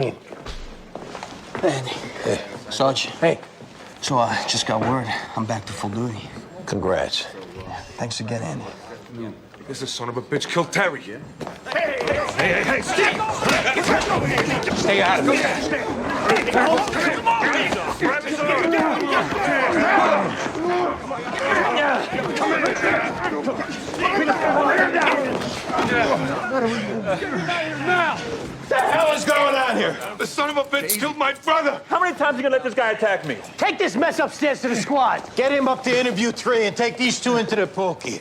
Hey, Andy. Hey. Sarge. Hey. So I just got word. I'm back to full duty. Congrats. Yeah, thanks again, Andy. This son of a bitch killed Terry. Hey, Steve! Stay out of it. What the hell is going on here? The son of a bitch killed my brother! How many times are you gonna let this guy attack me? Take this mess upstairs to the squad. Get him up to interview 3 and take these 2 into the pokey.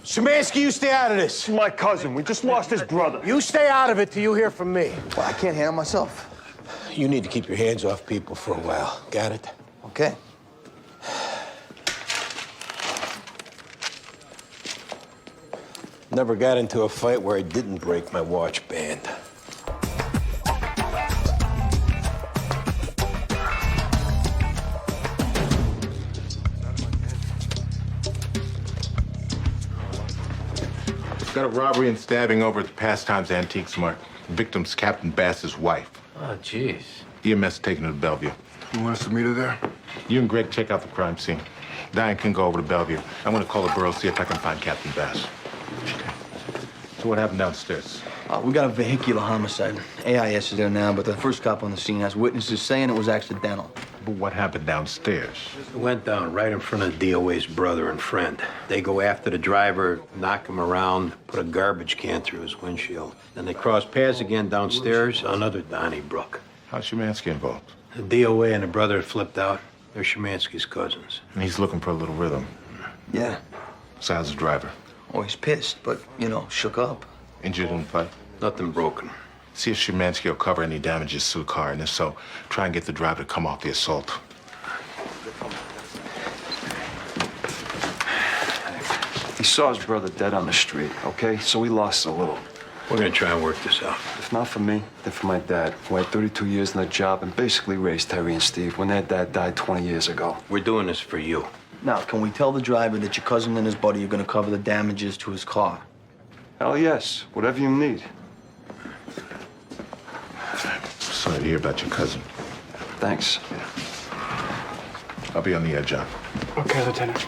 Szymanski, you stay out of this. My cousin. We just lost his brother. You stay out of it till you hear from me. Well, I can't handle myself. You need to keep your hands off people for a while. Got it? Okay. Never got into a fight where I didn't break my watch band. Got a robbery and stabbing over at the Pastimes Antiques Mart. Victim's Captain Bass's wife. Oh, jeez. EMS taking her to Bellevue. You want us to meet her there? You and Greg check out the crime scene. Diane can go over to Bellevue. I'm gonna call the borough, see if I can find Captain Bass. So what happened downstairs? We got a vehicular homicide. AIS is there now, but the first cop on the scene has witnesses saying it was accidental. But what happened downstairs? It went down right in front of DOA's brother and friend. They go after the driver, knock him around, put a garbage can through his windshield. Then they cross paths again downstairs on other Donnybrook. How's Szymanski involved? The DOA and the brother had flipped out. They're Szymanski's cousins. And he's looking for a little rhythm. Yeah. So how's the driver? Oh, he's pissed, but, shook up. Injured in the fight? Nothing broken. See if Szymanski will cover any damages to the car, and if so, try and get the driver to come off the assault. He saw his brother dead on the street, okay? So he lost a little. We're gonna try and work this out. If not for me, then for my dad, who had 32 years in the job and basically raised Terry and Steve when their dad died 20 years ago. We're doing this for you. Now, can we tell the driver that your cousin and his buddy are gonna cover the damages to his car? Hell yes, whatever you need. Sorry to hear about your cousin. Thanks. I'll be on the edge, John. Okay, Lieutenant.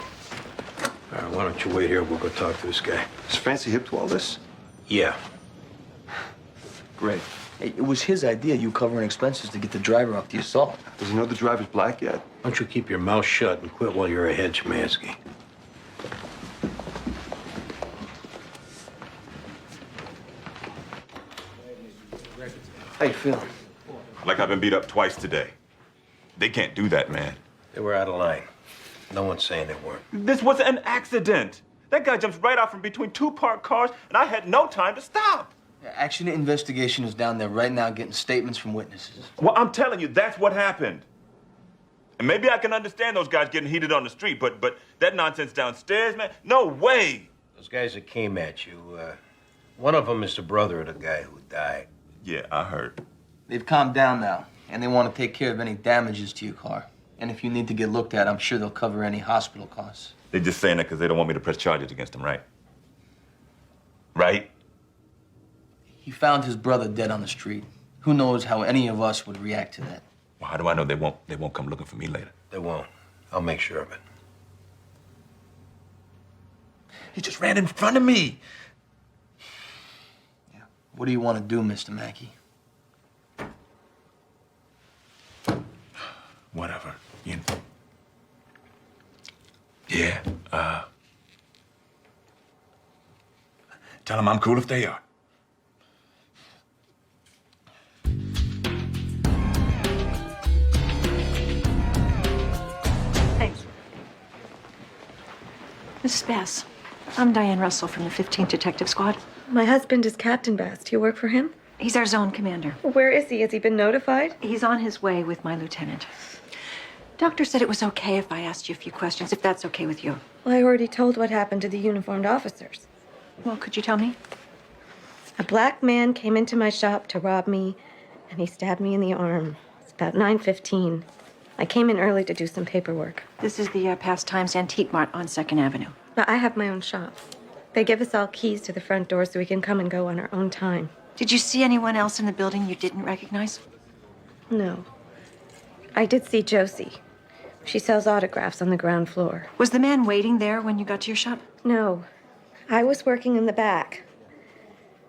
All right, why don't you wait here? We'll go talk to this guy. Is Fancy hip to all this? Yeah. Great. Hey, it was his idea, you covering expenses to get the driver off the assault. Does he know the driver's black yet? Why don't you keep your mouth shut and quit while you're ahead, Szymanski? How you feeling? Like I've been beat up twice today. They can't do that, man. They were out of line. No one's saying they weren't. This was an accident. That guy jumps right out from between 2 parked cars, and I had no time to stop. Accident investigation is down there right now getting statements from witnesses. Well, I'm telling you, that's what happened. And maybe I can understand those guys getting heated on the street, but that nonsense downstairs, man, no way. Those guys that came at you, one of them is the brother of the guy who died. Yeah, I heard. They've calmed down now, and they want to take care of any damages to your car. And if you need to get looked at, I'm sure they'll cover any hospital costs. They're just saying that because they don't want me to press charges against them, right? Right? He found his brother dead on the street. Who knows how any of us would react to that? Well, how do I know they won't come looking for me later? They won't. I'll make sure of it. He just ran in front of me. Yeah. What do you want to do, Mr. Mackey? Whatever. You know. Yeah, tell them I'm cool if they are. Thanks. Mrs. Bass, I'm Diane Russell from the 15th Detective Squad. My husband is Captain Bass. Do you work for him? He's our zone commander. Where is he? Has he been notified? He's on his way with my lieutenant. Doctor said it was okay if I asked you a few questions, if that's okay with you. Well, I already told what happened to the uniformed officers. Well, could you tell me? A black man came into my shop to rob me, and he stabbed me in the arm. It's about 9:15. I came in early to do some paperwork. This is the Pastimes Antique Mart on 2nd Avenue. But I have my own shop. They give us all keys to the front door so we can come and go on our own time. Did you see anyone else in the building you didn't recognize? No. I did see Josie. She sells autographs on the ground floor. Was the man waiting there when you got to your shop? No. I was working in the back.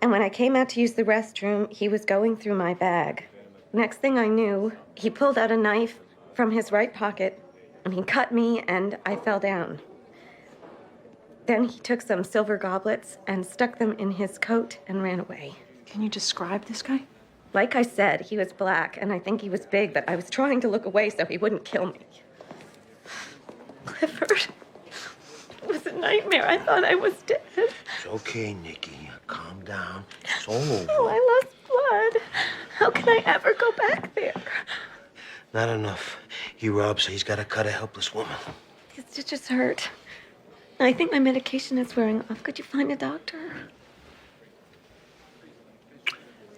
And when I came out to use the restroom, he was going through my bag. Next thing I knew, he pulled out a knife from his right pocket, and he cut me, and I fell down. Then he took some silver goblets and stuck them in his coat and ran away. Can you describe this guy? Like I said, he was black, and I think he was big, but I was trying to look away so he wouldn't kill me. Clifford, it was a nightmare. I thought I was dead. It's okay, Nikki. Calm down. It's all over. Oh, I lost blood. How can I ever go back there? Not enough. He robs, so he's got to cut a helpless woman. His stitches hurt. I think my medication is wearing off. Could you find a doctor?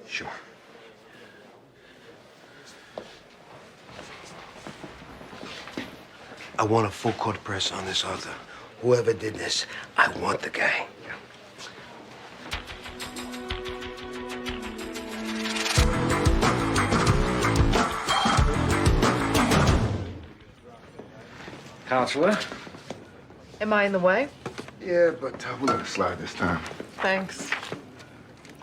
Sure. I want a full court press on this author. Whoever did this, I want the guy. Counselor? Am I in the way? Yeah, but we'll let it slide this time. Thanks.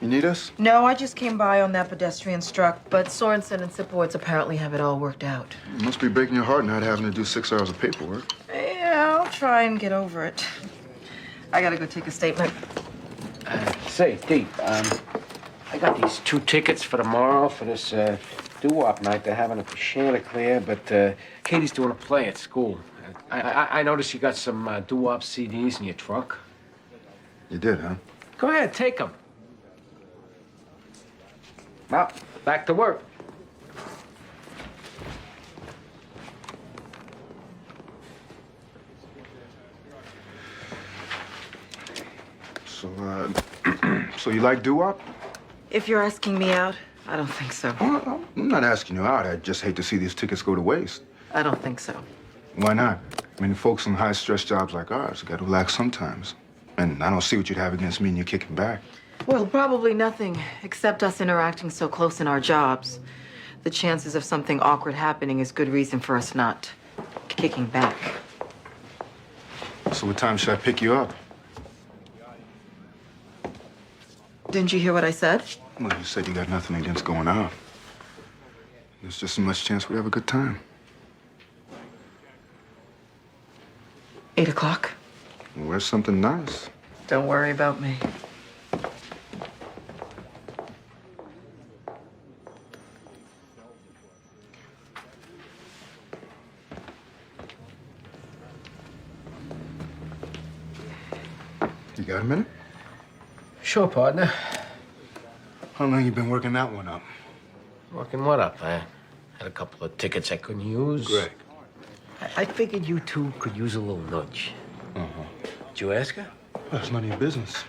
You need us? No, I just came by on that pedestrian struck, but Sorensen and Sipowicz apparently have it all worked out. It must be breaking your heart not having to do 6 hours of paperwork. Yeah, I'll try and get over it. I gotta go take a statement. Say, Dee, I got these 2 tickets for tomorrow for this doo-wop night they're having at the Chanticleer, but Katie's doing a play at school. I noticed you got some doo-wop CDs in your trunk. You did, huh? Go ahead, take them. Well, back to work. So, so you like doo-wop? If you're asking me out, I don't think so. Well, I'm not asking you out. I just hate to see these tickets go to waste. I don't think so. Why not? I mean, folks in high-stress jobs like ours got to relax sometimes. And I don't see what you'd have against me and you kicking back. Well, probably nothing, except us interacting so close in our jobs. The chances of something awkward happening is good reason for us not kicking back. So what time should I pick you up? Didn't you hear what I said? Well, you said you got nothing against going out. There's just as much chance we have a good time. 8 o'clock. Well, where's something nice? Don't worry about me. You got a minute? Sure, partner. How long you been working that one up? Working what up? I had a couple of tickets I couldn't use. Greg. I figured you two could use a little nudge. Uh-huh. Did you ask her? That's none of your business.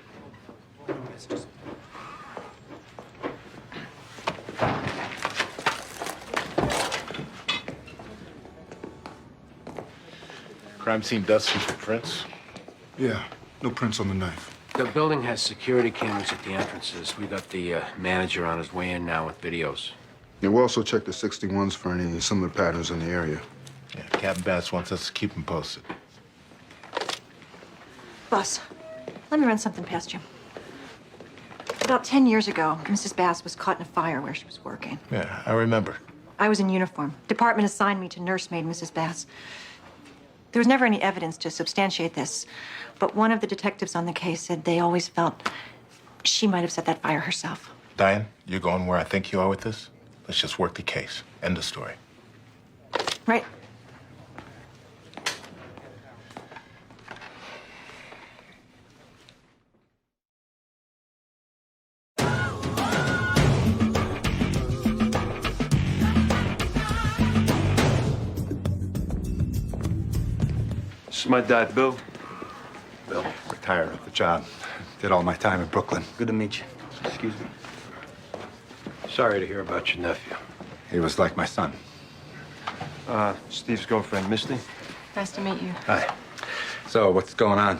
Crime scene dusty for prints? Yeah, no prints on the knife. The building has security cameras at the entrances. We got the manager on his way in now with videos. Yeah, we'll also check the 61s for any similar patterns in the area. Yeah, Captain Bass wants us to keep him posted. Boss, let me run something past you. About 10 years ago, Mrs. Bass was caught in a fire where she was working. Yeah, I remember. I was in uniform. Department assigned me to nursemaid Mrs. Bass. There was never any evidence to substantiate this, but one of the detectives on the case said they always felt she might have set that fire herself. Diane, you're going where I think you are with this? Let's just work the case. End of story. Right. This is my dad, Bill. Bill, retired off the job. Did all my time in Brooklyn. Good to meet you. Excuse me. Sorry to hear about your nephew. He was like my son. Steve's girlfriend, Misty. Nice to meet you. Hi. So, what's going on?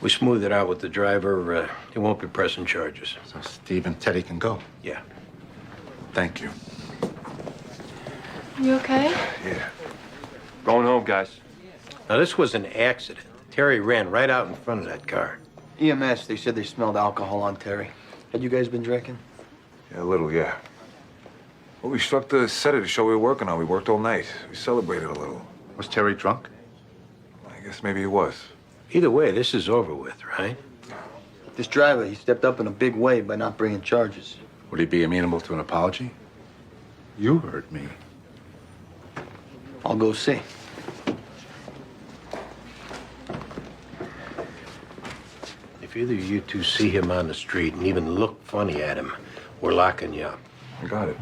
We smoothed it out with the driver. He won't be pressing charges. So Steve and Teddy can go. Yeah. Thank you. You okay? Yeah. Going home, guys. Now, this was an accident. Terry ran right out in front of that car. EMS, they said they smelled alcohol on Terry. Had you guys been drinking? Yeah, a little, yeah. Well, we struck the set of the show we were working on. We worked all night. We celebrated a little. Was Terry drunk? I guess maybe he was. Either way, this is over with, right? This driver, he stepped up in a big way by not bringing charges. Would he be amenable to an apology? You heard me. I'll go see. If either of you two see him on the street and even look funny at him, we're locking you up. I got it.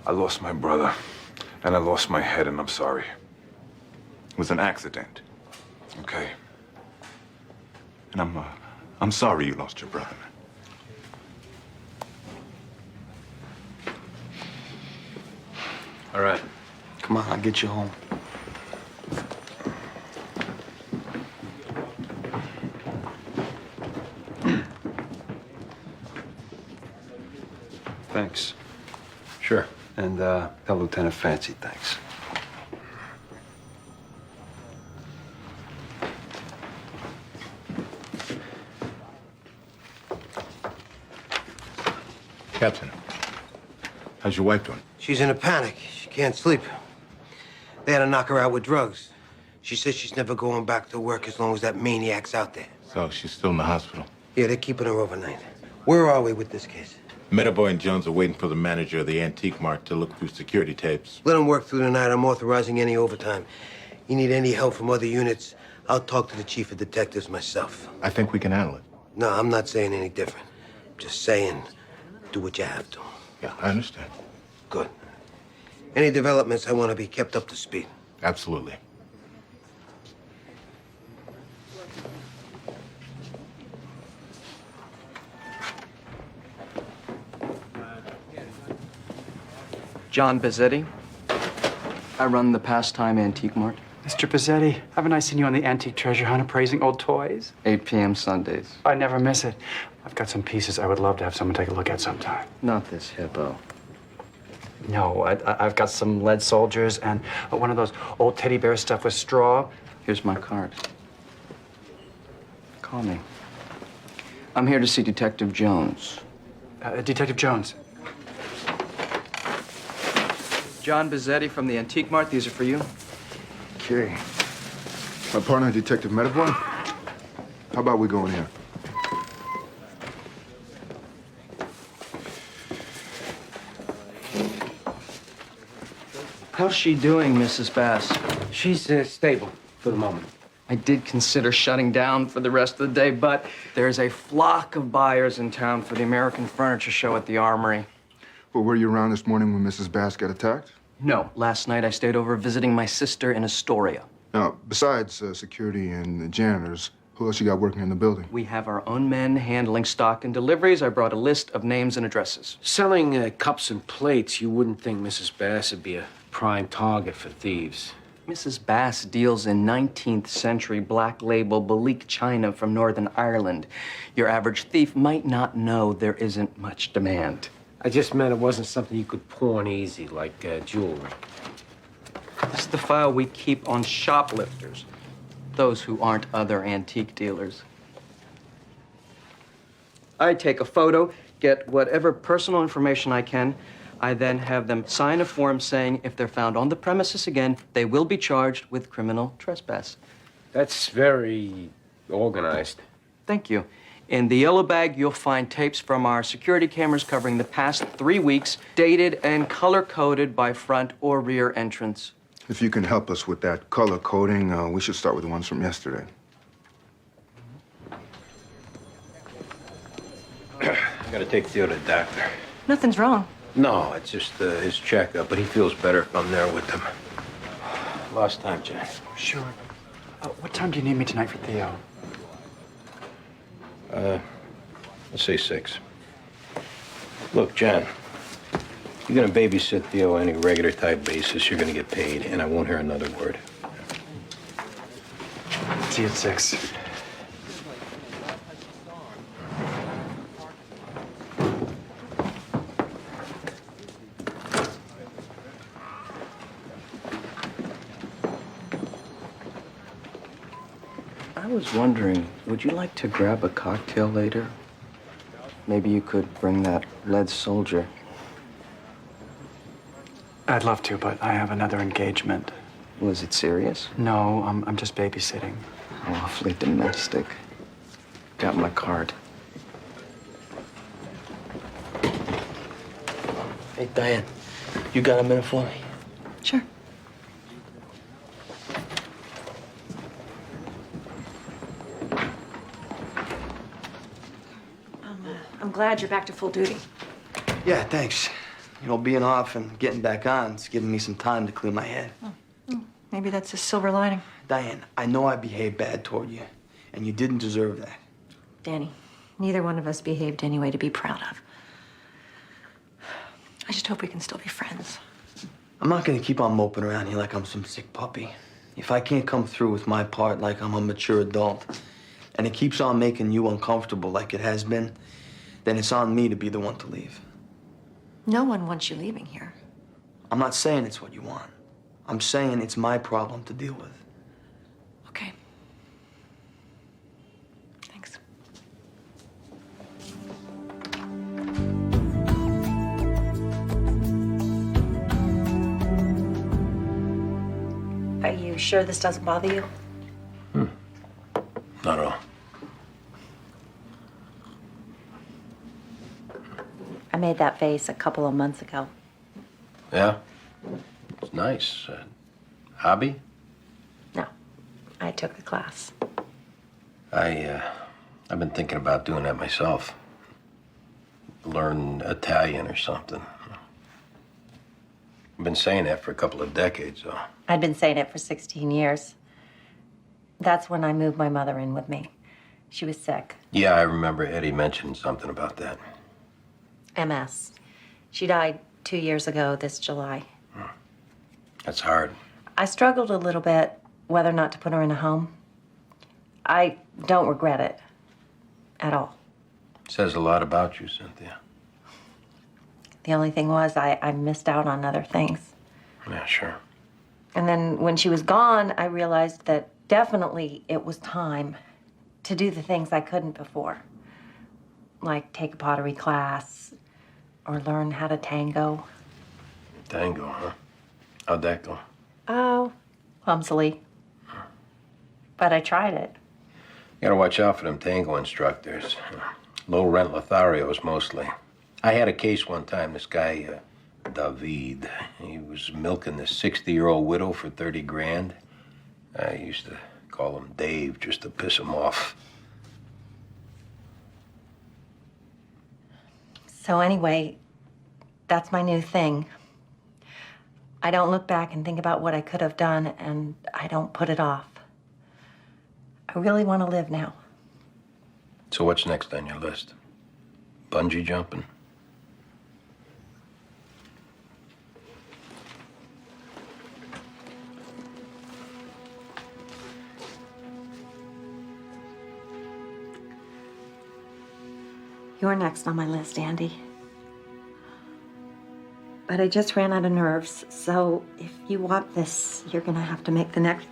I lost my brother, and I lost my head, and I'm sorry. It was an accident, okay? And I'm sorry you lost your brother. All right. Come on, I'll get you home. Thanks. Sure. And tell Lieutenant Fancy thanks. Captain, how's your wife doing? She's in a panic. She can't sleep. They had to knock her out with drugs. She says she's never going back to work as long as that maniac's out there. So she's still in the hospital. Yeah, they're keeping her overnight. Where are we with this case? Meadowboy and Jones are waiting for the manager of the Antique Mart to look through security tapes. Let them work through the night. I'm authorizing any overtime. You need any help from other units, I'll talk to the chief of detectives myself. I think we can handle it. No, I'm not saying any different. Just saying, do what you have to. Yeah, I understand. Good. Any developments, I want to be kept up to speed. Absolutely. John Bazzetti. I run the Pastime Antique Mart. Mr. Pizzetti, haven't I seen you on the antique treasure hunt appraising old toys? 8 p.m. Sundays. I never miss it. I've got some pieces I would love to have someone take a look at sometime. Not this hippo. No, I've got some lead soldiers and one of those old teddy bear stuff with straw. Here's my card. Call me. I'm here to see Detective Jones. Detective Jones. John Bazzetti from the Antique Mart. These are for you. Okay. My partner, Detective Meadowboy. How about we go in here? How's she doing, Mrs. Bass? She's stable for the moment. I did consider shutting down for the rest of the day, but there's a flock of buyers in town for the American Furniture Show at the Armory. Well, were you around this morning when Mrs. Bass got attacked? No, last night I stayed over visiting my sister in Astoria. Now, besides security and the janitors, who else you got working in the building? We have our own men handling stock and deliveries. I brought a list of names and addresses. Selling cups and plates, you wouldn't think Mrs. Bass would be a prime target for thieves. Mrs. Bass deals in 19th century black label Balik china from Northern Ireland. Your average thief might not know there isn't much demand. I just meant it wasn't something you could pawn easy, like jewelry. This is the file we keep on shoplifters, those who aren't other antique dealers. I take a photo, get whatever personal information I can. I then have them sign a form saying if they're found on the premises again, they will be charged with criminal trespass. That's very organized. Thank you. In the yellow bag, you'll find tapes from our security cameras covering the past 3 weeks, dated and color-coded by front or rear entrance. If you can help us with that color coding, we should start with the ones from yesterday. I gotta take Theo to the doctor. Nothing's wrong. No, it's just his checkup, but he feels better if I'm there with him. Lost time, Jack. Sure. What time do you need me tonight for Theo? Let's say 6. Look, John, You're gonna babysit Theo on any regular type basis, you're gonna get paid, and I won't hear another word. See you at 6. I was wondering, would you like to grab a cocktail later? Maybe you could bring that lead soldier. I'd love to, but I have another engagement. Was it serious? No, I'm just babysitting. Awfully domestic. Got my card. Hey, Diane, you got a minute for me? Sure. I'm glad you're back to full duty. Yeah, thanks. You know, being off and getting back on, it's giving me some time to clear my head. Maybe that's a silver lining. Diane, I know I behaved bad toward you, and you didn't deserve that. Danny, neither one of us behaved any way to be proud of. I just hope we can still be friends. I'm not gonna keep on moping around here like I'm some sick puppy. If I can't come through with my part like I'm a mature adult, and it keeps on making you uncomfortable like it has been, then it's on me to be the one to leave. No one wants you leaving here. I'm not saying it's what you want. I'm saying it's my problem to deal with. Okay. Thanks. Are you sure this doesn't bother you? Not at all. I made that face a couple of months ago. Yeah? It's nice. Hobby? No, I took the class. I've been thinking about doing that myself. Learn Italian or something. I've been saying that for a couple of decades, though. I'd been saying it for 16 years. That's when I moved my mother in with me. She was sick. Yeah, I remember Eddie mentioned something about that. MS. She died 2 years ago this July. That's hard. I struggled a little bit whether or not to put her in a home. I don't regret it at all. Says a lot about you, Cynthia. The only thing was I missed out on other things. Yeah, sure. And then when she was gone, I realized that definitely it was time to do the things I couldn't before. Like take a pottery class or learn how to tango. Tango, huh? How'd that go? Oh, clumsily. But I tried it. You gotta watch out for them tango instructors. Low-rent Lotharios, mostly. I had a case one time, this guy, David. He was milking this 60-year-old widow for 30 grand. I used to call him Dave just to piss him off. So anyway, that's my new thing. I don't look back and think about what I could have done, and I don't put it off. I really want to live now. So what's next on your list? Bungee jumping? You're next on my list, Andy. But I just ran out of nerves, so if you want this, you're gonna have to make the next.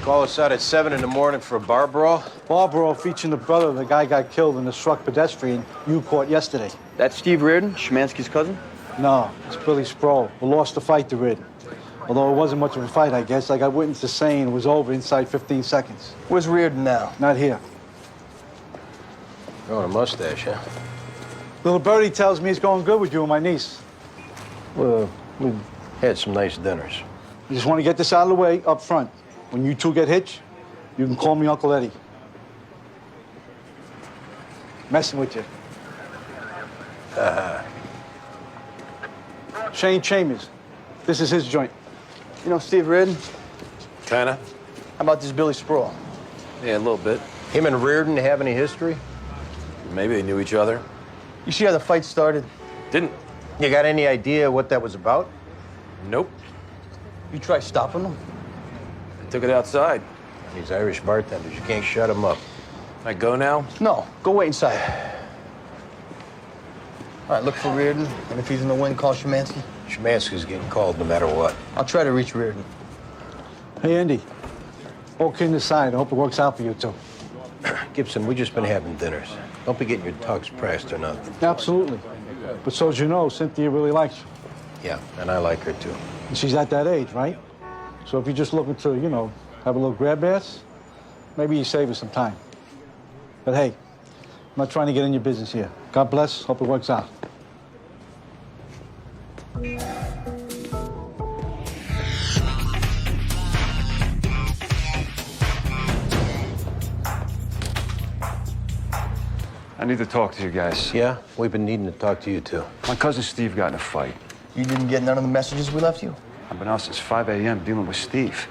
Call us out at 7 in the morning for a bar brawl. Bar brawl featuring the brother of the guy got killed in the struck pedestrian you caught yesterday. That's Steve Reardon, Szymanski's cousin? No, it's Billy Sproul, who lost the fight to Rid. Although it wasn't much of a fight, I guess. I got witnesses saying it was over inside 15 seconds. Where's Reardon now? Not here. Growing a mustache, huh? Little Birdie tells me it's going good with you and my niece. Well, we've had some nice dinners. I just want to get this out of the way up front. When you two get hitched, you can call me Uncle Eddie. Messing with you. Shane Chambers. This is his joint. You know Steve Reardon? Kinda. How about this Billy Sproul? Yeah, a little bit. Him and Reardon have any history? Maybe they knew each other. You see how the fight started? Didn't. You got any idea what that was about? Nope. You try stopping them? I took it outside. These Irish bartenders, you can't shut them up. I go now? No, go wait inside. All right, look for Reardon, and if he's in the wind, call Szymanski. Szymanski's getting called no matter what. I'll try to reach Reardon. Hey, Andy. All kidding aside, I hope it works out for you two. Gibson, we just been having dinners. Don't be getting your tugs pressed or nothing. Absolutely. But so as you know, Cynthia really likes you. Yeah, and I like her too. And she's at that age, right? So if you're just looking to, you know, have a little grab ass, maybe you save her some time. But hey, I'm not trying to get in your business here. God bless. Hope it works out. I need to talk to you guys. Yeah, we've been needing to talk to you too. My cousin Steve got in a fight. You didn't get none of the messages we left you? I've been out since 5 a.m. dealing with Steve.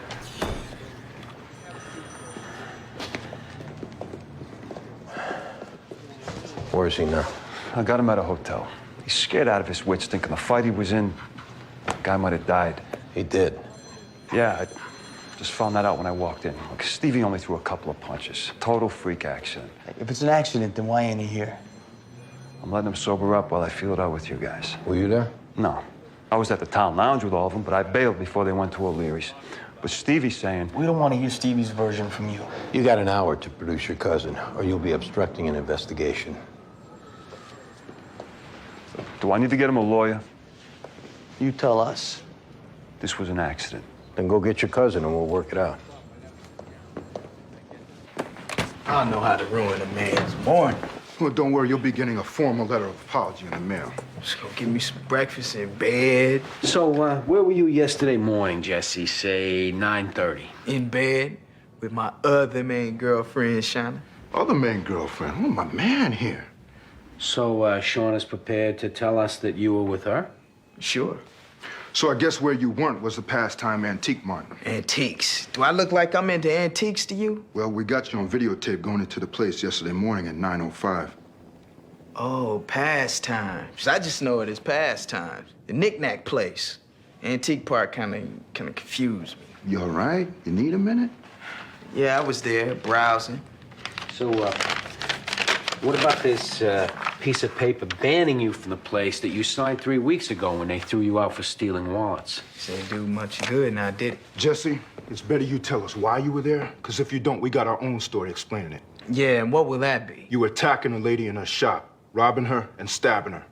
Where is he now? I got him at a hotel. He's scared out of his wits, thinking the fight he was in, the guy might have died. He did. Yeah, I just found that out when I walked in. Look, Stevie only threw a couple of punches. Total freak accident. If it's an accident, then why ain't he here? I'm letting him sober up while I feel it out with you guys. Were you there? No. I was at the town lounge with all of them, but I bailed before they went to O'Leary's. But Stevie's saying... We don't want to hear Stevie's version from you. You got an hour to produce your cousin, or you'll be obstructing an investigation. Do I need to get him a lawyer? You tell us. This was an accident. Then go get your cousin and we'll work it out. I know how to ruin a man's morning. Well, don't worry, you'll be getting a formal letter of apology in the mail. Just go get me some breakfast in bed. So, where were you yesterday morning, Jesse? Say 9:30. In bed with my other main girlfriend, Shauna. Other main girlfriend? Oh, my man here. So, Shauna's prepared to tell us that you were with her? Sure. So I guess where you weren't was the pastime antique mart. Antiques. Do I look like I'm into antiques to you? Well, we got you on videotape going into the place yesterday morning at 9:05. Oh, pastimes. I just know it as pastimes. The knick-knack place. Antique part kind of confused me. You all right? You need a minute? Yeah, I was there browsing. So, what about this piece of paper banning you from the place that you signed 3 weeks ago when they threw you out for stealing wallets? Didn't do much good, now did it? Jesse, it's better you tell us why you were there, because if you don't, we got our own story explaining it. Yeah, and what will that be? You were attacking a lady in her shop, robbing her and stabbing her.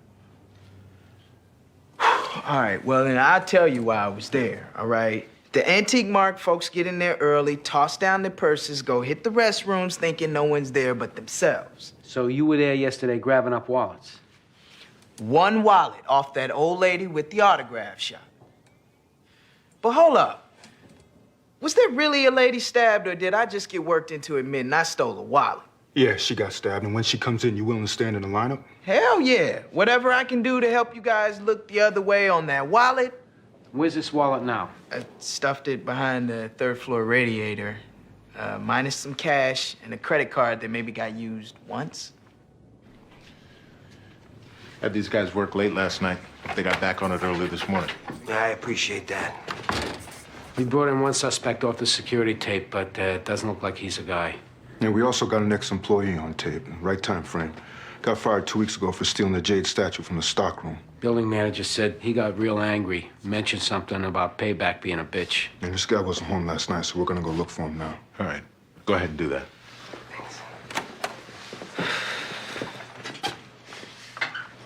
All right, well, then I'll tell you why I was there, all right? The Antique Mart folks get in there early, toss down their purses, go hit the restrooms thinking no one's there but themselves. So you were there yesterday grabbing up wallets? One wallet off that old lady with the autograph shop. But hold up. Was there really a lady stabbed, or did I just get worked into admitting I stole a wallet? Yeah, she got stabbed, and when she comes in, you willing to stand in the lineup? Hell yeah. Whatever I can do to help you guys look the other way on that wallet. Where's this wallet now? I stuffed it behind the third floor radiator, minus some cash and a credit card that maybe got used once. Had these guys work late last night. They got back on it early this morning. Yeah, I appreciate that. We brought in one suspect off the security tape, but it doesn't look like he's a guy. And we also got an ex-employee on tape, right time frame. Got fired 2 weeks ago for stealing the jade statue from the stockroom. Building manager said he got real angry, mentioned something about payback being a bitch. And this guy wasn't home last night, so we're gonna go look for him now. All right, go ahead and do that.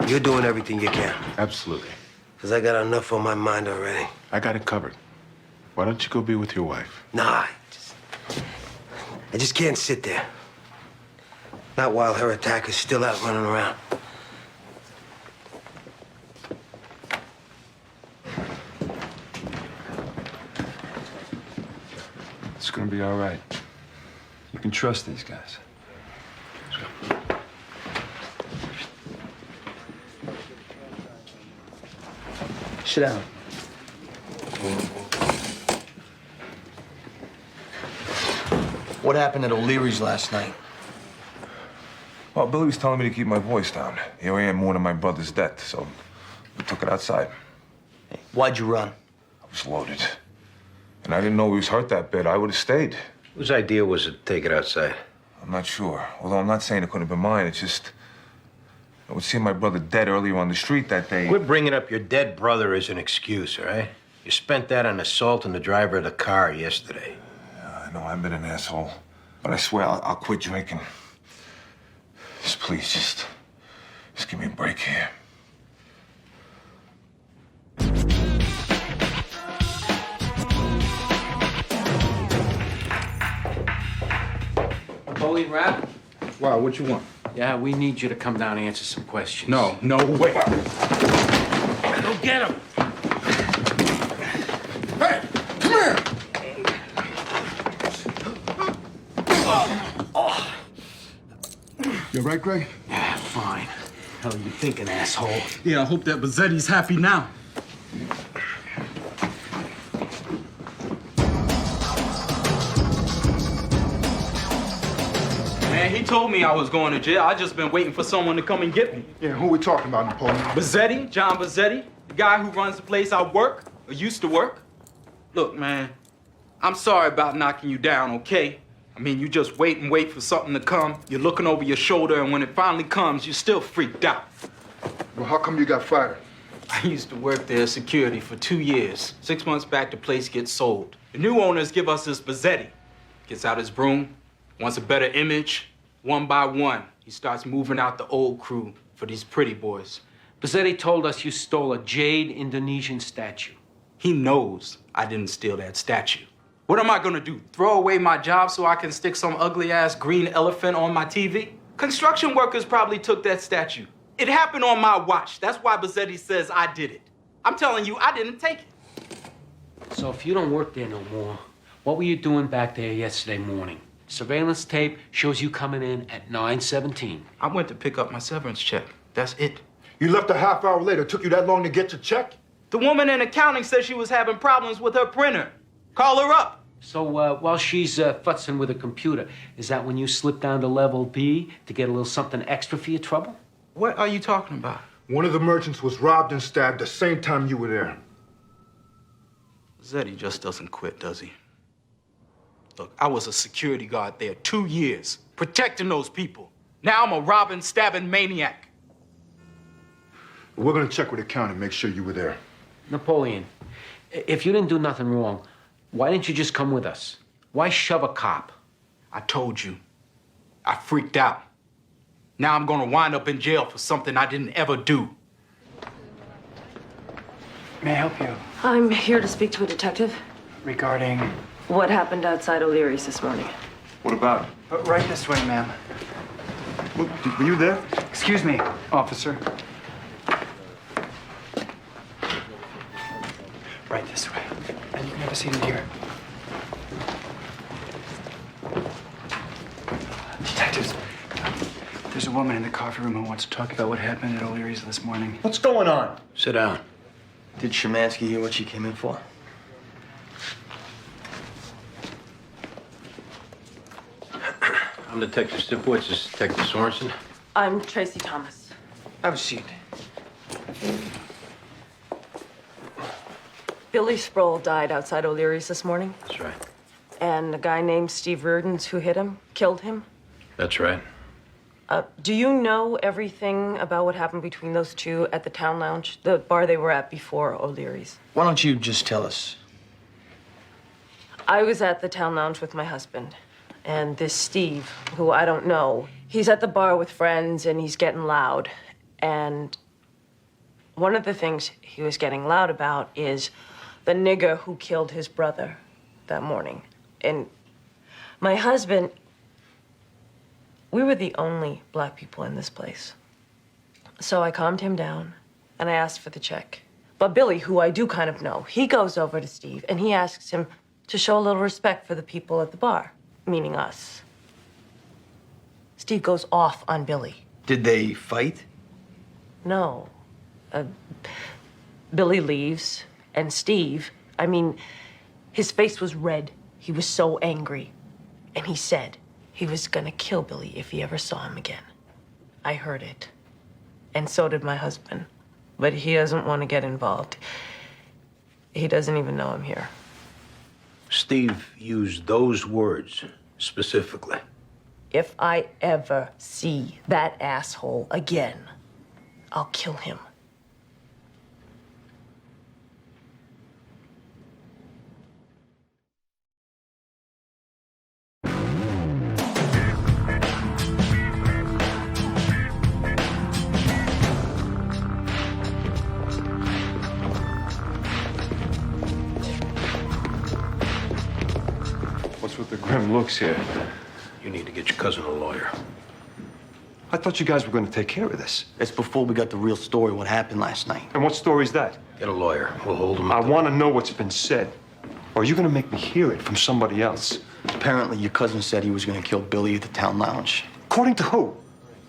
You're doing everything you can. Absolutely. Because I got enough on my mind already. I got it covered. Why don't you go be with your wife? Nah, I just can't sit there. Not while her attacker's still out running around. It's gonna be all right. You can trust these guys. Sit down. What happened at O'Leary's last night? Well, Billy was telling me to keep my voice down. Here I am mourning my brother's death, so we took it outside. Why'd you run? I was loaded. And I didn't know he was hurt that bad. I would have stayed. Whose idea was it to take it outside? I'm not sure. Although I'm not saying it couldn't have been mine. It's just... I would see my brother dead earlier on the street that day. Quit bringing up your dead brother as an excuse, all right? You spent that on assaulting the driver of the car yesterday. I know I've been an asshole. But I swear I'll quit drinking. Just please, just give me a break here. Bully rap? Wow, what you want? Yeah, we need you to come down and answer some questions. No way. Go get him. Hey, come here. You all right, Greg? Yeah, fine. Hell you thinking, asshole? Yeah, I hope that Bazzetti's happy now. Man, he told me I was going to jail. I just been waiting for someone to come and get me. Yeah, who we talking about, Napoleon? Bazzetti, John Bazzetti, the guy who runs the place I work, or used to work. Look, man, I'm sorry about knocking you down, okay? I mean, you just wait and wait for something to come. You're looking over your shoulder, and when it finally comes, you're still freaked out. Well, how come you got fired? I used to work there as security for 2 years. 6 months back, the place gets sold. The new owners give us this Bazzetti. Gets out his broom, wants a better image. One by one, he starts moving out the old crew for these pretty boys. Bazzetti told us you stole a jade Indonesian statue. He knows I didn't steal that statue. What am I gonna do? Throw away my job so I can stick some ugly-ass green elephant on my TV? Construction workers probably took that statue. It happened on my watch. That's why Bazzetti says I did it. I'm telling you, I didn't take it. So if you don't work there no more, what were you doing back there yesterday morning? Surveillance tape shows you coming in at 9:17. I went to pick up my severance check. That's it. You left a half hour later. Took you that long to get your check? The woman in accounting said she was having problems with her printer. Call her up. So while she's futzing with a computer, is that when you slip down to level B to get a little something extra for your trouble? What are you talking about? One of the merchants was robbed and stabbed the same time you were there. Zeddy just doesn't quit, does he? Look, I was a security guard there 2 years, protecting those people. Now I'm a robbing, stabbing maniac. We're gonna check with the county, make sure you were there. Napoleon, if you didn't do nothing wrong, why didn't you just come with us? Why shove a cop? I told you. I freaked out. Now I'm gonna wind up in jail for something I didn't ever do. May I help you? I'm here to speak to a detective. Regarding? What happened outside O'Leary's this morning? What about it? Right this way, ma'am. Were you there? Excuse me, officer. Right this way. And you can have a seat in here. Detectives, there's a woman in the coffee room who wants to talk about what happened at O'Leary's this morning. What's going on? Sit down. Did Szymanski hear what she came in for? I'm Detective Stipowitz. This is Detective Sorensen. I'm Tracy Thomas. Have a seat. Billy Sproul died outside O'Leary's this morning. That's right. And a guy named Steve Reardon's who hit him, killed him. That's right. Do you know everything about what happened between those two at the Town Lounge, the bar they were at before O'Leary's? Why don't you just tell us? I was at the Town Lounge with my husband. And this Steve, who I don't know, he's at the bar with friends and he's getting loud. And one of the things he was getting loud about is the nigger who killed his brother that morning. And my husband, we were the only black people in this place. So I calmed him down and I asked for the check. But Billy, who I do kind of know, he goes over to Steve and he asks him to show a little respect for the people at the bar, meaning us. Steve goes off on Billy. Did they fight? No. Billy leaves, and Steve, I mean, his face was red. He was so angry. And he said he was gonna kill Billy if he ever saw him again. I heard it. And so did my husband. But he doesn't want to get involved. He doesn't even know I'm here. Steve used those words specifically. If I ever see that asshole again, I'll kill him. What's with the grim looks here? You need to get your cousin a lawyer. I thought you guys were going to take care of this. It's before we got the real story, what happened last night. And what story's that? Get a lawyer. We'll hold him. I want to know what's been said. Or are you going to make me hear it from somebody else? Apparently, your cousin said he was going to kill Billy at the town lounge. According to who?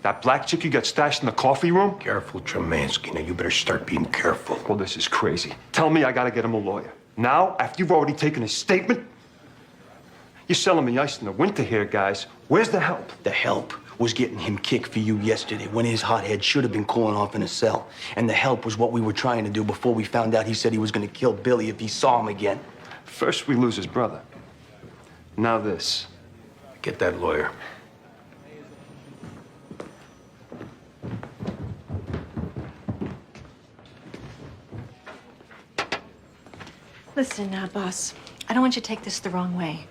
That black chick you got stashed in the coffee room? Careful, Tremansky. Now, you better start being careful. Well, this is crazy. Tell me I got to get him a lawyer. Now, after you've already taken his statement? You're selling me ice in the winter here, guys. Where's the help? The help was getting him kicked for you yesterday when his hothead should have been cooling off in a cell. And the help was what we were trying to do before we found out he said he was going to kill Billy if he saw him again. First, we lose his brother. Now this. Get that lawyer. Listen, boss, I don't want you to take this the wrong way,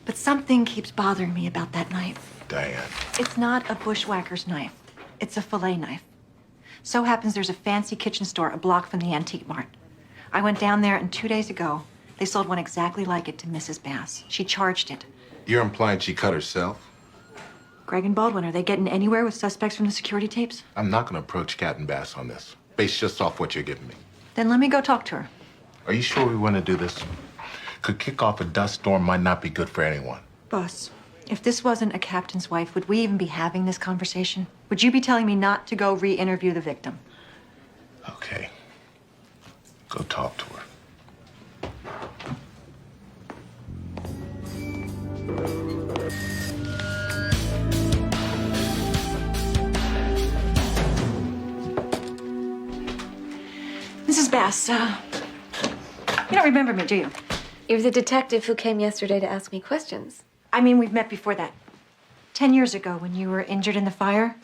but something keeps bothering me about that knife. Diane. It's not a bushwhacker's knife. It's a fillet knife. So happens there's a fancy kitchen store a block from the Antique Mart. I went down there, and 2 days ago, they sold one exactly like it to Mrs. Bass. She charged it. You're implying she cut herself? Greg and Baldwin, are they getting anywhere with suspects from the security tapes? I'm not going to approach Captain Bass on this, based just off what you're giving me. Then let me go talk to her. Are you sure we want to do this? Could kick off a dust storm might not be good for anyone. Boss, if this wasn't a captain's wife, would we even be having this conversation? Would you be telling me not to go re-interview the victim? Okay. Go talk to her. Mrs. Bass, you don't remember me, do you? You're the detective who came yesterday to ask me questions. I mean, we've met before that. 10 years ago, when you were injured in the fire,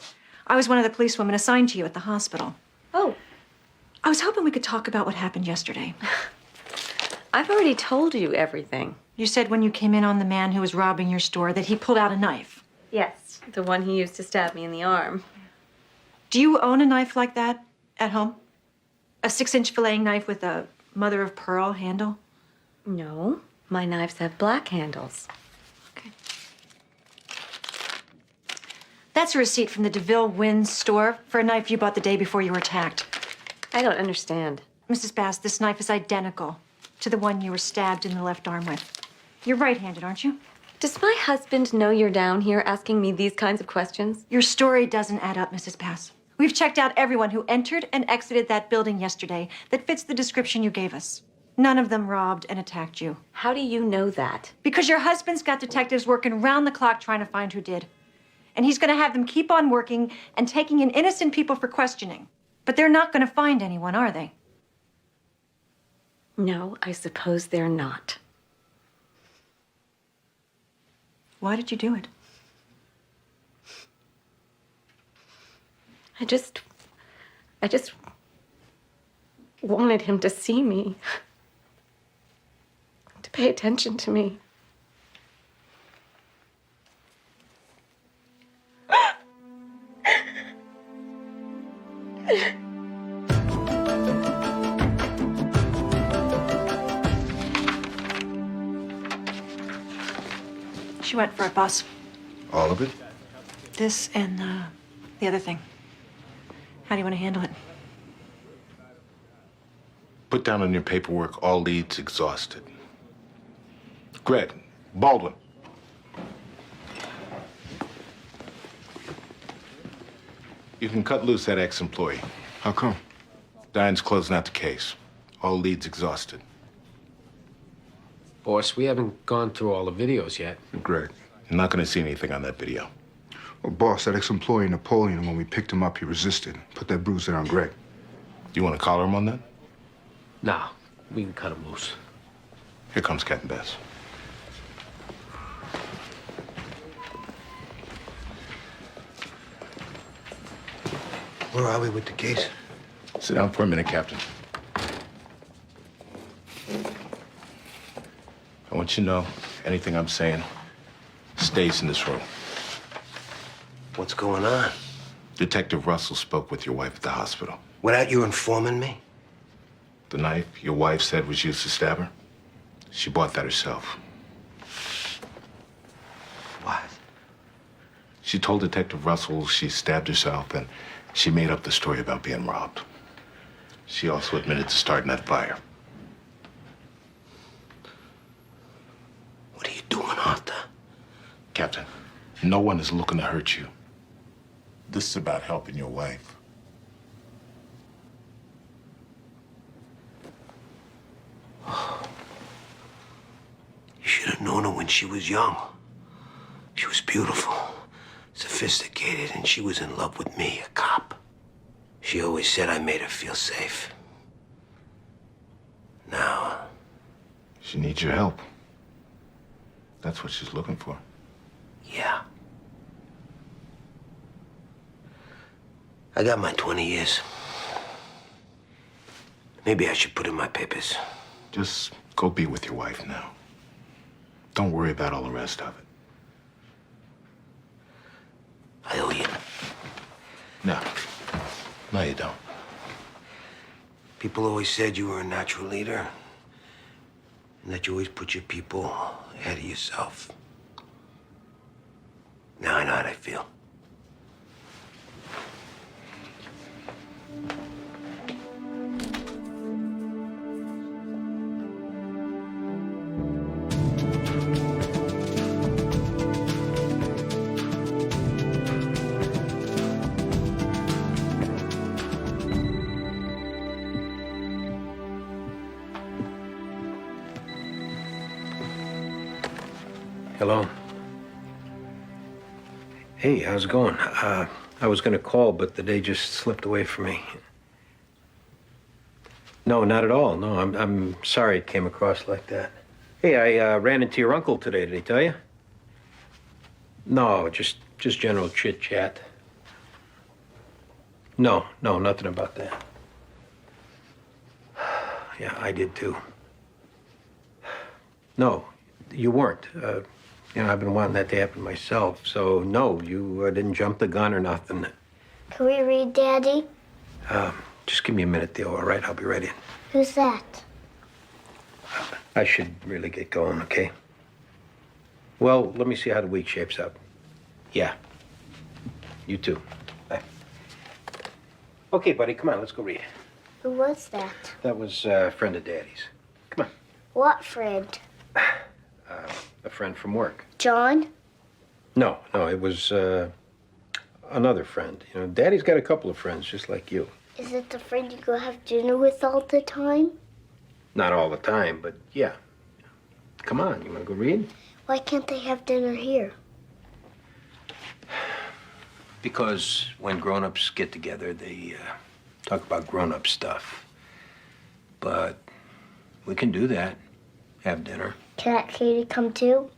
I was one of the policewomen assigned to you at the hospital. Oh. I was hoping we could talk about what happened yesterday. I've already told you everything. You said when you came in on the man who was robbing your store that he pulled out a knife. Yes, the one he used to stab me in the arm. Do you own a knife like that at home? A 6-inch filleting knife with a mother of pearl handle? No, my knives have black handles. That's a receipt from the DeVille Wynn's store for a knife you bought the day before you were attacked. I don't understand. Mrs. Bass, this knife is identical to the one you were stabbed in the left arm with. You're right-handed, aren't you? Does my husband know you're down here asking me these kinds of questions? Your story doesn't add up, Mrs. Bass. We've checked out everyone who entered and exited that building yesterday that fits the description you gave us. None of them robbed and attacked you. How do you know that? Because your husband's got detectives working round the clock trying to find who did. And he's gonna have them keep on working and taking in innocent people for questioning. But they're not gonna find anyone, are they? No, I suppose they're not. Why did you do it? I just wanted him to see me, to pay attention to me. She went for a bus. All of it? This and the other thing. How do you want to handle it? Put down on your paperwork all leads exhausted. Greg, Baldwin. You can cut loose that ex-employee. How come? Diane's closing out the case. All leads exhausted. Boss, we haven't gone through all the videos yet. Greg. You're not going to see anything on that video. Well, boss, that ex-employee Napoleon, when we picked him up, he resisted. Put that bruise there on Greg. You want to collar him on that? Nah, we can cut him loose. Here comes Captain Bass. Where are we with the case? Sit down for a minute, Captain. I want you to know anything I'm saying stays in this room. What's going on? Detective Russell spoke with your wife at the hospital. Without you informing me? The knife your wife said was used to stab her, she bought that herself. What? She told Detective Russell she stabbed herself and she made up the story about being robbed. She also admitted to starting that fire. What are you doing, Arthur? Captain, no one is looking to hurt you. This is about helping your wife. You should have known her when she was young. She was beautiful, sophisticated, and she was in love with me, a cop. She always said I made her feel safe. Now, She needs your help. That's what she's looking for. yeah. I got my 20 years. Maybe I should put in my papers. Just go be with your wife now. Don't worry about all the rest of it. I owe you. No. No, you don't. People always said you were a natural leader, and that you always put your people ahead of yourself. Now I know how I feel. Hello. Hey, how's it going? I was gonna call, but the day just slipped away from me. No, not at all. No, I'm sorry it came across like that. Hey, I ran into your uncle today. Did he tell you? No, just general chit chat. No, nothing about that. Yeah, I did too. No, you weren't. I've been wanting that to happen myself. So, no, you didn't jump the gun or nothing. Can we read, Daddy? Just give me a minute, Theo, all right? I'll be right in. Who's that? I should really get going, okay? Well, let me see how the week shapes up. Yeah. You too. Bye. Okay, buddy, come on, let's go read. Who was that? That was a friend of Daddy's. Come on. What friend? A friend from work. John? No, it was another friend. Daddy's got a couple of friends just like you. Is it the friend you go have dinner with all the time? Not all the time, but yeah. Come on, you want to go read? Why can't they have dinner here? Because when grown-ups get together, they talk about grown-up stuff. But we can do that. Have dinner. Can Aunt Katie come too?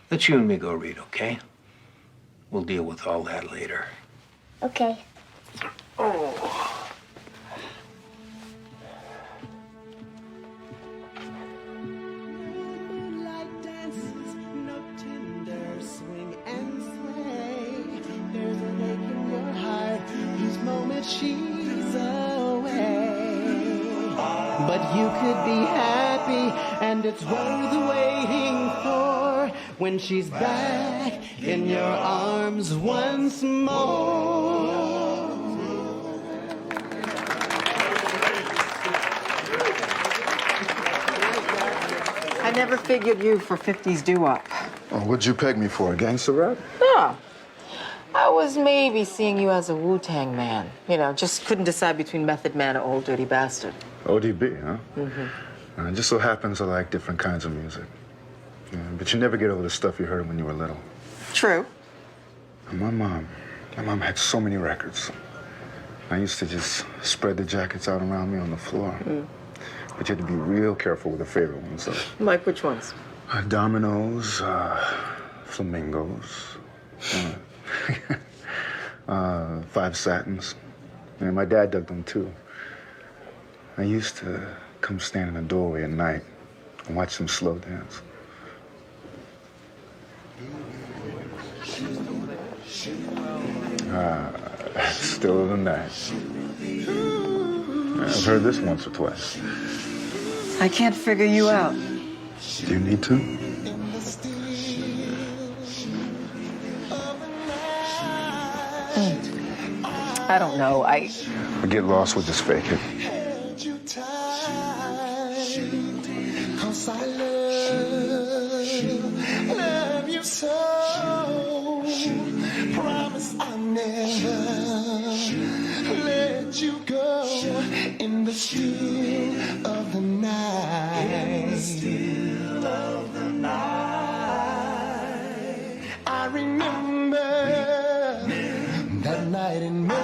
Let you and me go read, okay? We'll deal with all that later. Okay. Oh. She's away, but you could be happy. happy, and it's worth waiting for when she's back in your arms once more. I never figured you for 50s doo-wop. Oh, what'd you peg me for, a gangster rap? No. I was maybe seeing you as a Wu-Tang man. You know, just couldn't decide between Method Man or Old Dirty Bastard. ODB, huh? It just so happens I like different kinds of music. Yeah, but you never get over the stuff you heard when you were little. True. And my mom had so many records. I used to just spread the jackets out around me on the floor. But you had to be real careful with the favorite ones, though. Like which ones? Dominoes, flamingos, Five Satins. And my dad dug them, too. I used to come stand in the doorway at night and watch them slow dance. Still of the night. I've heard this once or twice. I can't figure you out. Do you need to? I don't know. I get lost, we'll just fake it. Cause I love you so. Promise I'll never let you go in the still of the night. In the still of the night. I remember that night in May.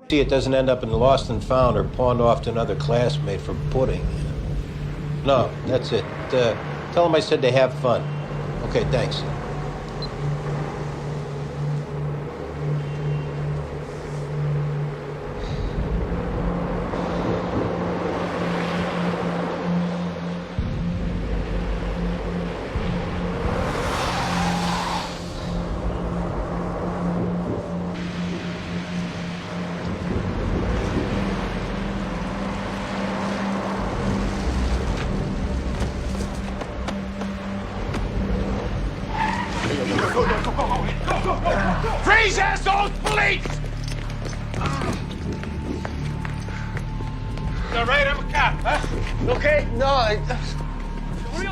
See, it doesn't end up in lost and found or pawned off to another classmate for pudding. No, that's it. Tell them I said they have fun. Okay, thanks. Freeze, assholes! Police! You all right? I'm a cop, huh? Okay, no, I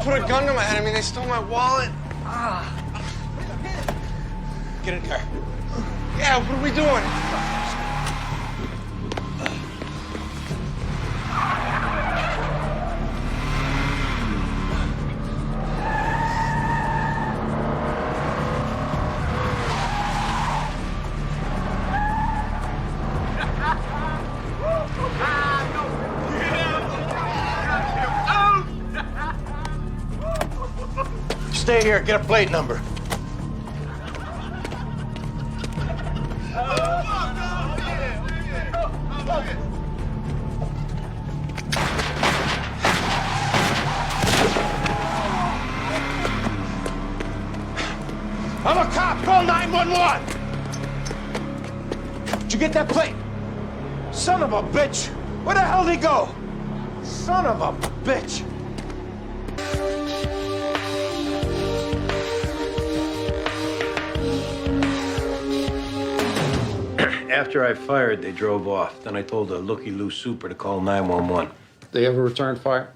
put a gun to my head. I mean, they stole my wallet. Get in the car. Yeah, what are we doing? Stay here, get a plate number. I'm a cop! Call 911! Did you get that plate? Son of a bitch! Where the hell did he go? Son of a bitch! After I fired, they drove off. Then I told a looky-loo super to call 911. They ever returned fire?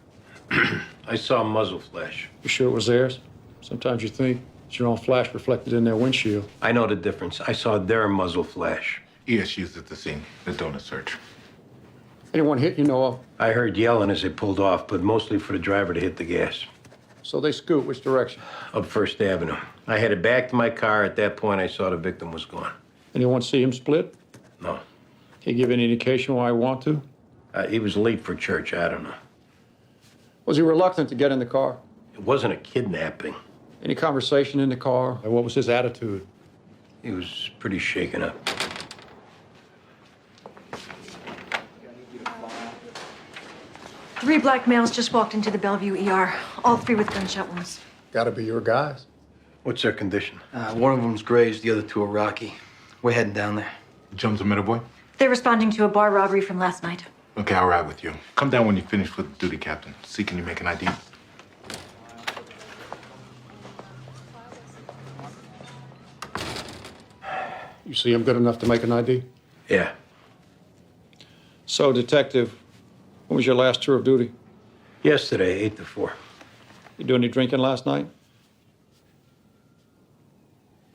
I saw a muzzle flash. You sure it was theirs? Sometimes you think it's your own flash reflected in their windshield. I know the difference. I saw their muzzle flash. ESU's at the scene. The donut search. Anyone hit you know of? I heard yelling as they pulled off, but mostly for the driver to hit the gas. So they scoot which direction? Up First Avenue. I headed back to my car. At that point, I saw the victim was gone. Anyone see him split? No. Can you give any indication why he want to? He was late for church. I don't know. Was he reluctant to get in the car? It wasn't a kidnapping. Any conversation in the car? Or what was his attitude? He was pretty shaken up. Three black males just walked into the Bellevue ER, all three with gunshot wounds. Gotta be your guys. What's their condition? One of them's grazed, the other two are rocky. We're heading down there. Jones a middle boy? They're responding to a bar robbery from last night. Okay, I'll ride with you. Come down when you finish with duty, Captain. See, can you make an ID? You see him good enough to make an ID? Yeah. So, Detective, when was your last tour of duty? Yesterday, 8 to 4. You do any drinking last night?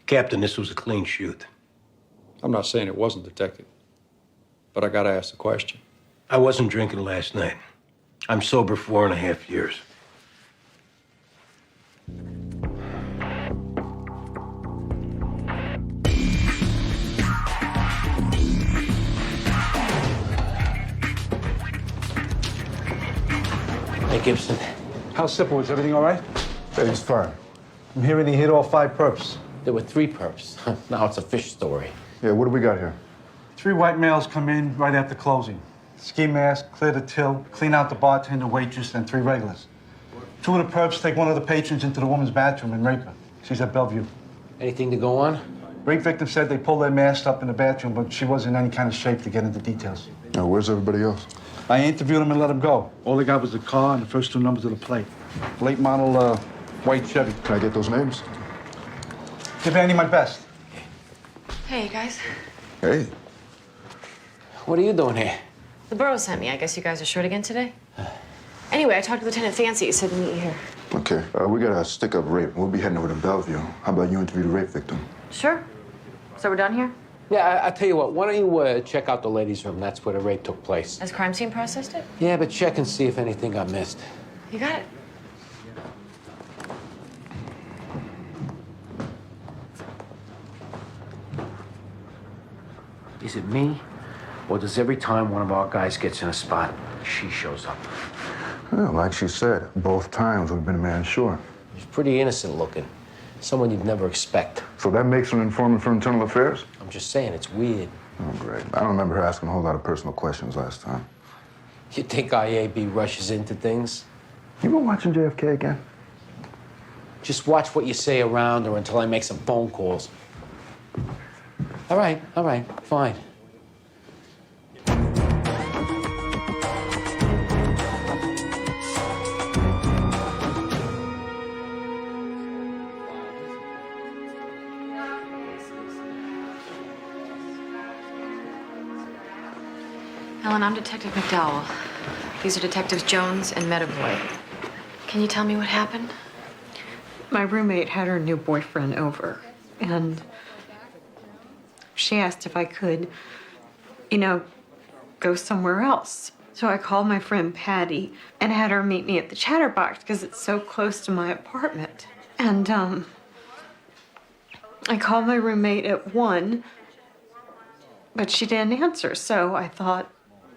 Captain, this was a clean shoot. I'm not saying it wasn't, Detective, but I gotta ask the question. I wasn't drinking last night. I'm sober 4.5 years. Hey, Gibson. How's Simple? Is everything all right? Everything's fine. I'm hearing he hit all 5 perps. There were 3 perps. Now it's a fish story. Yeah, what do we got here? 3 white males come in right after closing. Ski mask, clear the till, clean out the bartender, waitress, and 3 regulars. 2 of the perps take one of the patrons into the woman's bathroom and rape her. She's at Bellevue. Anything to go on? Rape victim said they pulled their masks up in the bathroom, but she wasn't in any kind of shape to get into details. Now, where's everybody else? I interviewed him and let him go. All they got was the car and the first 2 numbers of the plate. Late model, white Chevy. Can I get those names? Give Andy my best. Hey, guys. Hey. What are you doing here? The borough sent me. I guess you guys are short again today? Anyway, I talked to Lieutenant Fancy. He said to meet you here. Okay, we got a stick-up rape. We'll be heading over to Bellevue. How about you interview the rape victim? Sure. So we're done here? Yeah, I tell you what, why don't you check out the ladies' room? That's where the rape took place. Has crime scene processed it? Yeah, but check and see if anything got missed. You got it. Is it me? Or does every time one of our guys gets in a spot, she shows up? Well, like she said, both times we've been a man short. She's pretty innocent looking. Someone you'd never expect. So that makes her an informant for internal affairs? I'm just saying, it's weird. Oh, great. I don't remember her asking a whole lot of personal questions last time. You think IAB rushes into things? You been watching JFK again? Just watch what you say around her until I make some phone calls. All right, fine. Ellen, I'm Detective McDowell. These are Detectives Jones and Medavoy. Can you tell me what happened? My roommate had her new boyfriend over, and she asked if I could, go somewhere else. So I called my friend Patty and had her meet me at the Chatterbox because it's so close to my apartment. And I called my roommate at 1, but she didn't answer, so I thought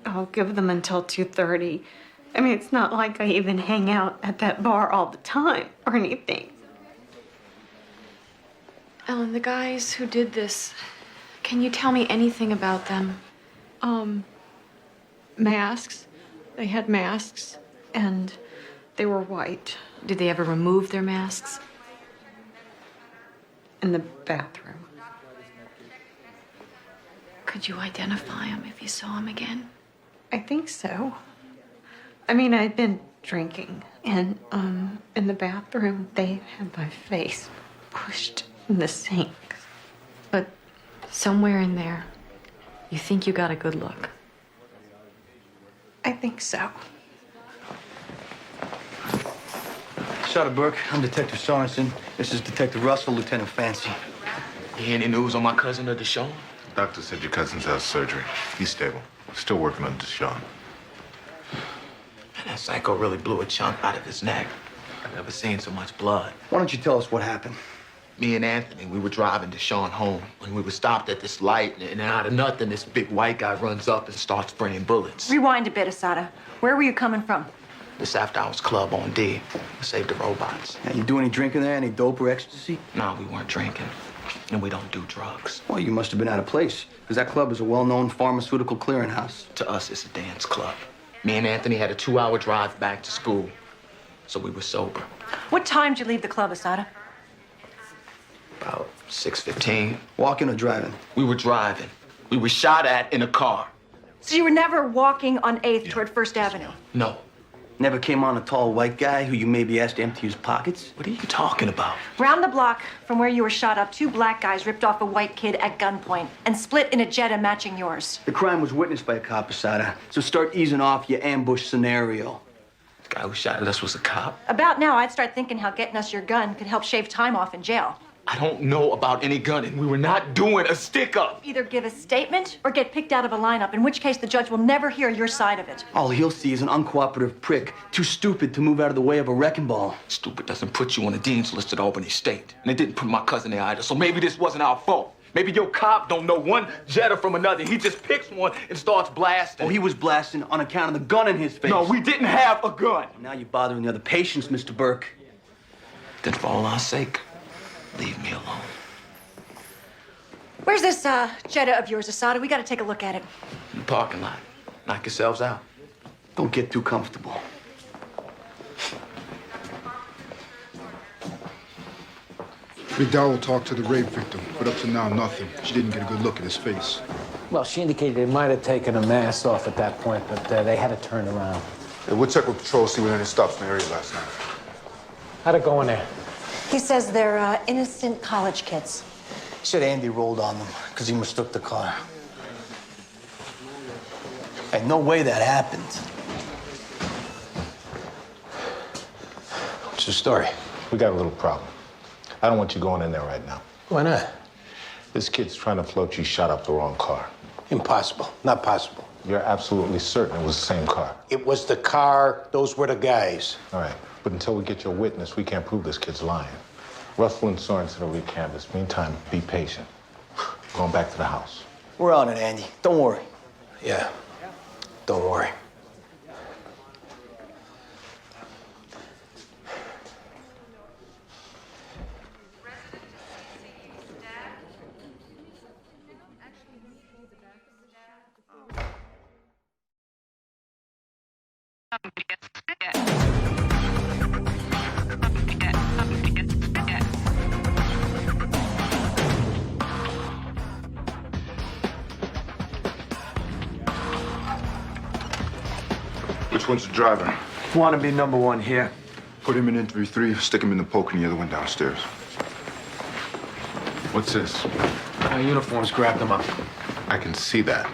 I'll give them until 2:30. I mean, it's not like I even hang out at that bar all the time or anything. Ellen, the guys who did this, can you tell me anything about them? Masks. They had masks, and they were white. Did they ever remove their masks? In the bathroom. Could you identify them if you saw them again? I think so. I mean, I'd been drinking, and in the bathroom, they had my face pushed in the sink. But somewhere in there, you think you got a good look? I think so. Shut Burke. I'm Detective Sorensen. This is Detective Russell, Lieutenant Fancy. You hear any news on my cousin or Deshaun? Doctor said your cousin's out of surgery. He's stable. Still working on Deshaun. Man, that psycho really blew a chunk out of his neck. I've never seen so much blood. Why don't you tell us what happened? Me and Anthony, we were driving Deshaun home when we were stopped at this light, and out of nothing, this big white guy runs up and starts spraying bullets. Rewind a bit, Asada. Where were you coming from? This after-hours club on D. We saved the robots. Yeah, you do any drinking there? Any dope or ecstasy? No, we weren't drinking. And we don't do drugs. Well, you must have been out of place, because that club is a well-known pharmaceutical clearinghouse. To us, it's a dance club. Me and Anthony had a 2-hour drive back to school, so we were sober. What time did you leave the club, Asada? About 6:15. Walking or driving? We were driving. We were shot at in a car. So you were never walking on 8th toward First Avenue? No. Never came on a tall white guy who you maybe asked to empty his pockets? What are you talking about? Round the block from where you were shot up, 2 black guys ripped off a white kid at gunpoint and split in a Jetta matching yours. The crime was witnessed by a cop, Asada. So start easing off your ambush scenario. The guy who shot at us was a cop. About now, I'd start thinking how getting us your gun could help shave time off in jail. I don't know about any gunning. We were not doing a stick-up. Either give a statement or get picked out of a lineup, in which case the judge will never hear your side of it. All he'll see is an uncooperative prick, too stupid to move out of the way of a wrecking ball. Stupid doesn't put you on the dean's list at Albany State. And it didn't put my cousin there either, so maybe this wasn't our fault. Maybe your cop don't know one Jetta from another. He just picks one and starts blasting. Oh, he was blasting on account of the gun in his face. No, we didn't have a gun. Now you're bothering the other patients, Mr. Burke. Then for all our sake, leave me alone. Where's this Jetta of yours, Asada? We gotta take a look at it. In the parking lot. Knock yourselves out. Don't get too comfortable. McDowell talked to the rape victim, but up to now, nothing. She didn't get a good look at his face. Well, she indicated they might have taken a mask off at that point, but they had to turn around. Hey, we'll check with patrol, see if any stops in the area last night. How'd it go in there? He says they're innocent college kids. He said Andy rolled on them because he mistook the car. Hey, no way that happened. What's the story? We got a little problem. I don't want you going in there right now. Why not? This kid's trying to float you shot up the wrong car. Impossible. Not possible. You're absolutely certain it was the same car. It was the car. Those were the guys. All right, but until we get your witness, we can't prove this kid's lying. Russell and Sorensen will recanvass. Meantime, be patient. Going back to the house. We're on it, Andy. Don't worry. Yeah. Don't worry. Which one's the driver? Want to be number 1 here. Put him in interview 3, stick him in the poke, and the other one downstairs. What's this? Our uniforms grabbed them up. I can see that.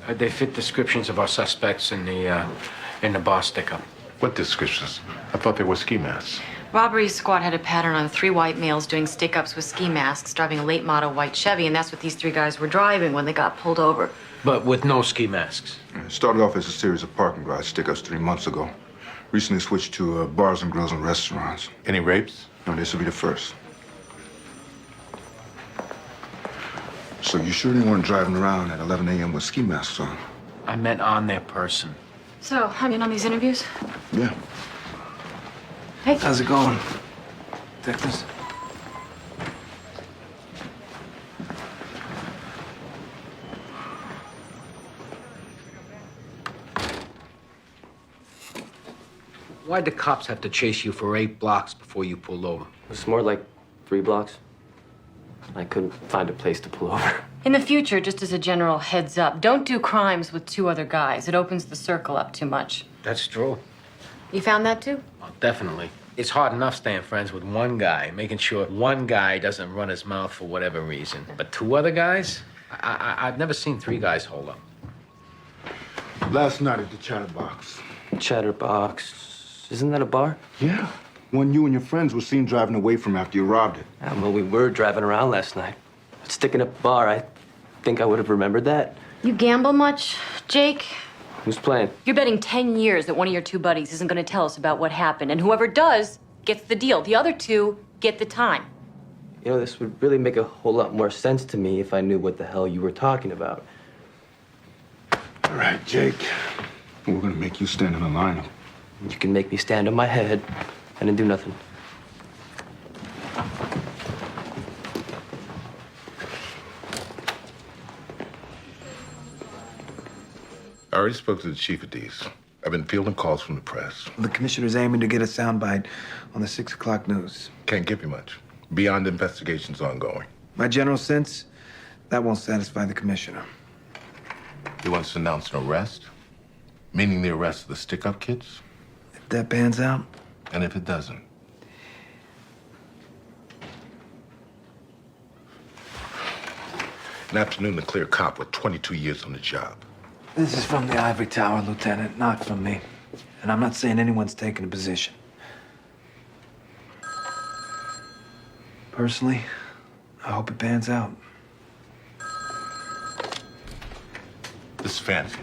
They fit descriptions of our suspects in the bar stick-up. What descriptions? I thought they were ski masks. Robbery squad had a pattern on 3 white males doing stick-ups with ski masks, driving a late model white Chevy, and that's what these 3 guys were driving when they got pulled over. But with no ski masks. It started off as a series of parking garage stick-ups 3 months ago. Recently switched to bars and grills and restaurants. Any rapes? No, this will be the first. So you sure they weren't driving around at 11 a.m. with ski masks on? I meant on their person. So, I'm in on these interviews? Yeah. Hey. How's it going, detectives? Why'd the cops have to chase you for 8 blocks before you pulled over? It's more like 3 blocks. I couldn't find a place to pull over. In the future, just as a general heads up, don't do crimes with 2 other guys. It opens the circle up too much. That's true. You found that too? Well, definitely. It's hard enough staying friends with one guy, making sure one guy doesn't run his mouth for whatever reason. But 2 other guys? I've never seen 3 guys hold up. Last night at the Chatterbox. Chatterbox. Isn't that a bar? Yeah. One you and your friends were seen driving away from after you robbed it. Yeah, well, we were driving around last night. But sticking up a bar, I think I would have remembered that. You gamble much, Jake? Who's playing? You're betting 10 years that one of your 2 buddies isn't going to tell us about what happened, and whoever does gets the deal. The other 2 get the time. You know, this would really make a whole lot more sense to me if I knew what the hell you were talking about. All right, Jake. We're gonna make you stand in a lineup. You can make me stand on my head. I didn't do nothing. I already spoke to the chief of these. I've been fielding calls from the press. The commissioner's aiming to get a soundbite on the 6 o'clock news. Can't give you much. Beyond investigations ongoing. My general sense, That won't satisfy the commissioner. He wants to announce an arrest? Meaning the arrest of the stick-up kids? If that pans out. And if it doesn't? An afternoon to clear a cop with 22 years on the job. This is from the ivory tower, Lieutenant, not from me. And I'm not saying anyone's taking a position. Personally, I hope it pans out. This is fancy.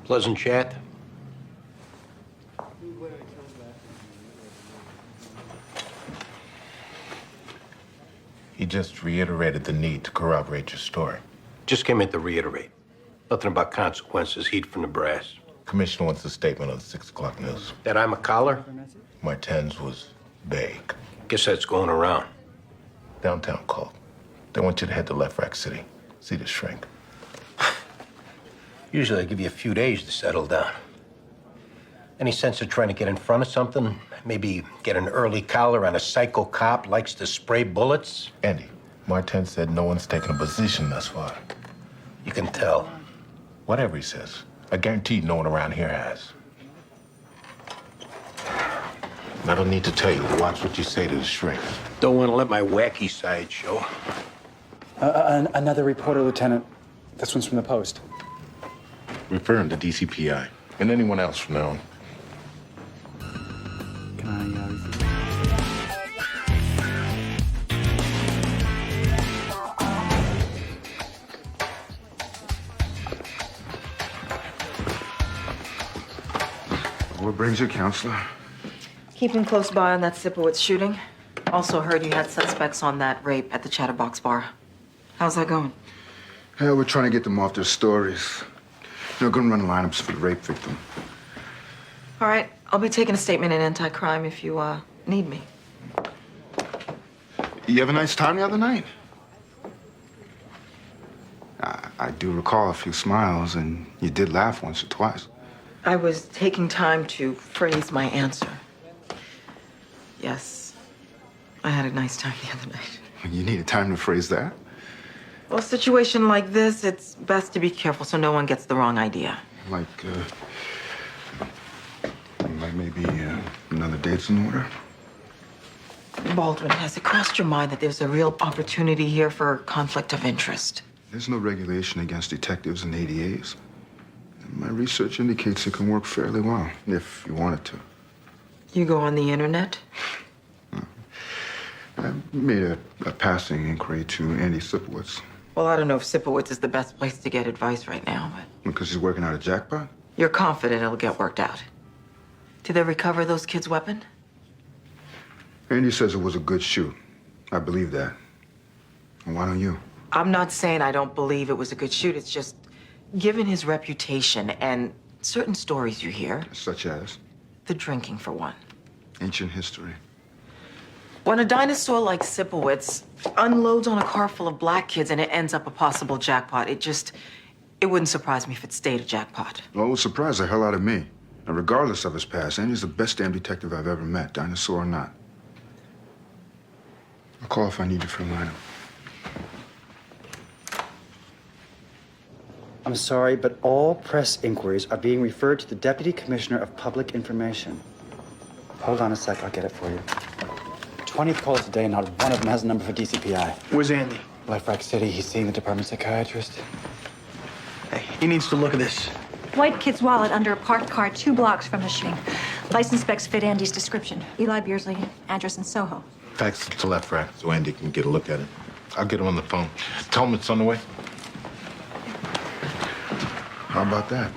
Pleasant chat. He just reiterated the need to corroborate your story. Just came in to reiterate. Nothing about consequences, heat from the brass. Commissioner wants a statement on the 6 o'clock news. That I'm a collar? Martinez was vague. Guess that's going around. Downtown called. They want you to head to Left Rack City. See the shrink. Usually I give you a few days to settle down. Any sense of trying to get in front of something? Maybe get an early collar on a psycho cop likes to spray bullets? Andy, Martin said no one's taken a position thus far. You can tell. Whatever he says, I guarantee no one around here has. I don't need to tell you, watch what you say to the shrink. Don't want to let my wacky side show. Another reporter, Lieutenant. This one's from the Post. Refer him to DCPI and anyone else from now on. Can I, What brings you, counselor? Keeping close by on that Sipowicz shooting. Also heard you had suspects on that rape at the Chatterbox Bar. How's that going? Hell, we're trying to get them off their stories. You know, gonna run lineups for the rape victim. All right, I'll be taking a statement in anti-crime if you, need me. You have a nice time the other night? I do recall a few smiles, and you did laugh once or twice. I was taking time to phrase my answer. Yes, I had a nice time the other night. You needed time to phrase that? Well, a situation like this, it's best to be careful so no one gets the wrong idea. Like maybe another date's in order? Baldwin, has it crossed your mind that there's a real opportunity here for conflict of interest? There's no regulation against detectives and ADAs. My research indicates it can work fairly well, if you wanted to. You go on the internet? I made a passing inquiry to Andy Sipowicz. Well, I don't know if Sipowicz is the best place to get advice right now, but Because he's working out a jackpot? you're confident it'll get worked out. Did they recover those kids' weapon? Andy says it was a good shoot. I believe that. And why don't you? I'm not saying I don't believe it was a good shoot. It's just, given his reputation and certain stories you hear. Such as? The drinking, for one. Ancient history. When a dinosaur like Sipowicz unloads on a car full of black kids and it ends up a possible jackpot, it wouldn't surprise me if it stayed a jackpot. Well, it would surprise the hell out of me. And regardless of his past, Andy's the best damn detective I've ever met, dinosaur or not. I'll call if I need you for a lineup. I'm sorry, but all press inquiries are being referred to the Deputy Commissioner of Public Information. Hold on a sec, I'll get it for you. 20 calls a day, not one of them has a number for DCPI. Where's Andy? Left Rack City, he's seeing the department psychiatrist. Hey, he needs to look at this. White kid's wallet under a parked car 2 blocks from the shooting. License specs fit Andy's description. Eli Beersley, address in Soho. Fax it to Left Rack so Andy can get a look at it. I'll get him on the phone. Tell him it's on the way. How about that?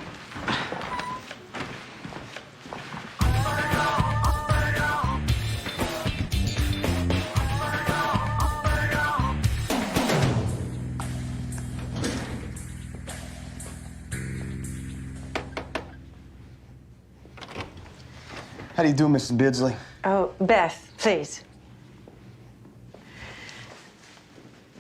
How do you do, Mrs. Beardsley? Oh, Beth, please.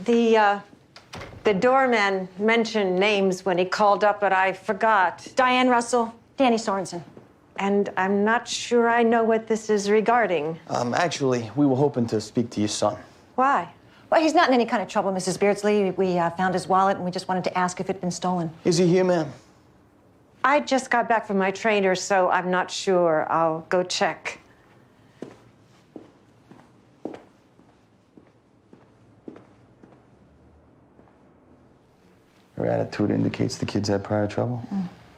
The doorman mentioned names when he called up, but I forgot. Diane Russell, Danny Sorensen. And I'm not sure I know what this is regarding. Actually, we were hoping to speak to your son. Why? Well, he's not in any kind of trouble, Mrs. Beardsley. We found his wallet, and we just wanted to ask if it'd been stolen. Is he here, ma'am? I just got back from my trainer, so I'm not sure. I'll go check. Her attitude indicates the kid's had prior trouble.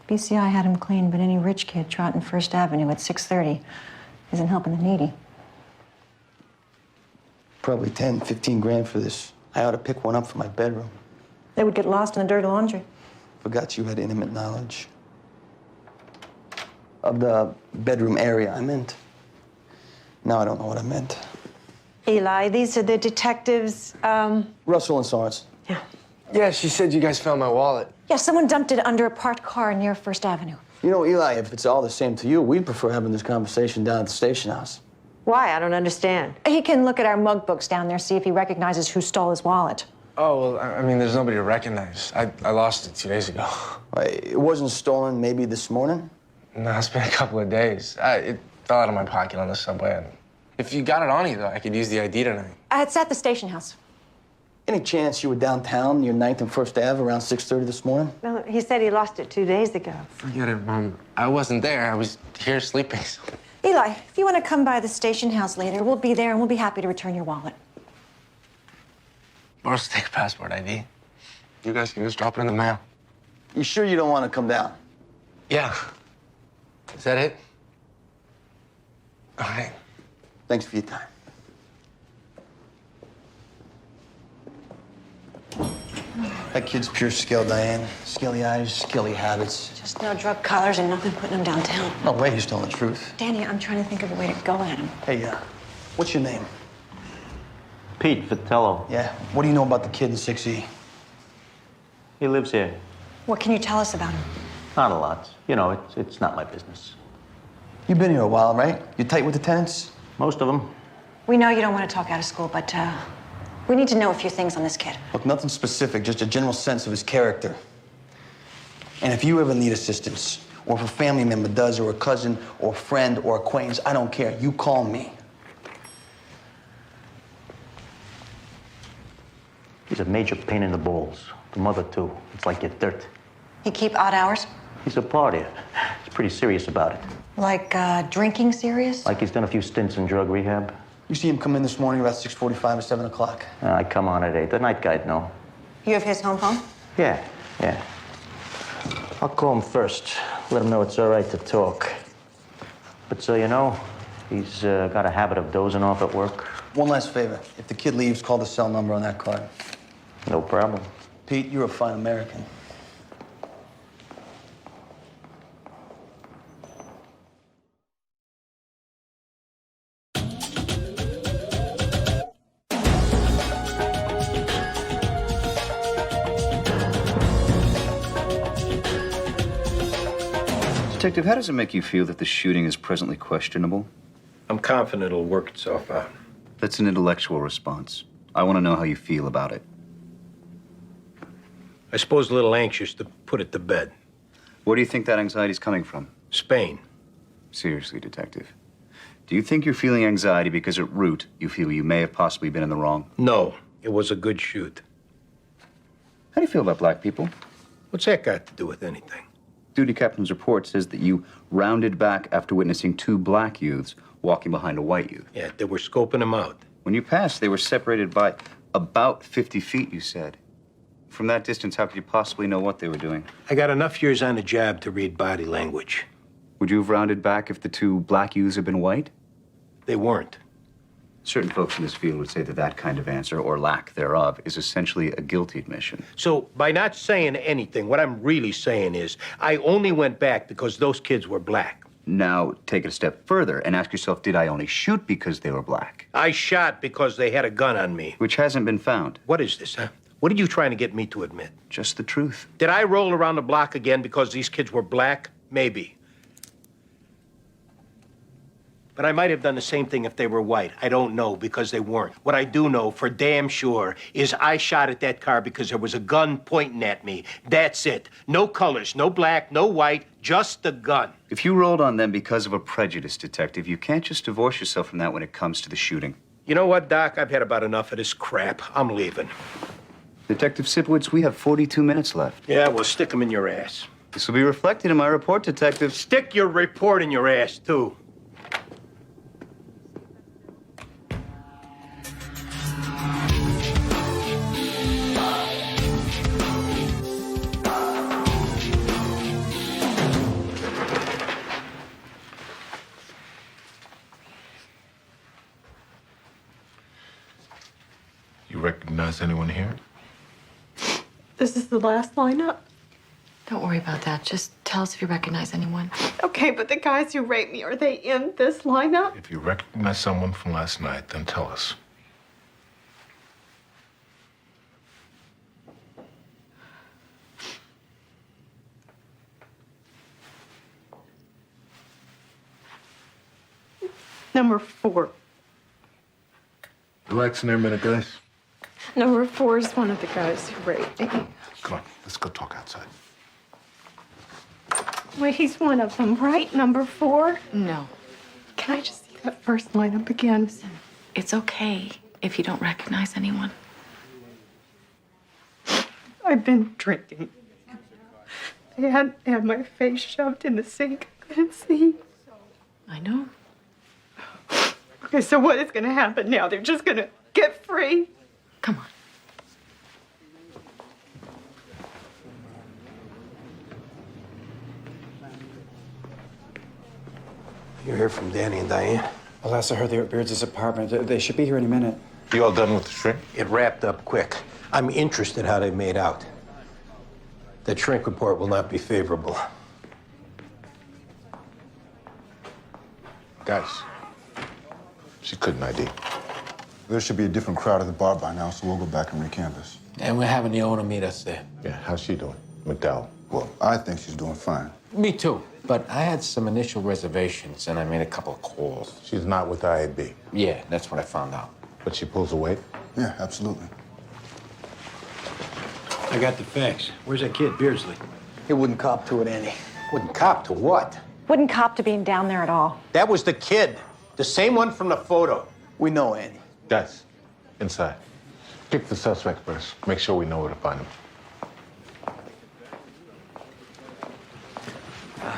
BCI had him clean, but any rich kid trotting First Avenue at 6:30 isn't helping the needy. Probably 10, 15 grand for this. I ought to pick one up for my bedroom. They would get lost in the dirty laundry. Forgot you had intimate knowledge of the bedroom area I meant. Now I don't know what I meant. Eli, these are the detectives, Russell and Sorensen. Yeah, she said you guys found my wallet. Yeah, someone dumped it under a parked car near First Avenue. You know, Eli, if it's all the same to you, we'd prefer having this conversation down at the station house. Why? I don't understand. He can look at our mug books down there, see if he recognizes who stole his wallet. Oh, well, I mean, there's nobody to recognize. I lost it 2 days ago. It wasn't stolen maybe this morning? No, it's been a couple of days. It fell out of my pocket on the subway. If you got it on you, though, I could use the ID tonight. It's at the station house. Any chance you were downtown near 9th and 1st Ave around 6:30 this morning? No, he said he lost it 2 days ago. Forget it, Mom. I wasn't there. I was here sleeping. Eli, if you want to come by the station house later, we'll be there and we'll be happy to return your wallet. Boris, take a passport ID. You guys can just drop it in the mail. You sure you don't want to come down? Yeah. Is that it? All right. Thanks for your time. That kid's pure skill, Diane. Skilly eyes, skilly habits. Just no drug collars and nothing putting him downtown. No way he's telling the truth. Danny, I'm trying to think of a way to go at him. Hey, what's your name? Pete Vitello. Yeah. What do you know about the kid in 6E? He lives here. What can you tell us about him? Not a lot. You know, it's not my business. You've been here a while, right? You tight with the tenants? Most of them. We know you don't want to talk out of school, but we need to know a few things on this kid. Look, nothing specific, just a general sense of his character. And if you ever need assistance, or if a family member does, or a cousin, or a friend, or acquaintance, I don't care. You call me. He's a major pain in the balls. The mother, too. It's like your dirt. He keep odd hours? He's a partier. He's pretty serious about it. Like drinking serious? Like he's done a few stints in drug rehab. You see him come in this morning about 6:45 or 7 o'clock? I come on at 8. The night guide, no. You have his home phone? Yeah. I'll call him first. Let him know it's all right to talk. But so you know, he's got a habit of dozing off at work. One last favor. If the kid leaves, call the cell number on that card. No problem. Pete, you're a fine American. Detective, how does it make you feel that the shooting is presently questionable? I'm confident it'll work itself out. That's an intellectual response. I want to know how you feel about it. I suppose a little anxious, to put it to bed. Where do you think that anxiety is coming from? Spain. Seriously, Detective. Do you think you're feeling anxiety because at root you feel you may have possibly been in the wrong? No, it was a good shoot. How do you feel about black people? What's that got to do with anything? Duty captain's report says that you rounded back after witnessing 2 black youths walking behind a white youth. Yeah, they were scoping them out. When you passed, they were separated by about 50 feet, you said. From that distance, how could you possibly know what they were doing? I got enough years on the job to read body language. Would you have rounded back if the 2 black youths had been white? They weren't. Certain folks in this field would say that that kind of answer, or lack thereof, is essentially a guilty admission. So by not saying anything, what I'm really saying is I only went back because those kids were black. Now, take it a step further and ask yourself, did I only shoot because they were black? I shot because they had a gun on me. Which hasn't been found. What is this, huh? What are you trying to get me to admit? Just the truth. Did I roll around the block again because these kids were black? Maybe. But I might have done the same thing if they were white. I don't know because they weren't. What I do know for damn sure is I shot at that car because there was a gun pointing at me. That's it. No colors, no black, no white, just the gun. If you rolled on them because of a prejudice, Detective, you can't just divorce yourself from that when it comes to the shooting. You know what, Doc? I've had about enough of this crap. I'm leaving. Detective Sipowicz, we have 42 minutes left. Yeah, well, stick them in your ass. This will be reflected in my report, Detective. Stick your report in your ass, too. You recognize anyone here? This is the last lineup? Don't worry about that. Just tell us if you recognize anyone. Okay, but the guys who raped me, are they in this lineup? If you recognize someone from last night, then tell us. Number 4. Relax in there a minute, guys. Number 4 is one of the guys who raped me. Come on, let's go talk outside. Wait, he's one of them, right? Number 4? No. Can I just see that first lineup again? It's okay if you don't recognize anyone. I've been drinking. They had my face shoved in the sink. I couldn't see. I know. Okay, so what is going to happen now? They're just going to get free? Come on. You hear from Danny and Diane? Well, last I heard, they're at Beards' apartment. They should be here any minute. You all done with the shrink? It wrapped up quick. I'm interested how they made out. That shrink report will not be favorable. Guys, she couldn't ID. There should be a different crowd at the bar by now, so we'll go back and recanvass. And we're having the owner meet us there. Yeah, how's she doing? McDowell. Well, I think she's doing fine. Me too. But I had some initial reservations, and I made a couple of calls. She's not with IAB. Yeah, that's what I found out. But she pulls away? Yeah, absolutely. I got the facts. Where's that kid, Beardsley? He wouldn't cop to it, Andy. Wouldn't cop to what? Wouldn't cop to being down there at all. That was the kid. The same one from the photo. We know, Andy. Guys, inside. Pick the suspect first. Make sure we know where to find him.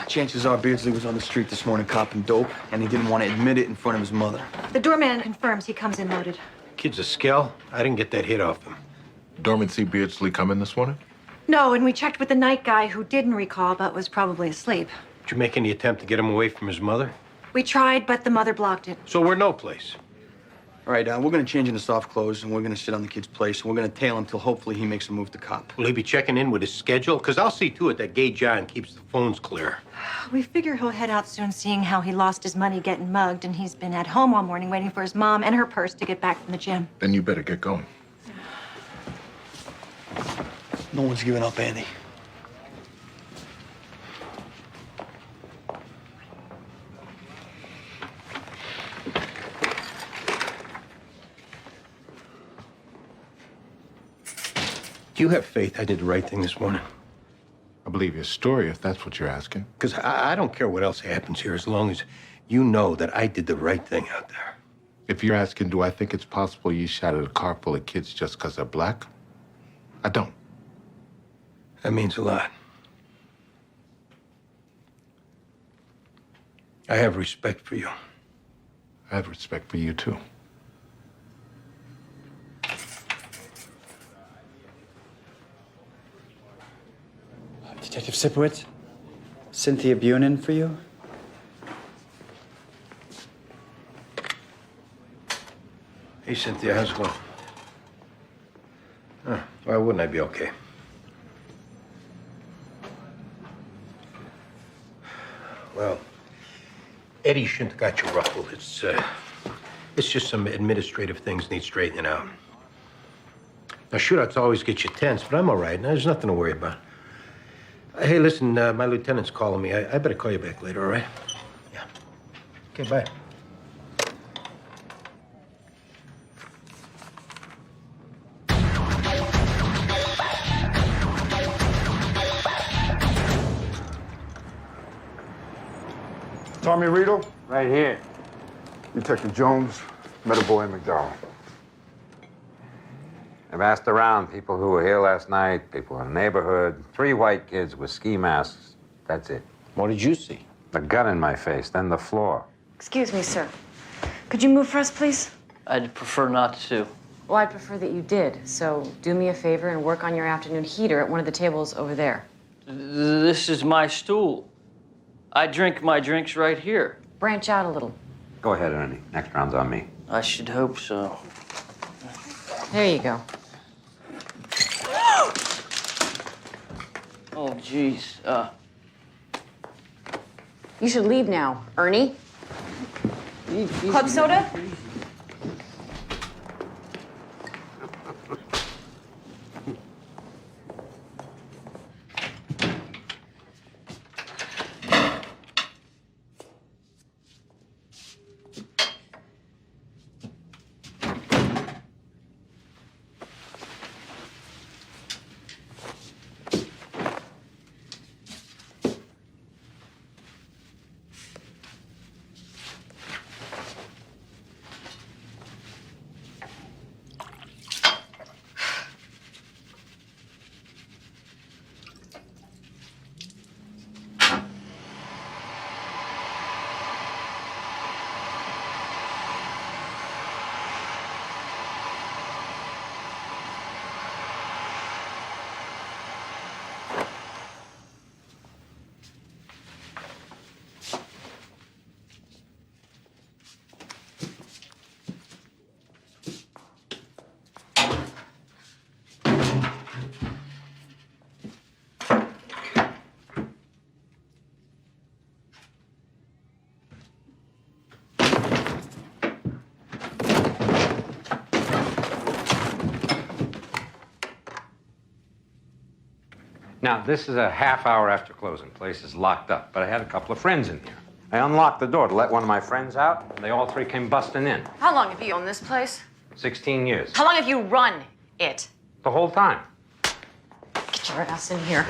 Chances are Beardsley was on the street this morning copping dope, and he didn't want to admit it in front of his mother. The doorman confirms he comes in loaded. Kid's a skell. I didn't get that hit off him. Doorman see Beardsley come in this morning? No, and we checked with the night guy who didn't recall but was probably asleep. Did you make any attempt to get him away from his mother? We tried, but the mother blocked it. So we're no place. All right, we're going to change into soft clothes, and we're going to sit on the kid's place, and we're going to tail him till hopefully he makes a move to cop. Will he be checking in with his schedule? Because I'll see to it that Gay John keeps the phones clear. We figure he'll head out soon, seeing how he lost his money getting mugged, and he's been at home all morning waiting for his mom and her purse to get back from the gym. Then you better get going. No one's giving up, Andy. Do you have faith I did the right thing this morning? I believe your story, if that's what you're asking. Because I don't care what else happens here as long as you know that I did the right thing out there. If you're asking, do I think it's possible you shot at a car full of kids just because they're black? I don't. That means a lot. I have respect for you. I have respect for you, too. Detective Sipowicz, Cynthia Bunin for you. Hey, Cynthia, how's it going? Why wouldn't I be okay? Well, Eddie shouldn't have got you ruffled. It's just some administrative things need straightening out. Now, shootouts always get you tense, but I'm all right. There's nothing to worry about. Hey, listen, my lieutenant's calling me. I better call you back later, all right? Yeah. Okay, bye. me, Rito? Right here. Detective Jones, Metaboy McDowell. I've asked around people who were here last night, people in the neighborhood. 3 white kids with ski masks. That's it. What did you see? The gun in my face, then the floor. Excuse me, sir. Could you move for us, please? I'd prefer not to. Well, I'd prefer that you did. So do me a favor and work on your afternoon heater at one of the tables over there. This is my stool. I drink my drinks right here. Branch out a little. Go ahead, Ernie. Next round's on me. I should hope so. There you go. Oh, jeez. You should leave now, Ernie. Club soda? Now, this is a half hour after closing. Place is locked up, but I had a couple of friends in here. I unlocked the door to let one of my friends out, and they all 3 came busting in. How long have you owned this place? 16 years. How long have you run it? The whole time. Get your ass in here.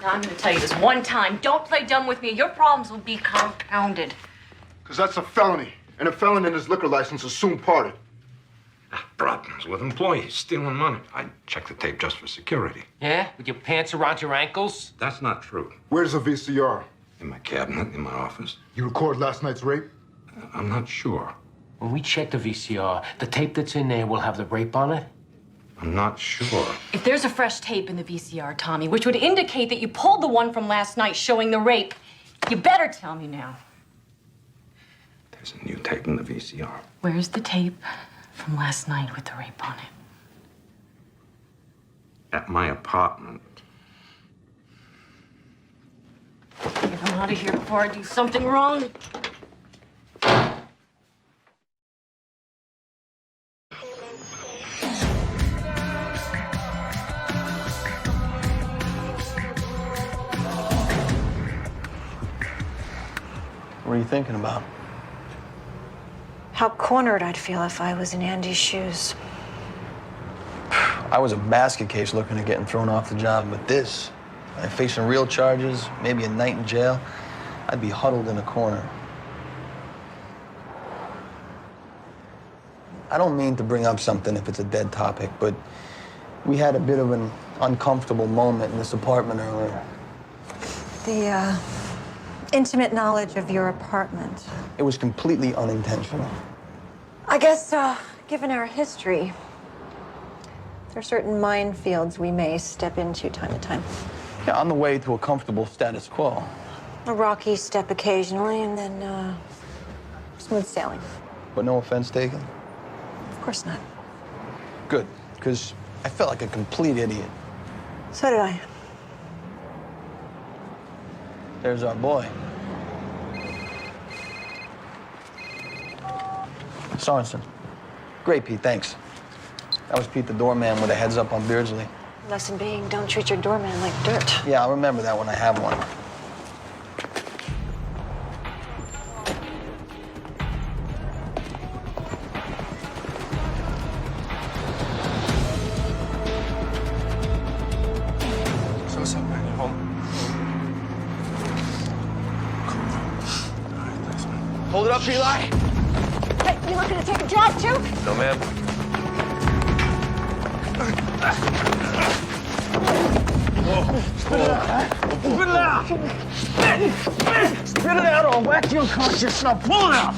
Now, I'm going to tell you this one time. Don't play dumb with me. Your problems will be compounded. Because that's a felony. And a felon in his liquor license is soon parted. Problems with employees stealing money. I checked the tape just for security. Yeah? With your pants around your ankles? That's not true. Where's the VCR? In my cabinet, in my office. You record last night's rape? I'm not sure. When we check the VCR, the tape that's in there will have the rape on it? I'm not sure. If there's a fresh tape in the VCR, Tommy, which would indicate that you pulled the one from last night showing the rape, you better tell me now. There's a new tape in the VCR. Where's the tape from last night with the rape on it? At my apartment. Get him out of here before I do something wrong. What are you thinking about? How cornered I'd feel if I was in Andy's shoes. I was a basket case looking at getting thrown off the job, but this, I'm facing real charges, maybe a night in jail, I'd be huddled in a corner. I don't mean to bring up something if it's a dead topic, but we had a bit of an uncomfortable moment in this apartment earlier. The, intimate knowledge of your apartment. It was completely unintentional. I guess, given our history, there are certain minefields we may step into time to time. Yeah, on the way to a comfortable status quo. A rocky step occasionally, and then, smooth sailing. But no offense taken? Of course not. Good, because I felt like a complete idiot. So did I. There's our boy. Sorensen. Great, Pete, thanks. That was Pete the doorman with a heads up on Beardsley. Lesson being, don't treat your doorman like dirt. Yeah, I'll remember that when I have one. Hold it up, Eli. Hey, you looking to take a job too? No, ma'am. Spit it out! Spit it out or I'll whack you unconscious. Now pull it out!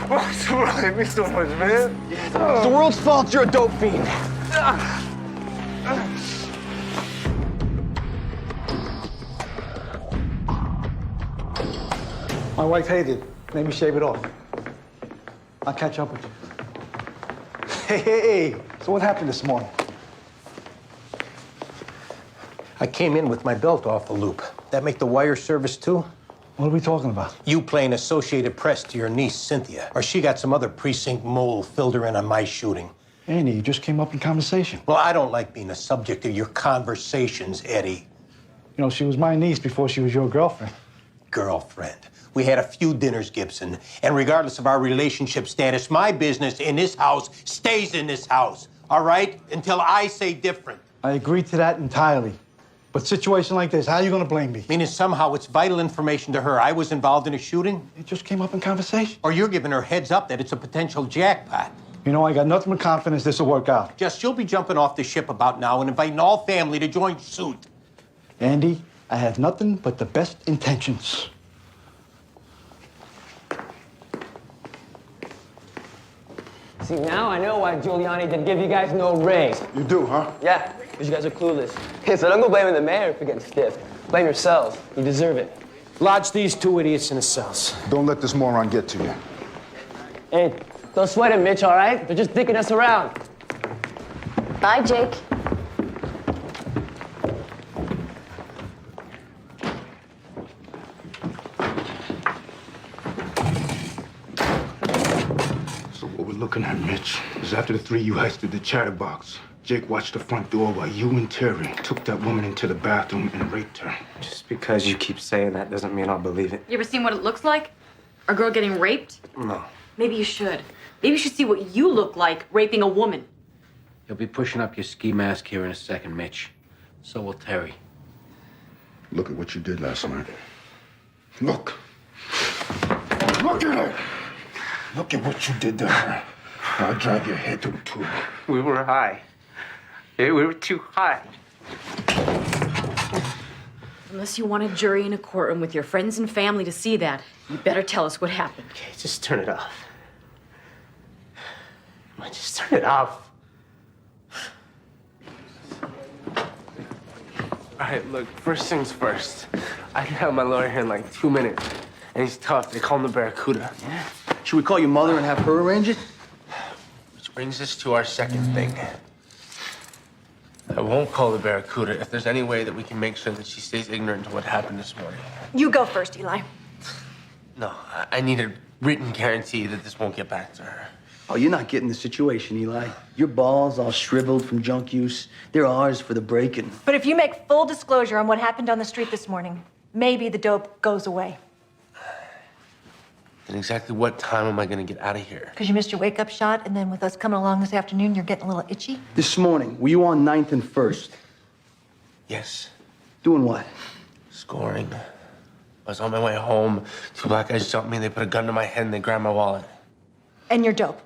What's wrong? Hate me so much, man. It's the world's fault you're a dope fiend. My wife hated it. Made me shave it off. I'll catch up with you. Hey. So what happened this morning? I came in with my belt off the loop. That make the wire service too? What are we talking about? You playing Associated Press to your niece, Cynthia. Or she got some other precinct mole filled her in on my shooting. Andy, you just came up in conversation. Well, I don't like being the subject of your conversations, Eddie. You know, she was my niece before she was your girlfriend. Girlfriend. We had a few dinners, Gibson. And regardless of our relationship status, my business in this house stays in this house. All right? Until I say different. I agree to that entirely. But situation like this, how are you going to blame me? Meaning somehow it's vital information to her. I was involved in a shooting? It just came up in conversation. Or you're giving her heads up that it's a potential jackpot. You know, I got nothing but confidence this will work out. Just you'll be jumping off the ship about now and inviting all family to join suit. Andy, I have nothing but the best intentions. See, now I know why Giuliani didn't give you guys no raise. You do, huh? Yeah, because you guys are clueless. Hey, so don't go blaming the mayor for getting stiff. Blame yourselves. You deserve it. Lodge these two idiots in the cells. Don't let this moron get to you. Hey, don't sweat it, Mitch, all right? They're just dicking us around. Bye, Jake. So what we're looking at, Mitch, is after the three you heisted the chatterbox, Jake watched the front door while you and Terry took that woman into the bathroom and raped her. Just because you keep saying that doesn't mean I'll believe it. You ever seen what it looks like? A girl getting raped? No. Maybe you should. Maybe you should see what you look like raping a woman. You'll be pushing up your ski mask here in a second, Mitch. So will Terry. Look at what you did last night. Look. Look at it. Look at what you did to her. I'll drive your head through the tube. We were high. Yeah, we were too high. Unless you want a jury in a courtroom with your friends and family to see that, you better tell us what happened. Okay, just turn it off. Come on, just turn it off. All right, look, first things first. I can have my lawyer here in like 2 minutes. And he's tough. They call him the Barracuda. Yeah. Should we call your mother and have her arrange it? Which brings us to our second thing. I won't call the Barracuda if there's any way that we can make sure that she stays ignorant to what happened this morning. You go first, Eli. No, I need a written guarantee that this won't get back to her. Oh, you're not getting the situation, Eli. Your balls all shriveled from junk use. They're ours for the breaking. But if you make full disclosure on what happened on the street this morning, maybe the dope goes away. Then exactly what time am I gonna get out of here? Because you missed your wake-up shot, and then with us coming along this afternoon, you're getting a little itchy. This morning, were you on 9th and 1st? Yes. Doing what? Scoring. I was on my way home. Two black guys jumped me, they put a gun to my head, and they grabbed my wallet. And you're dope.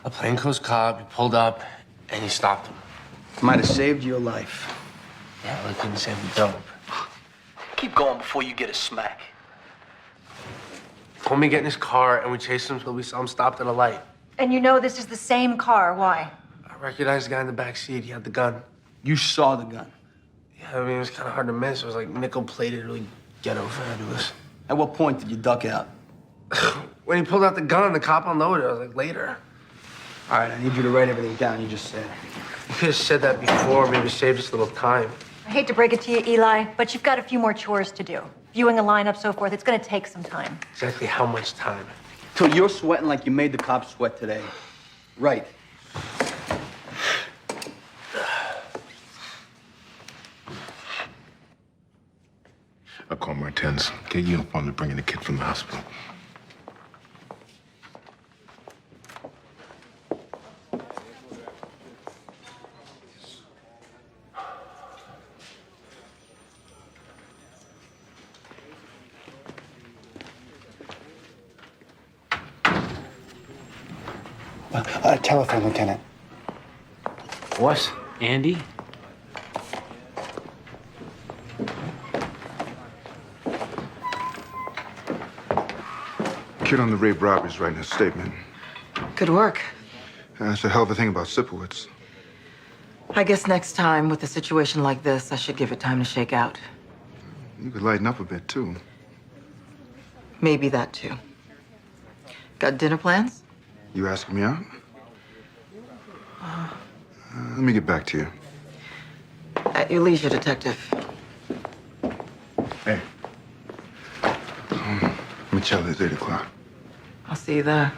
A plainclothes cop, he pulled up, and he stopped him. Might have saved your life. Yeah, well, he couldn't save the dope. Keep going before you get a smack. Told me to get in his car, and we chased him until we saw him stopped at a light. And you know this is the same car. Why? I recognized the guy in the back seat. He had the gun. You saw the gun? Yeah, I mean, it was kind of hard to miss. It was like nickel-plated, really ghetto fabulous. At what point did you duck out? When he pulled out the gun and the cop unloaded, I was like, later. All right, I need you to write everything down you just said. You could have said that before, maybe saved us a little time. I hate to break it to you, Eli, but you've got a few more chores to do. Viewing a lineup, so forth. It's going to take some time. Exactly how much time? Till you're sweating like you made the cops sweat today. Right. I'll call Martens. Get a uniform to bring in the kid from the hospital. Telephone, Lieutenant. What? Andy? Kid on the rape robbery's writing a statement. Good work. That's a hell of a thing about Sipowicz. I guess next time with a situation like this, I should give it time to shake out. You could lighten up a bit, too. Maybe that too. Got dinner plans? You asking me out? Let me get back to you. At your leisure, Detective. Hey. Michelle, 8 o'clock. I'll see you there.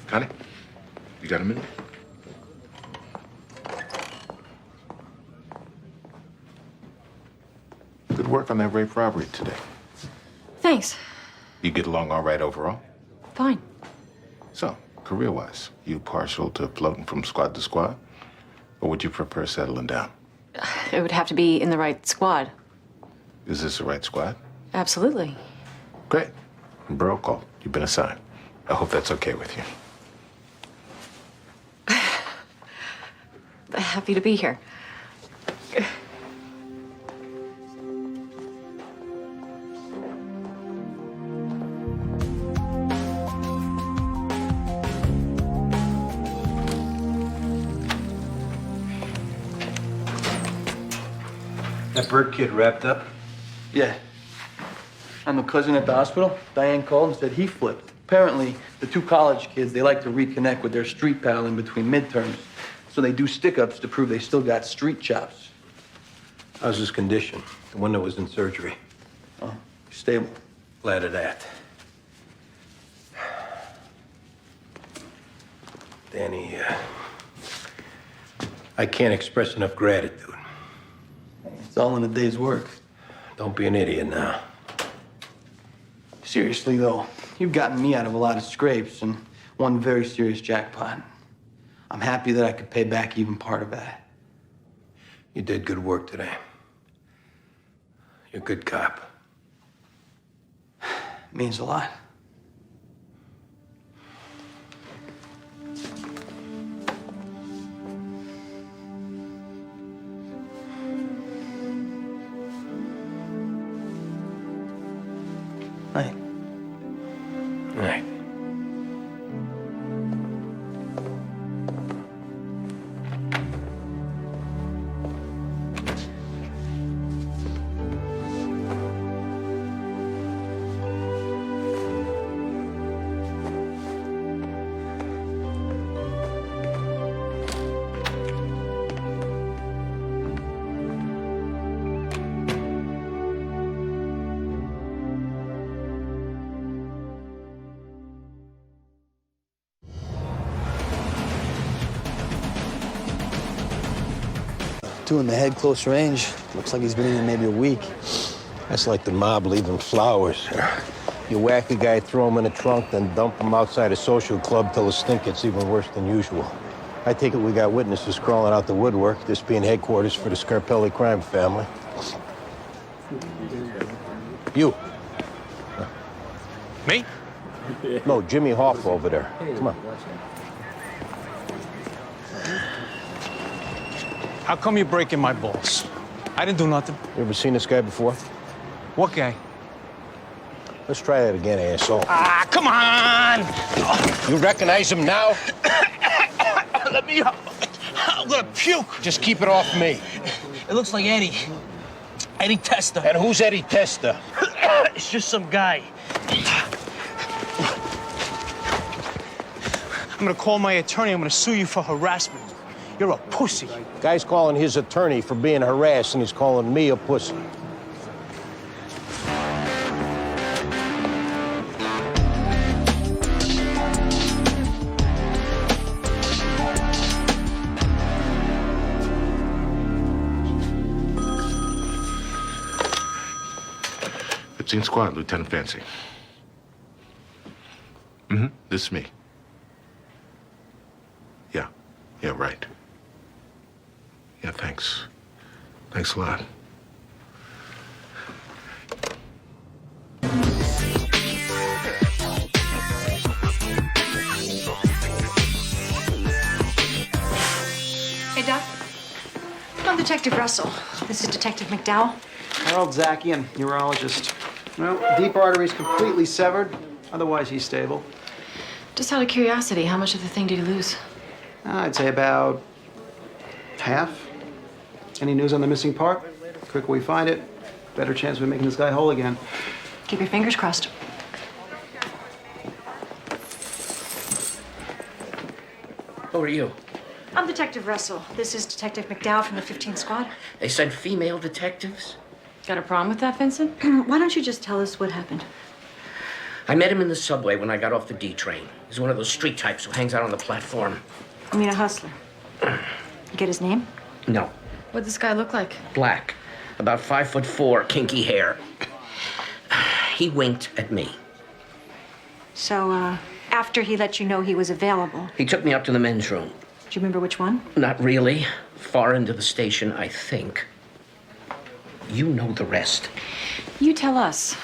Connie, you got a minute? Good work on that rape robbery today. Thanks. You get along all right overall? Fine. So, career-wise, you partial to floating from squad to squad? Or would you prefer settling down? It would have to be in the right squad. Is this the right squad? Absolutely. Great. Borough call. You've been assigned. I hope that's okay with you. Happy to be here. That Burt kid wrapped up? Yeah. I'm a cousin at the hospital. Diane called and said he flipped. Apparently, the two college kids, they like to reconnect with their street pal in between midterms. So they do stick-ups to prove they still got street chops. How's his condition? The one that was in surgery. Oh, stable. Glad of that. Danny, I can't express enough gratitude. It's all in a day's work. Don't be an idiot now. Seriously, though, you've gotten me out of a lot of scrapes and one very serious jackpot. I'm happy that I could pay back even part of that. You did good work today. You're a good cop. Means a lot. Night. Night. Two in the head, close range. Looks like he's been in there maybe a week. That's like the mob leaving flowers. You whack a guy, throw him in a trunk, then dump him outside a social club till the stink gets even worse than usual. I take it we got witnesses crawling out the woodwork, this being headquarters for the Scarpelli crime family. You. Me? No, Jimmy Hoff over there. Come on. How come you're breaking my balls? I didn't do nothing. You ever seen this guy before? What guy? Let's try that again, asshole. Ah, come on! You recognize him now? Let me up. I'm gonna puke. Just keep it off me. It looks like Eddie. Eddie Testa. And who's Eddie Testa? It's just some guy. I'm gonna call my attorney. I'm gonna sue you for harassment. You're a pussy. Guy's calling his attorney for being harassed, and he's calling me a pussy. Squad, Lieutenant Fancy. This is me. Yeah. Yeah, right. Yeah, thanks. Thanks a lot. I'm Detective Russell. This is Detective McDowell. Harold Zakian, urologist. Well, deep arteries completely severed. Otherwise, he's stable. Just out of curiosity, how much of the thing did you lose? I'd say about half. Any news on the missing part? The quicker we find it, better chance of making this guy whole again. Keep your fingers crossed. Who are you? I'm Detective Russell. This is Detective McDowell from the 15th Squad. They send female detectives? Got a problem with that, Vincent? Why don't you just tell us what happened? I met him in the subway when I got off the D train. He's one of those street types who hangs out on the platform. I mean, a hustler. You get his name? No. What'd this guy look like? Black. About 5'4", kinky hair. He winked at me. So, after he let you know he was available, He took me up to the men's room. do you remember which one? Not really. Far into the station, I think. You know the rest. You tell us.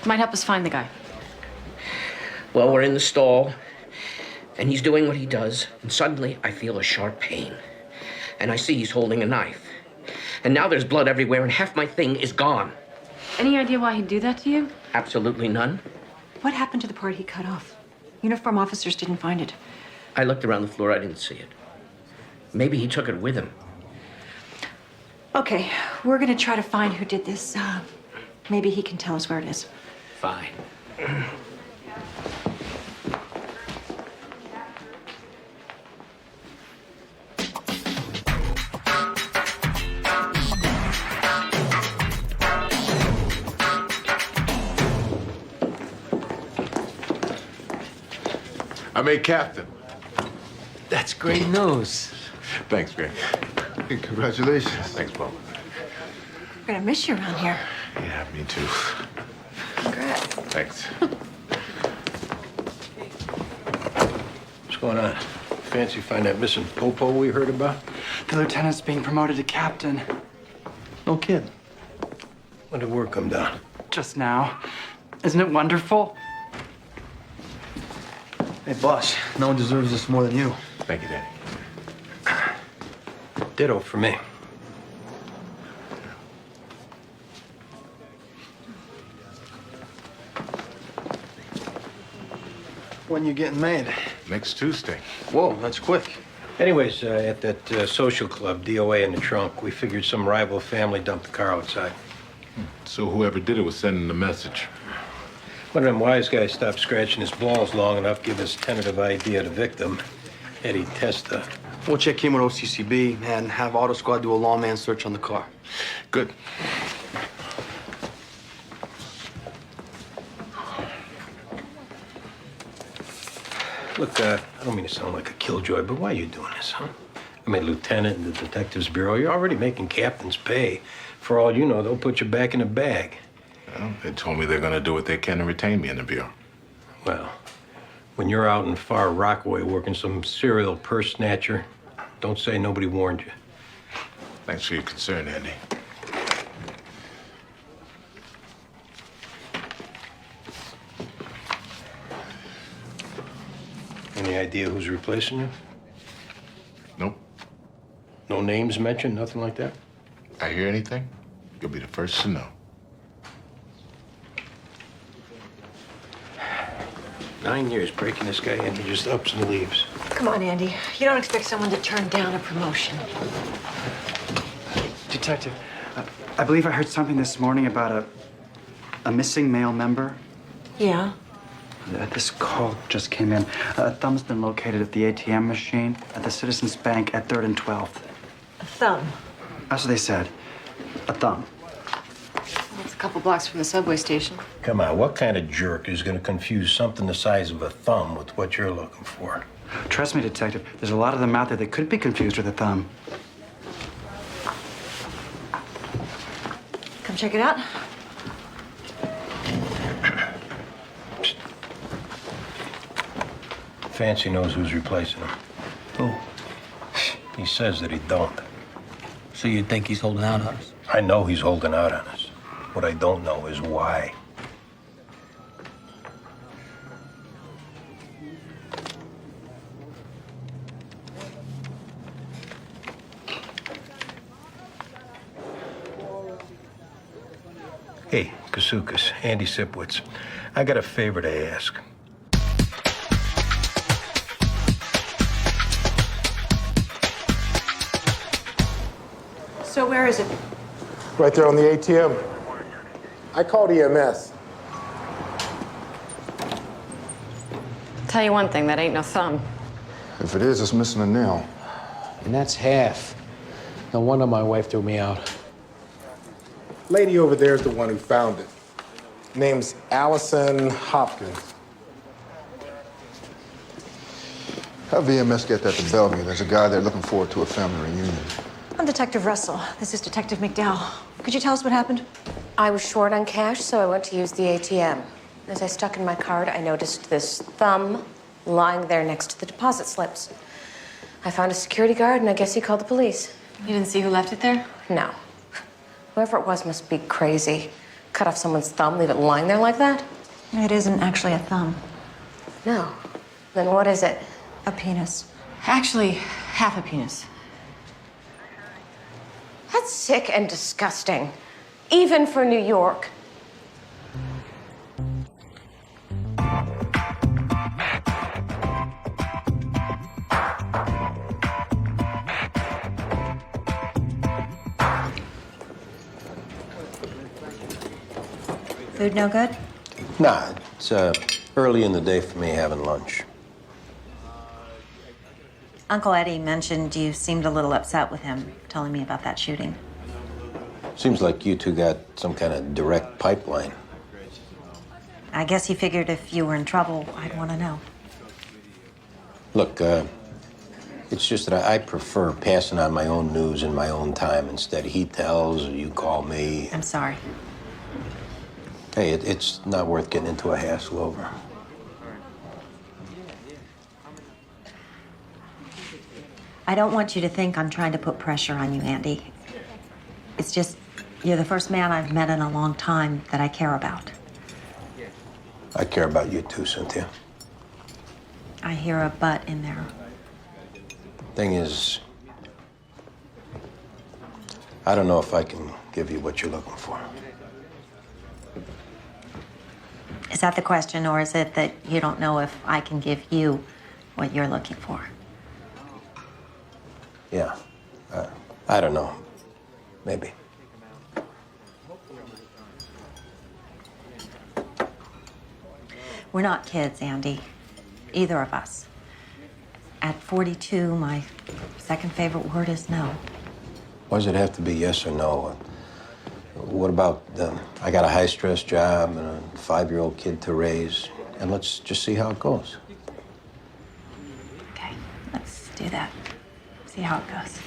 Might help us find the guy. Well, we're in the stall, and he's doing what he does, and suddenly I feel a sharp pain. And I see he's holding a knife. And now there's blood everywhere, and half my thing is gone. Any idea why he'd do that to you? Absolutely none. What happened to the part he cut off? Uniform officers didn't find it. I looked around the floor, I didn't see it. Maybe he took it with him. Okay, we're gonna try to find who did this. Maybe he can tell us where it is. Fine. I made captain. That's great news. Thanks, Greg. Hey, congratulations. Thanks, Bo. We're gonna miss you around here. Yeah, me too. Congrats. Thanks. What's going on? Fancy find that missing popo we heard about? The lieutenant's being promoted to captain. No kid. When did word come down? Just now. Isn't it wonderful? Hey, boss, no one deserves this more than you. Thank you, Danny. Ditto for me. When you getting made? Next Tuesday. Whoa, that's quick. Anyways, at that social club, DOA in the trunk, we figured some rival family dumped the car outside. So whoever did it was sending the message. One of them wise guys stopped scratching his balls long enough, give us tentative ID of the victim, Eddie Testa. We'll check in with OCCB and have Auto Squad do a lawman search on the car. Good. Look, I don't mean to sound like a killjoy, but why are you doing this, huh? I mean, lieutenant in the detectives bureau, you're already making captain's pay. For all you know, they'll put you back in a bag. Well, they told me they're going to do what they can to retain me in the bureau. Well, when you're out in far Rockaway working some serial purse snatcher, don't say nobody warned you. Thanks for your concern, Andy. Any idea who's replacing you? Nope. No names mentioned, nothing like that? I hear anything, you'll be the first to know. 9 years breaking this guy in, he just ups and leaves. Come on, Andy. You don't expect someone to turn down a promotion. Detective, I believe I heard something this morning about a missing male member. Yeah. This call just came in. A thumb's been located at the ATM machine at the Citizens Bank at 3rd and 12th. A thumb. That's what they said. A thumb. It's a couple blocks from the subway station. Come on, what kind of jerk is gonna confuse something the size of a thumb with what you're looking for? Trust me, Detective, there's a lot of them out there that could be confused with a thumb. Come check it out. Fancy knows who's replacing him. Who? He says that he don't. So you think he's holding out on us? I know he's holding out on us. What I don't know is why. Hey, Kasukas, Andy Sipwitz. I got a favor to ask. So where is it? Right there on the ATM. I called EMS. Tell you one thing, that ain't no thumb. If it is, it's missing a nail. And that's half. No wonder my wife threw me out. Lady over there is the one who found it. Name's Allison Hopkins. Have EMS get that to Bellevue. There's a guy there looking forward to a family reunion. I'm Detective Russell. This is Detective McDowell. Could you tell us what happened? I was short on cash, so I went to use the ATM. As I stuck in my card, I noticed this thumb lying there next to the deposit slips. I found a security guard, and I guess he called the police. You didn't see who left it there? No. Whoever it was must be crazy. Cut off someone's thumb, leave it lying there like that? It isn't actually a thumb. No. Then what is it? A penis. Actually, half a penis. That's sick and disgusting. Even for New York. Food no good? Nah, it's early in the day for me having lunch. Uncle Eddie mentioned you seemed a little upset with him, telling me about that shooting. Seems like you two got some kind of direct pipeline. I guess he figured if you were in trouble, I'd want to know. Look, it's just that I prefer passing on my own news in my own time instead. He tells, or you call me. I'm sorry. Hey, it's not worth getting into a hassle over. I don't want you to think I'm trying to put pressure on you, Andy. It's just, you're the first man I've met in a long time that I care about. I care about you too, Cynthia. I hear a but in there. Thing is, I don't know if I can give you what you're looking for. Is that the question, or is it that you don't know if I can give you what you're looking for? Yeah. I don't know. Maybe. We're not kids, Andy. Either of us. At 42, my second favorite word is no. Why does it have to be yes or no? What about, I got a high-stress job and a 5-year-old kid to raise, and let's just see how it goes. Okay, let's do that. See how it goes.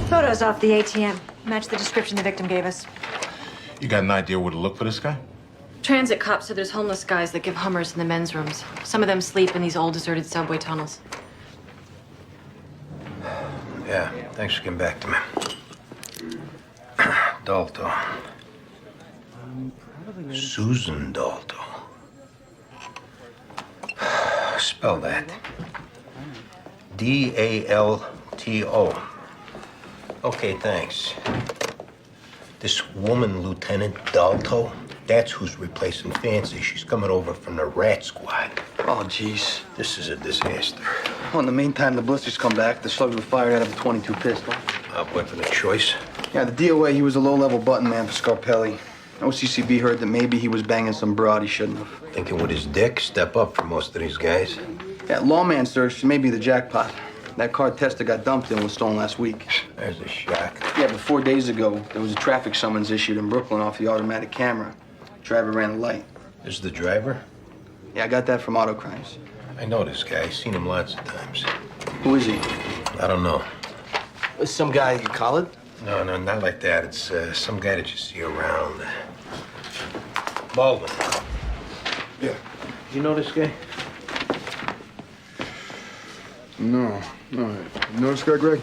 Photos off the ATM. Match the description the victim gave us. You got an idea where to look for this guy? Transit cops said there's homeless guys that give Hummers in the men's rooms. Some of them sleep in these old deserted subway tunnels. Yeah, thanks for getting back to me. Dalto. Susan Dalto. Spell that. D-A-L-T-O. Okay, thanks. This woman, Lieutenant Dalto, that's who's replacing Fancy. She's coming over from the rat squad. Oh, jeez. This is a disaster. Well, in the meantime, the blisters come back. The slugs were fired out of a .22 pistol. Weapon of choice. Yeah, the DOA, he was a low-level button man for Scarpelli. OCCB heard that maybe he was banging some broad he shouldn't have. Thinking with his dick, step up for most of these guys. Yeah, lawman search may be the jackpot. That car Testa got dumped in was stolen last week. There's a shock. Yeah, but 4 days ago, there was a traffic summons issued in Brooklyn off the automatic camera. Driver ran a light. This is the driver? Yeah, I got that from Auto Crimes. I know this guy. I've seen him lots of times. Who is he? I don't know. Some guy you collared? No, not like that. It's some guy that you see around. Baldwin. Yeah. You know this guy? No. You know this guy, Greg?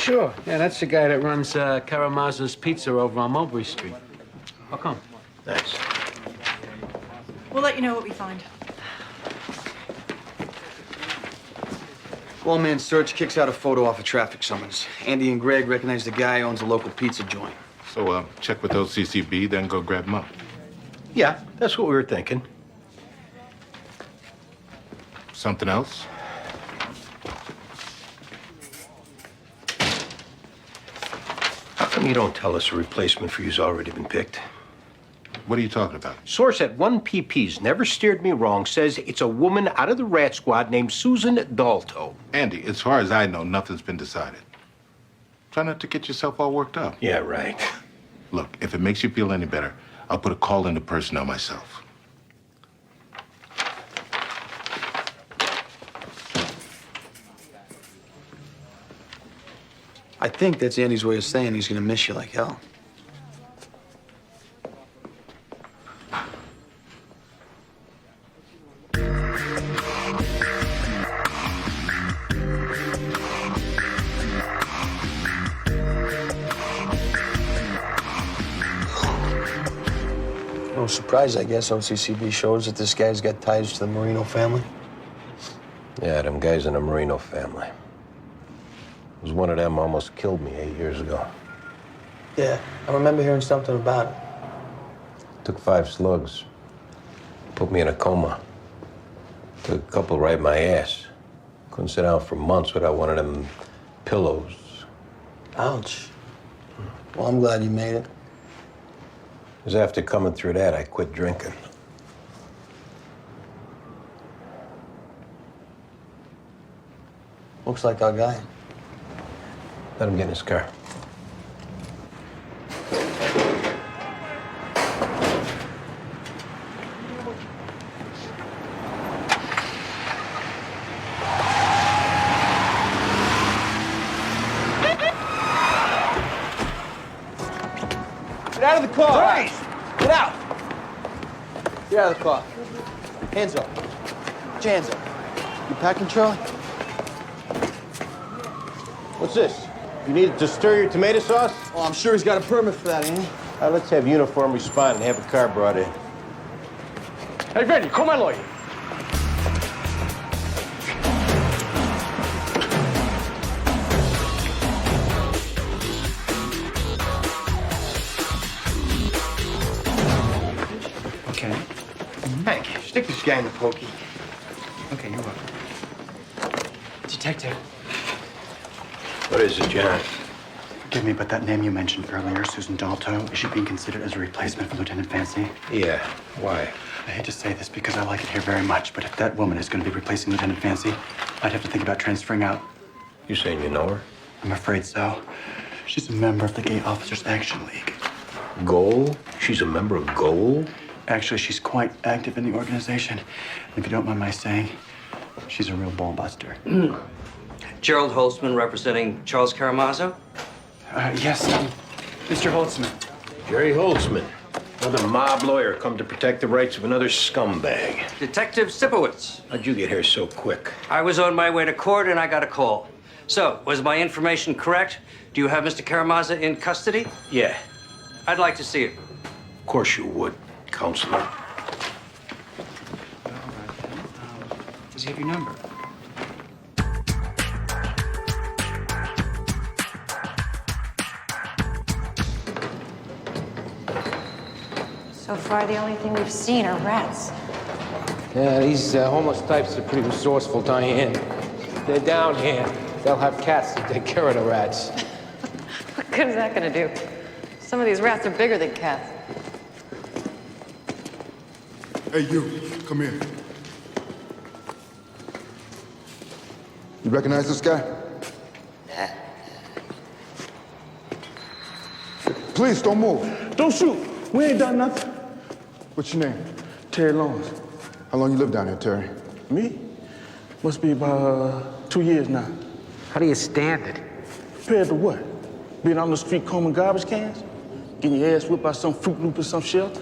Sure. Yeah, that's the guy that runs Karamazov's Pizza over on Mulberry Street. How come? Thanks. We'll let you know what we find. One-man search kicks out a photo off a traffic summons. Andy and Greg recognize the guy owns a local pizza joint. So, check with OCCB, then go grab him up. Yeah, that's what we were thinking. Something else? How come you don't tell us a replacement for you's already been picked? What are you talking about? Source at 1PP's never steered me wrong says it's a woman out of the rat squad named Susan Dalto. Andy, as far as I know, nothing's been decided. Try not to get yourself all worked up. Yeah, right. Look, if it makes you feel any better, I'll put a call into personnel myself. I think that's Andy's way of saying he's gonna miss you like hell. No surprise, I guess, OCCB shows that this guy's got ties to the Marino family. Yeah, them guys in the Marino family. It was one of them almost killed me 8 years ago. Yeah, I remember hearing something about it. Took 5 slugs. Put me in a coma. Took a couple right in my ass. Couldn't sit down for months without one of them pillows. Ouch. Well, I'm glad you made it. It was after coming through that I quit drinking. Looks like our guy. Let him get in his car. Get out of the car! Right. Get out! Get out of the car. Hands up. Get your hands up. You packing, Charlie? What's this? You need to stir your tomato sauce? Oh, I'm sure he's got a permit for that, ain't he? Let's have uniform respond and have a car brought in. Hey, Randy, call my lawyer. Okay. Hank, stick this guy in the pokey. Okay, you're welcome. Detective. What is it, John? Forgive me, but that name you mentioned earlier, Susan Dalto, is she being considered as a replacement for Lieutenant Fancy? Yeah. Why? I hate to say this because I like it here very much, but if that woman is going to be replacing Lieutenant Fancy, I'd have to think about transferring out. You saying you know her? I'm afraid so. She's a member of the Gay Officers Action League. Goal? She's a member of Goal? Actually, she's quite active in the organization. And if you don't mind my saying, she's a real ball buster. Gerald Holtzman representing Charles Karamazov? Yes, Mr. Holtzman. Jerry Holtzman. Another mob lawyer come to protect the rights of another scumbag. Detective Sipowicz. How'd you get here so quick? I was on my way to court and I got a call. So, was my information correct? Do you have Mr. Karamazov in custody? Yeah. I'd like to see him. Of course you would, Counselor. Does he have your number? So far, the only thing we've seen are rats. Yeah, these homeless types are pretty resourceful, Diane. They're down here. They'll have cats to take care of the rats. What good is that gonna do? Some of these rats are bigger than cats. Hey, you, come here. You recognize this guy? Please, don't move. Don't shoot. We ain't done nothing. What's your name? Terry Lawrence. How long you live down here, Terry? Me? Must be about 2 years now. How do you stand it? Compared to what? Being on the street combing garbage cans? Getting your ass whipped by some Fruit Loop in some shelter?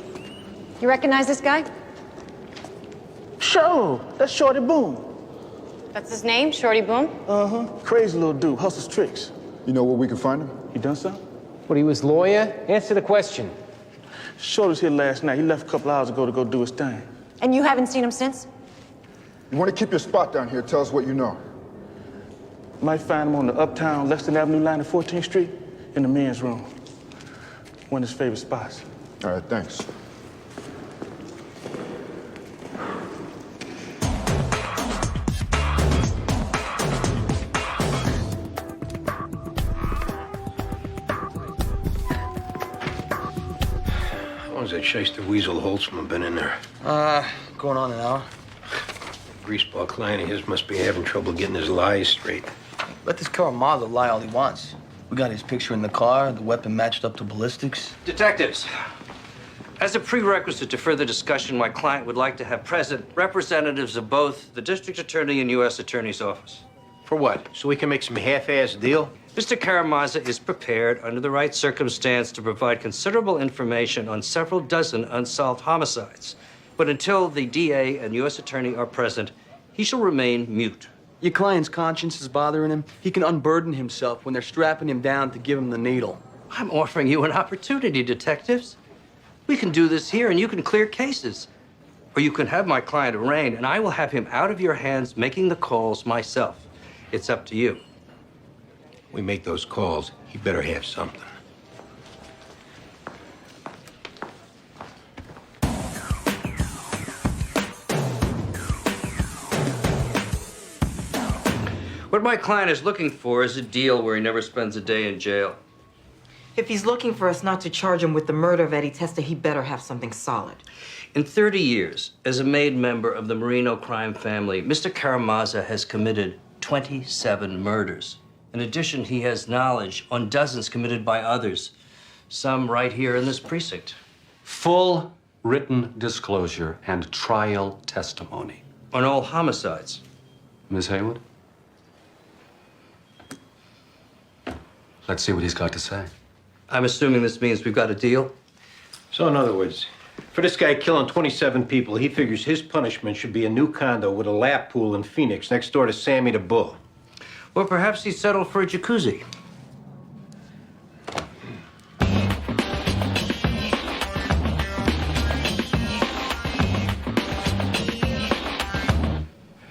You recognize this guy? Sure, that's Shorty Boom. That's his name, Shorty Boom? Uh-huh. Crazy little dude, hustles tricks. You know where we can find him? He done something? What, he was lawyer? Answer the question. Short was here last night. He left a couple hours ago to go do his thing. And you haven't seen him since? You want to keep your spot down here? Tell us what you know. Might find him on the Uptown Lexington Avenue line of 14th Street in the men's room. One of his favorite spots. All right, thanks. How long's that shyster weasel Holtzman been in there? Going on an hour. Greaseball client of his must be having trouble getting his lies straight. Let this Karamazov lie all he wants. We got his picture in the car, the weapon matched up to ballistics. Detectives, as a prerequisite to further discussion, my client would like to have present representatives of both the district attorney and U.S. attorney's office. For what? So we can make some half-assed deal? Mr. Karamazov is prepared, under the right circumstance, to provide considerable information on several dozen unsolved homicides. But until the DA and U.S. attorney are present, he shall remain mute. Your client's conscience is bothering him. He can unburden himself when they're strapping him down to give him the needle. I'm offering you an opportunity, detectives. We can do this here, and you can clear cases. Or you can have my client arraigned, and I will have him out of your hands making the calls myself. It's up to you. We make those calls, he better have something. What my client is looking for is a deal where he never spends a day in jail. If he's looking for us not to charge him with the murder of Eddie Testa, he better have something solid. In 30 years, as a made member of the Marino crime family, Mr. Karamazov has committed 27 murders. In addition, he has knowledge on dozens committed by others, some right here in this precinct. Full written disclosure and trial testimony. On all homicides. Ms. Haywood? Let's see what he's got to say. I'm assuming this means we've got a deal? So in other words, for this guy killing 27 people, he figures his punishment should be a new condo with a lap pool in Phoenix next door to Sammy the Bull. Or perhaps he settled for a jacuzzi.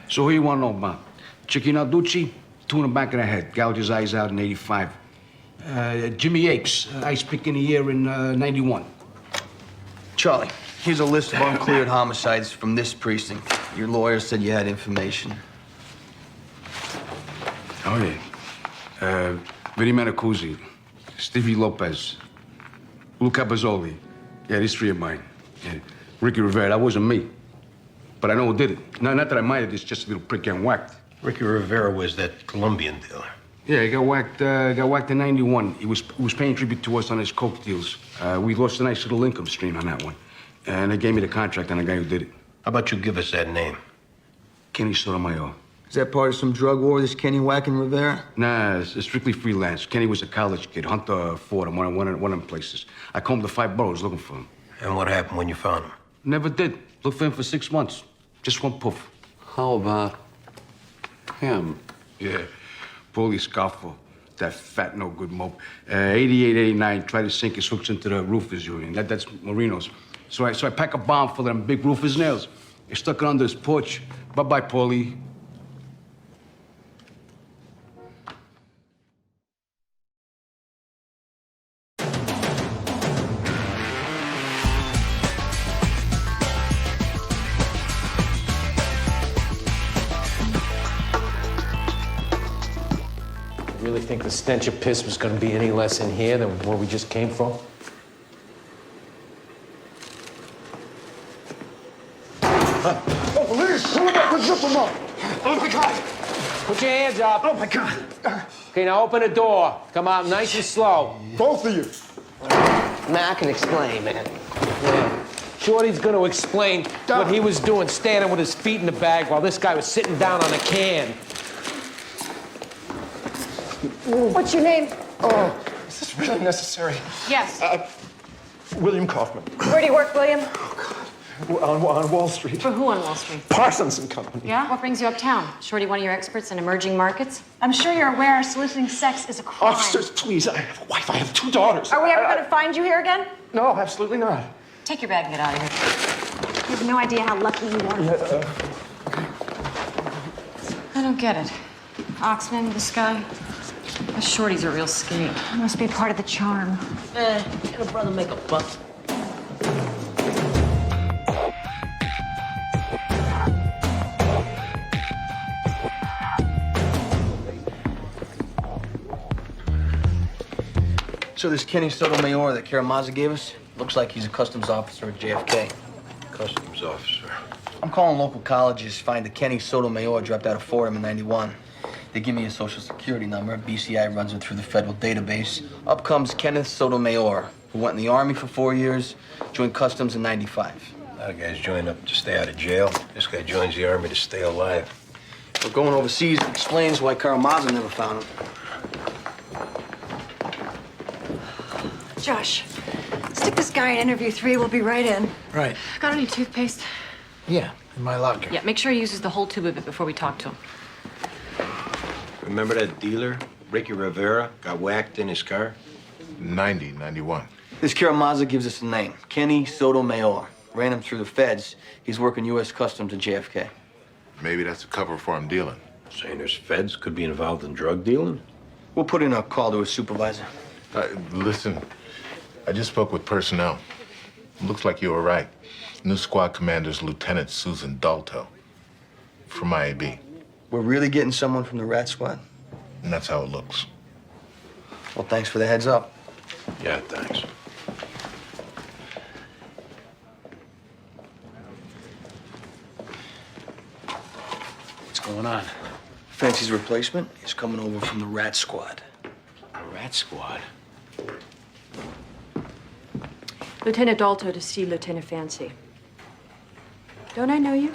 So who you want to know about? Chiquino Ducci, two in the back of the head, gouged his eyes out in '85. Jimmy Apes, ice pick in a year in '91. Charlie, here's a list of uncleared homicides from this precinct. Your lawyer said you had information. Oh, yeah. Vinny Manacuzzi, Stevie Lopez, Lou Capazzoli. Yeah, these three of mine. Yeah. Ricky Rivera, that wasn't me. But I know who did it. No, not that I minded, it's just a little prick getting whacked. Ricky Rivera was that Colombian dealer. Yeah, he got whacked in '91. He was paying tribute to us on his coke deals. We lost a nice little income stream on that one. And they gave me the contract on the guy who did it. How about you give us that name? Kenny Sotomayor. Is that part of some drug war, this Kenny whacking Rivera? Nah, it's strictly freelance. Kenny was a college kid. Hunter Ford, one of them places. I combed the 5 boroughs looking for him. And what happened when you found him? Never did. Looked for him for 6 months. Just one poof. How about him? Yeah, Paulie Scoffo. That fat, no-good mope. 88, 89, tried to sink his hooks into the roofers union. That's Marino's. So I pack a bomb full of them big roofers' nails. I stuck it under his porch. Bye-bye, Paulie. Really think the stench of piss was going to be any less in here than where we just came from? Oh, police! Pull him up! Zip him up! Oh, my God! Put your hands up. Oh, my God! Okay, now open the door. Come out nice and slow. Both of you. Man, I can explain, man. Yeah. Shorty's going to explain what he was doing standing with his feet in the bag while this guy was sitting down on a can. What's your name? Oh, is this really necessary? Yes. William Kaufman. Where do you work, William? On Wall Street. For who on Wall Street? Parsons and Company. Yeah? What brings you uptown? Shorty, one of your experts in emerging markets? I'm sure you're aware soliciting sex is a crime. Officers, please. I have a wife. I have 2 daughters. Are we ever going to find you here again? No, absolutely not. Take your bag and get out of here. You have no idea how lucky you are. I don't get it. Oxman, this guy, this Shorty's a real skinny. Must be part of the charm. Can a brother make a buck? So this Kenny Sotomayor that Karamazov gave us, looks like he's a customs officer at JFK. Customs officer. I'm calling local colleges, find the Kenny Sotomayor dropped out of Fordham in '91. They give me a social security number. BCI runs it through the federal database. Up comes Kenneth Sotomayor, who went in the Army for 4 years, joined customs in '95. A lot of guys join up to stay out of jail. This guy joins the Army to stay alive. We're going overseas explains why Karamazov never found him. Josh, stick this guy in interview 3. We'll be right in. Right. Got any toothpaste? Yeah, in my locker. Yeah, make sure he uses the whole tube of it before we talk to him. Remember that dealer, Ricky Rivera, got whacked in his car? 91. This Karamazov gives us a name, Kenny Sotomayor. Ran him through the feds. He's working U.S. Customs at JFK. Maybe that's a cover for him dealing. Saying there's feds could be involved in drug dealing? We'll put in a call to his supervisor. Listen, I just spoke with personnel. Looks like you were right. New squad commander's Lieutenant Susan Dalto from IAB. We're really getting someone from the rat squad? And that's how it looks. Well, thanks for the heads up. Yeah, thanks. What's going on? Fancy's replacement is coming over from the rat squad. A rat squad? Lieutenant Dalto to see Lieutenant Fancy. Don't I know you?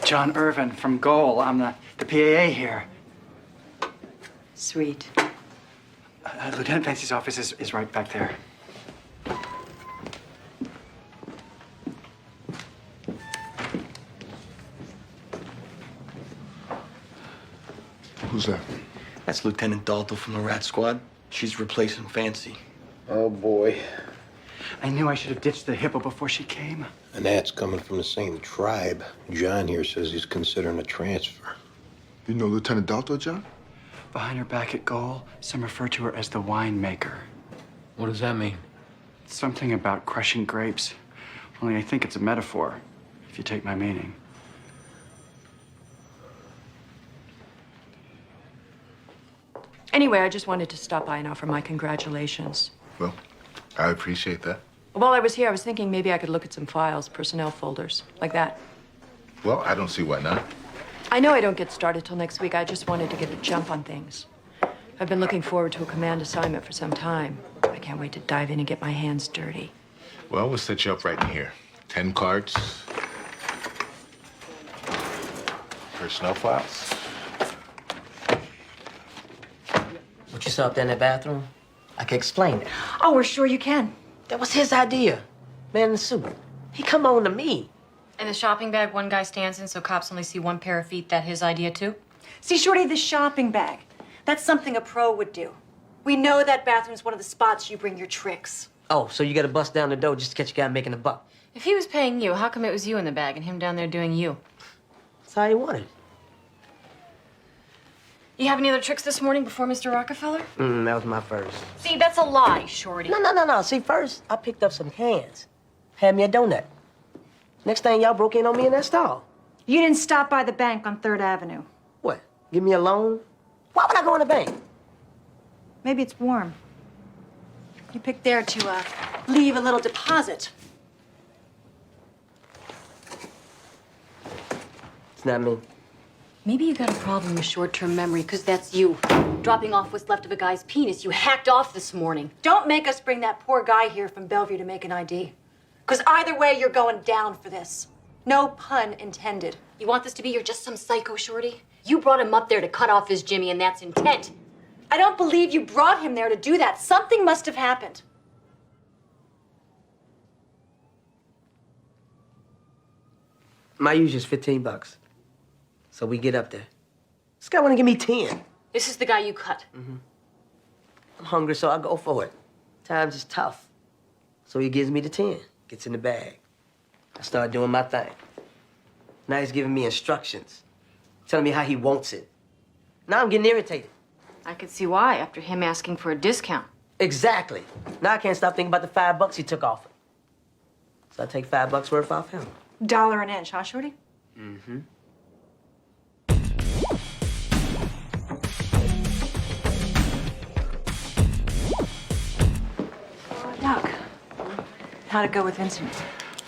John Irvin from Goal. I'm the PAA here. Sweet. Lieutenant Fancy's office is right back there. Who's that? That's Lieutenant Dalto from the rat squad. She's replacing Fancy. Oh, boy. I knew I should have ditched the hippo before she came. And that's coming from the same tribe. John here says he's considering a transfer. You know Lieutenant Dalto, John? Behind her back at Goal, some refer to her as the winemaker. What does that mean? Something about crushing grapes. Only I think it's a metaphor, if you take my meaning. Anyway, I just wanted to stop by and offer my congratulations. Well, I appreciate that. While I was here, I was thinking maybe I could look at some files, personnel folders, like that. Well, I don't see why not. I know I don't get started till next week. I just wanted to get a jump on things. I've been looking forward to a command assignment for some time. I can't wait to dive in and get my hands dirty. Well, we'll set you up right in here. 10 cards. Personnel files. What you saw up there in that bathroom? I can explain it. Oh, we're sure you can. That was his idea. Man in the suit. He come on to me. And the shopping bag one guy stands in so cops only see one pair of feet, that his idea too? See, Shorty, the shopping bag. That's something a pro would do. We know that bathroom's one of the spots you bring your tricks. Oh, so you gotta bust down the door just to catch a guy making a buck. If he was paying you, how come it was you in the bag and him down there doing you? That's how he wanted it. You have any other tricks this morning before Mr. Rockefeller? That was my first. See, that's a lie, Shorty. No. See, first, I picked up some cans. Had me a donut. Next thing, y'all broke in on me in that stall. You didn't stop by the bank on 3rd Avenue. What? Give me a loan? Why would I go in the bank? Maybe it's warm. You picked there to leave a little deposit. It's not me. Maybe you got a problem with short-term memory, because that's you. Dropping off what's left of a guy's penis you hacked off this morning. Don't make us bring that poor guy here from Bellevue to make an ID. Because either way, you're going down for this. No pun intended. You want this to be you're just some psycho, Shorty? You brought him up there to cut off his Jimmy, and that's intent. I don't believe you brought him there to do that. Something must have happened. My usual is 15 bucks. So we get up there. This guy wanna give me 10. This is the guy you cut. I'm hungry, so I go for it. Times is tough. So he gives me the 10, gets in the bag. I start doing my thing. Now he's giving me instructions, telling me how he wants it. Now I'm getting irritated. I could see why after him asking for a discount. Exactly. Now I can't stop thinking about the $5 he took off it. So I take $5 worth off him. $1 an inch, huh, Shorty? Mm-hmm. Doc, how'd it go with Vincent?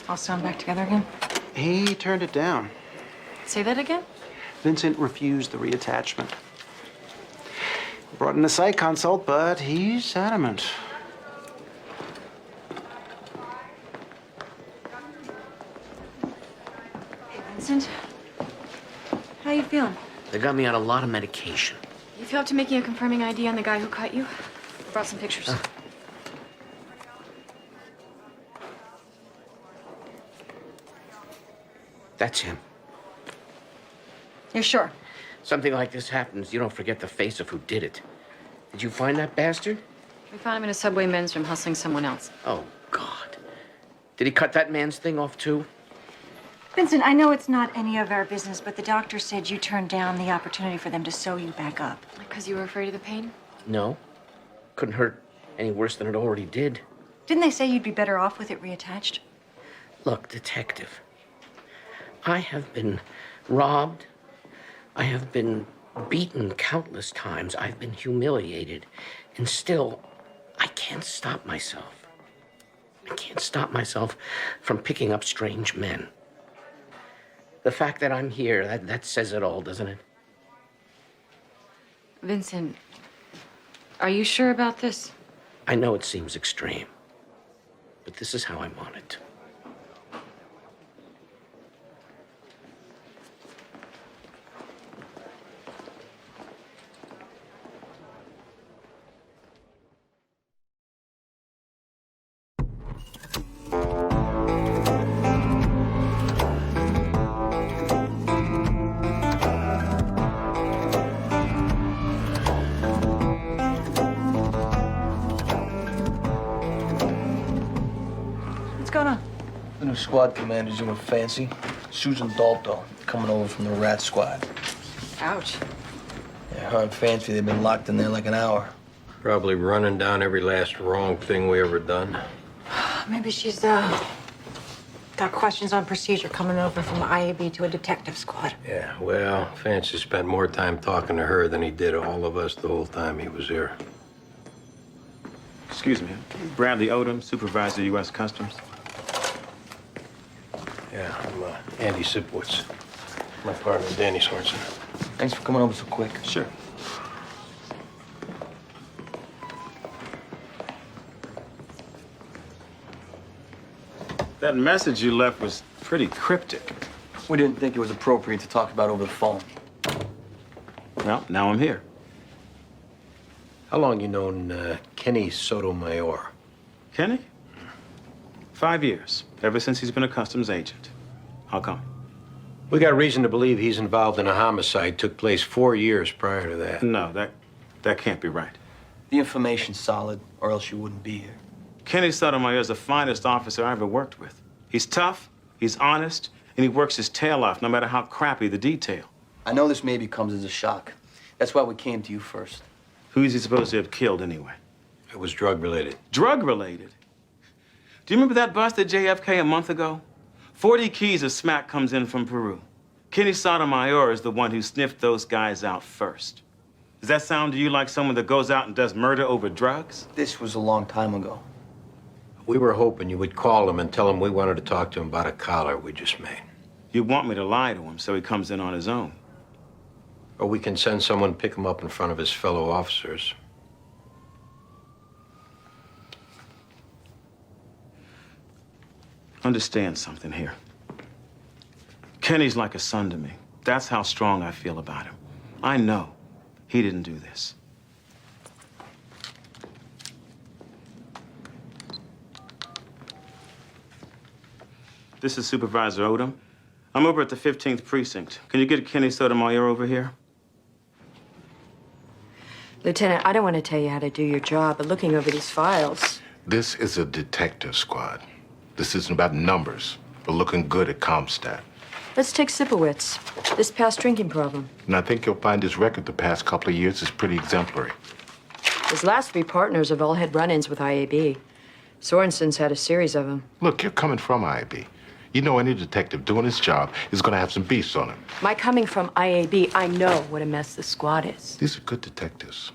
All sewn back together again? He turned it down. Say that again? Vincent refused the reattachment. Brought in a psych consult, but he's adamant. Hey, Vincent. How you feeling? They got me on a lot of medication. You feel up to making a confirming ID on the guy who cut you? I brought some pictures. That's him. You're sure? Something like this happens, you don't forget the face of who did it. Did you find that bastard? We found him in a subway men's room hustling someone else. Oh, God. Did he cut that man's thing off, too? Vincent, I know it's not any of our business, but the doctor said you turned down the opportunity for them to sew you back up. Because you were afraid of the pain? No. Couldn't hurt any worse than it already did. Didn't they say you'd be better off with it reattached? Look, detective. I have been robbed. I have been beaten countless times. I've been humiliated. And still, I can't stop myself. I can't stop myself from picking up strange men. The fact that I'm here, that says it all, doesn't it? Vincent, are you sure about this? I know it seems extreme, but this is how I want it. What's going on? The new squad commander's doing fancy. Susan Dalto, coming over from the rat squad. Ouch. Yeah, her and Fancy, they've been locked in there like an hour. Probably running down every last wrong thing we ever done. Maybe she's, got questions on procedure coming over from IAB to a detective squad. Yeah, well, Fancy spent more time talking to her than he did all of us the whole time he was here. Excuse me. Bradley Odom, Supervisor, U.S. Customs. Yeah, I'm Andy Sipowicz. My partner, Danny Sorensen. Thanks for coming over so quick. Sure. That message you left was pretty cryptic. We didn't think it was appropriate to talk about over the phone. Well, now I'm here. How long you known Kenny Sotomayor? Kenny? 5 years, ever since he's been a customs agent. How come? We got reason to believe he's involved in a homicide took place 4 years prior to that. No, that can't be right. The information's solid, or else you wouldn't be here. Kenny Sotomayor is the finest officer I ever worked with. He's tough, he's honest, and he works his tail off no matter how crappy the detail. I know this maybe comes as a shock. That's why we came to you first. Who is he supposed to have killed anyway? It was drug-related. Drug-related? Do you remember that bust at JFK a month ago? 40 keys of smack comes in from Peru. Kenny Sotomayor is the one who sniffed those guys out first. Does that sound to you like someone that goes out and does murder over drugs? This was a long time ago. We were hoping you would call him and tell him we wanted to talk to him about a collar we just made. You want me to lie to him so he comes in on his own? Or we can send someone to pick him up in front of his fellow officers. Understand something here. Kenny's like a son to me. That's how strong I feel about him. I know he didn't do this. This is Supervisor Odom. I'm over at the 15th precinct. Can you get Kenny Sotomayor over here? Lieutenant, I don't want to tell you how to do your job, but looking over these files... This is a detective squad. This isn't about numbers or looking good at Comstat. Let's take Sipowicz. This past drinking problem. And I think you'll find his record the past couple of years is pretty exemplary. His last 3 partners have all had run-ins with IAB. Sorensen's had a series of them. Look, you're coming from IAB. You know any detective doing his job is going to have some beasts on him. My coming from IAB, I know what a mess this squad is. These are good detectives.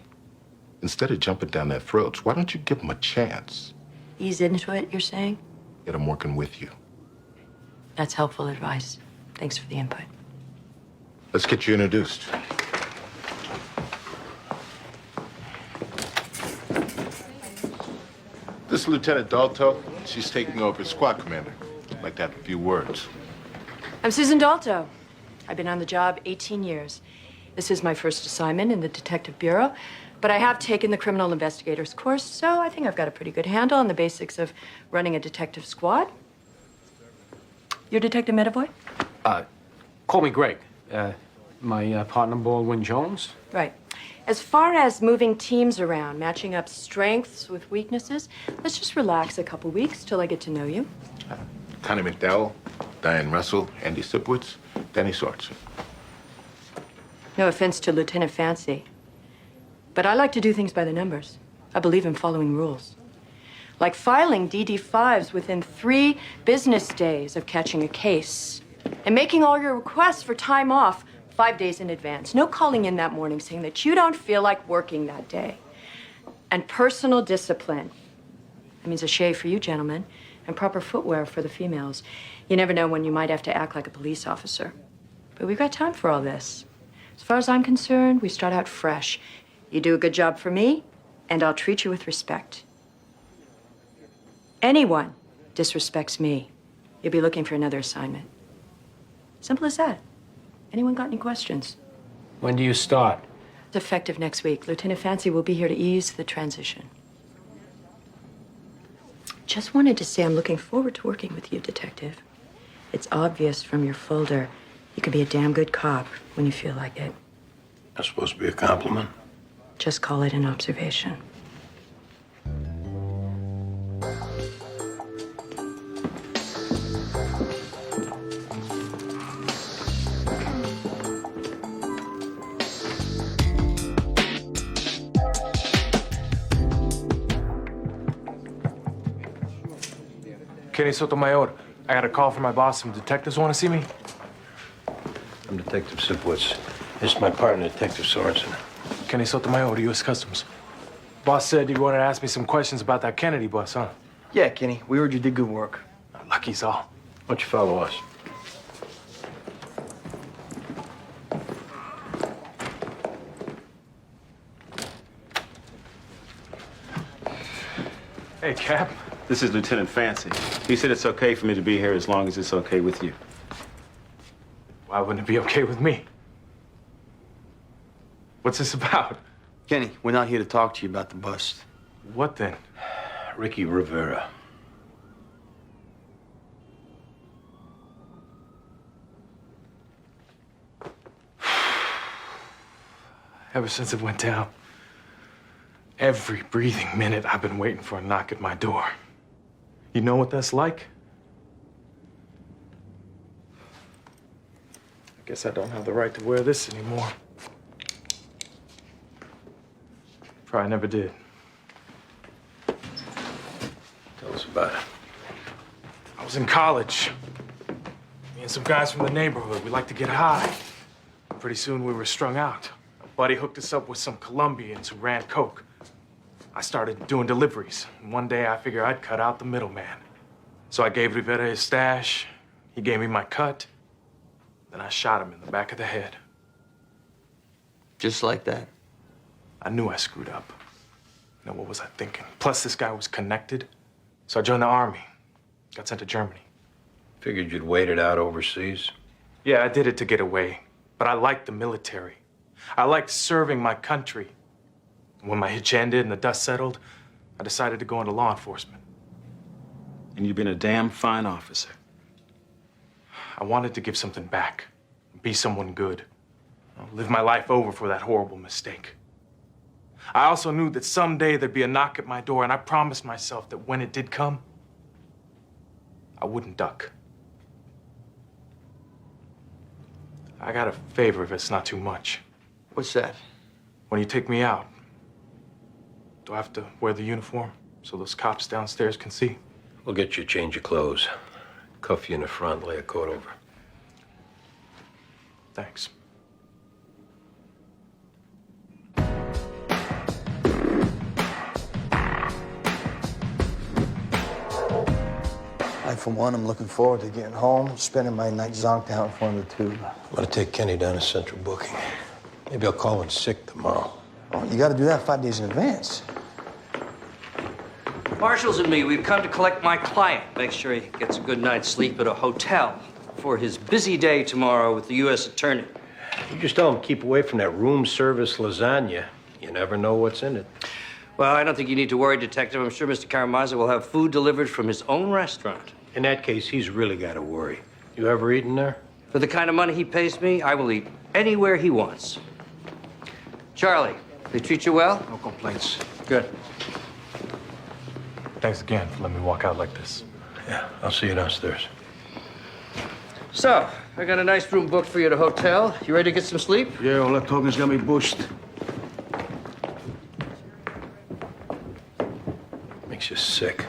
Instead of jumping down their throats, why don't you give them a chance? Ease into it, you're saying? Get them working with you. That's helpful advice. Thanks for the input. Let's get you introduced. This is Lieutenant Dalto. She's taking over as squad commander. I'd like to have a few words. I'm Susan Dalto. I've been on the job 18 years. This is my first assignment in the Detective Bureau, but I have taken the criminal investigator's course, so I think I've got a pretty good handle on the basics of running a detective squad. You're Detective Medavoy? Call me Greg. My partner, Baldwin Jones. Right. As far as moving teams around, matching up strengths with weaknesses, let's just relax a couple weeks till I get to know you. Connie McDowell, Diane Russell, Andy Sipowicz, Danny Sorensen. No offense to Lieutenant Fancy, but I like to do things by the numbers. I believe in following rules. Like filing DD-5s within 3 business days of catching a case. And making all your requests for time off 5 days in advance. No calling in that morning saying that you don't feel like working that day. And personal discipline. That means a shave for you gentlemen and proper footwear for the females. You never know when you might have to act like a police officer. But we've got time for all this. As far as I'm concerned, we start out fresh. You do a good job for me, and I'll treat you with respect. Anyone disrespects me, you'll be looking for another assignment. Simple as that. Anyone got any questions? When do you start? It's effective next week. Lieutenant Fancy will be here to ease the transition. Just wanted to say I'm looking forward to working with you, Detective. It's obvious from your folder you can be a damn good cop when you feel like it. That's supposed to be a compliment. Just call it an observation. Kenny Sotomayor, I got a call from my boss. Some detectives want to see me. I'm Detective Sipowicz. This is my partner, Detective Sorensen. Kenny Sotomayor, U.S. Customs. Boss said you wanted to ask me some questions about that Kennedy bus, huh? Yeah, Kenny, we heard you did good work. Lucky's all. Why don't you follow us? Hey, Cap. This is Lieutenant Fancy. He said it's okay for me to be here as long as it's okay with you. Why wouldn't it be okay with me? What's this about? Kenny, we're not here to talk to you about the bust. What then? Ricky Rivera. Ever since it went down, every breathing minute I've been waiting for a knock at my door. You know what that's like? I guess I don't have the right to wear this anymore. Probably never did. Tell us about it. I was in college. Me and some guys from the neighborhood, we like to get high. Pretty soon we were strung out. A buddy hooked us up with some Colombians who ran coke. I started doing deliveries. And one day I figured I'd cut out the middleman. So I gave Rivera his stash. He gave me my cut. Then I shot him in the back of the head. Just like that. I knew I screwed up. You know, what was I thinking? Plus, this guy was connected. So I joined the army. Got sent to Germany. Figured you'd wait it out overseas. Yeah, I did it to get away. But I liked the military. I liked serving my country. When my hitch ended and the dust settled, I decided to go into law enforcement. And you've been a damn fine officer. I wanted to give something back, be someone good, live my life over for that horrible mistake. I also knew that someday there'd be a knock at my door, and I promised myself that when it did come, I wouldn't duck. I got a favor if it's not too much. What's that? When you take me out, do I have to wear the uniform so those cops downstairs can see? We'll get you a change of clothes. Cuff you in the front, lay a coat over. Thanks. I, for one, am looking forward to getting home, spending my night zonked out in front of the tube. I'm gonna take Kenny down to central booking. Maybe I'll call in sick tomorrow. Oh, you gotta do that 5 days in advance. Marshals and me, we've come to collect my client. Make sure he gets a good night's sleep at a hotel for his busy day tomorrow with the U.S. Attorney. You just tell him keep away from that room service lasagna. You never know what's in it. Well, I don't think you need to worry, Detective. I'm sure Mr. Karamazov will have food delivered from his own restaurant. In that case, he's really got to worry. You ever eaten there? For the kind of money he pays me, I will eat anywhere he wants. Charlie, they treat you well? No complaints. Good. Thanks again for letting me walk out like this. Yeah, I'll see you downstairs. So, I got a nice room booked for you at a hotel. You ready to get some sleep? Yeah, all that talking's got me bushed. Makes you sick.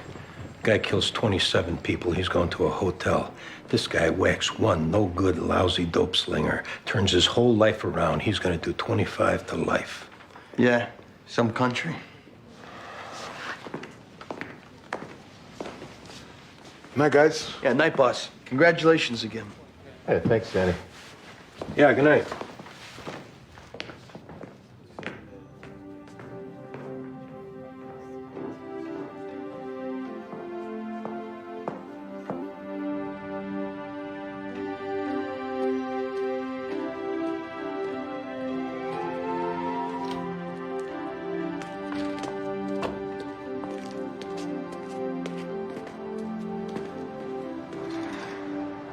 Guy kills 27 people. He's going to a hotel. This guy whacks one no good, lousy dope slinger. Turns his whole life around. He's going to do 25 to life. Yeah, some country. Night, guys. Yeah, night, boss. Congratulations again. Hey, thanks, Danny. Yeah, good night.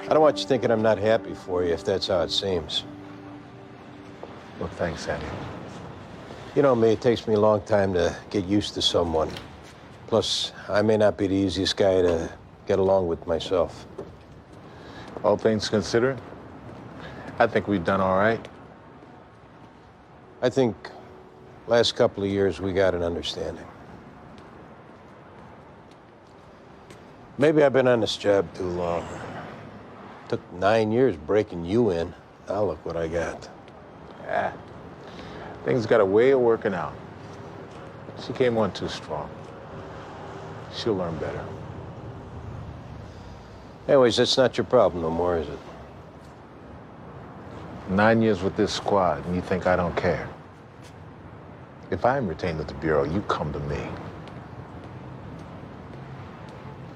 I don't want you thinking I'm not happy for you if that's how it seems. Well, thanks, Danny. You know me, it takes me a long time to get used to someone. Plus, I may not be the easiest guy to get along with myself. All things considered, I think we've done all right. I think last couple of years we got an understanding. Maybe I've been on this job too long. Took 9 years breaking you in. Now look what I got. Yeah. Things got a way of working out. She came on too strong. She'll learn better. Anyways, that's not your problem no more, is it? 9 years with this squad, and you think I don't care? If I'm retained at the Bureau, you come to me.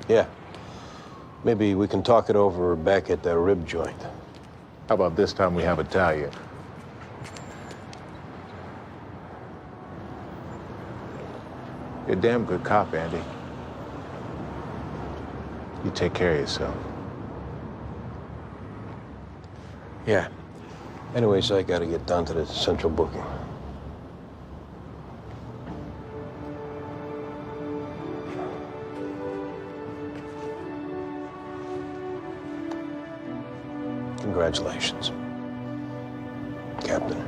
Yeah. Maybe we can talk it over back at the rib joint. How about this time we have Italian? You're a damn good cop, Andy. You take care of yourself. Yeah. Anyways, I gotta get down to the central booking. Congratulations, Captain.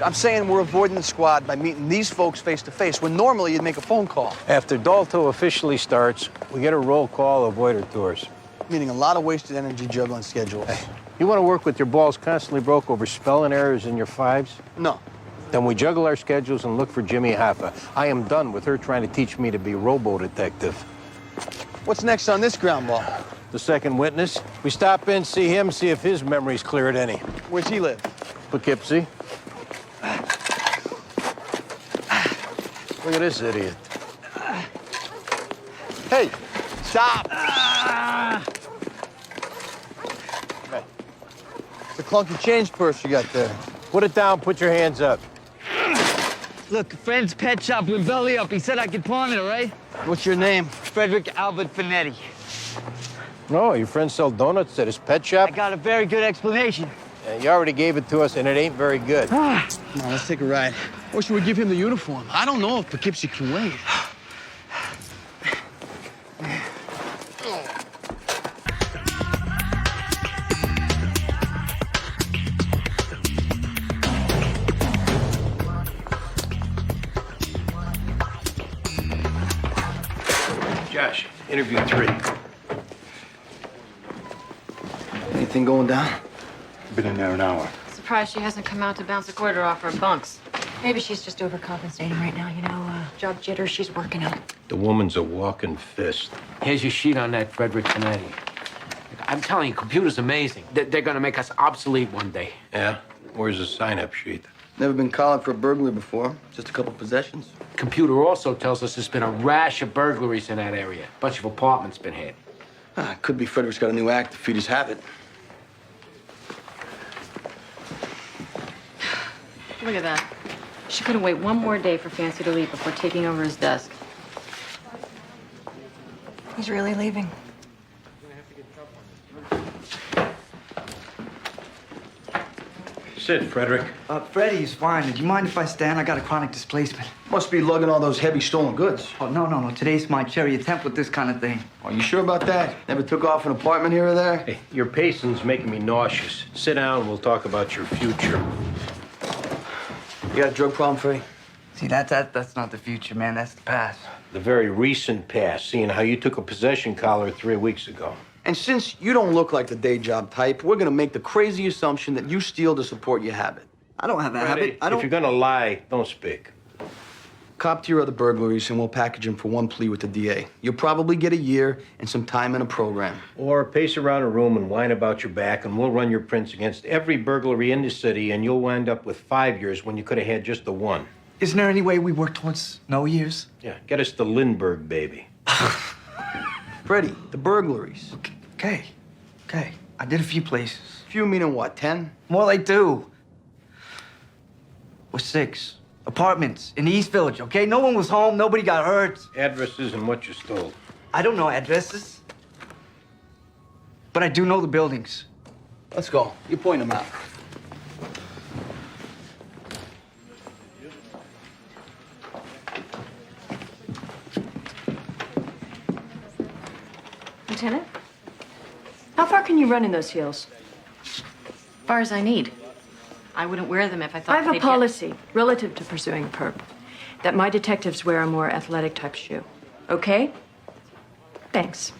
I'm saying we're avoiding the squad by meeting these folks face to face, when normally you'd make a phone call. After Dalto officially starts, we get a roll call of waiter tours. Meaning a lot of wasted energy juggling schedules. Hey, you want to work with your balls constantly broke over spelling errors in your fives? No. Then we juggle our schedules and look for Jimmy Hoffa. I am done with her trying to teach me to be robo-detective. What's next on this ground ball? The second witness. We stop in, see him, see if his memory's clear at any. Where's he live? Poughkeepsie. Look at this idiot. Hey, stop! It's a clunky change purse you got there. Put it down, put your hands up. Look, friend's pet shop with belly up. He said I could pawn it, all right? What's your name? Frederick Albert Finetti. No, your friend sell donuts at his pet shop? I got a very good explanation. Yeah, you already gave it to us, and it ain't very good. Come on, let's take a ride. Or should we give him the uniform? I don't know if Poughkeepsie can wait. Josh, interview 3. Anything going down? Been in there an hour. Surprised she hasn't come out to bounce a quarter off her bunks. Maybe she's just overcompensating right now. You know, job jitter, she's working on. The woman's a walking fist. Here's your sheet on that Frederick Finetti. I'm telling you, computer's amazing. They're gonna make us obsolete one day. Yeah? Where's the sign-up sheet? Never been collared for a burglary before. Just a couple possessions. Computer also tells us there's been a rash of burglaries in that area. A bunch of apartments been hit. Could be Frederick's got a new act to feed his habit. Look at that. She couldn't wait one more day for Fancy to leave before taking over his desk. He's really leaving. Sit, Frederick. Freddie's fine. Do you mind if I stand? I got a chronic displacement. Must be lugging all those heavy stolen goods. Oh, no. Today's my cherry attempt with this kind of thing. Are you sure about that? Never took off an apartment here or there? Hey, your pacing's making me nauseous. Sit down, we'll talk about your future. You got a drug problem, Freddie? See, that's not the future, man. That's the past. The very recent past, seeing how you took a possession collar 3 weeks ago. And since you don't look like the day job type, we're gonna make the crazy assumption that you steal to support your habit. I don't have that Freddie, habit. I don't. If you're gonna lie, don't speak. Cop to your other burglaries, and we'll package him for one plea with the DA. You'll probably get a year and some time in a program. Or pace around a room and whine about your back, and we'll run your prints against every burglary in the city, and you'll wind up with 5 years when you could have had just the 1. Isn't there any way we work towards no years? Yeah, get us the Lindbergh, baby. Freddie, the burglaries. Okay. I did a few places. Few meaning what, 10? More like 2. Or 6. Apartments in the East Village, okay? No one was home. Nobody got hurt. Addresses and what you stole. I don't know addresses. But I do know the buildings. Let's go. You point them out. Lieutenant? How far can you run in those heels? As far as I need. I wouldn't wear them if I thought I have they'd a get- policy relative to pursuing perp that my detectives wear a more athletic type shoe. Okay? Thanks.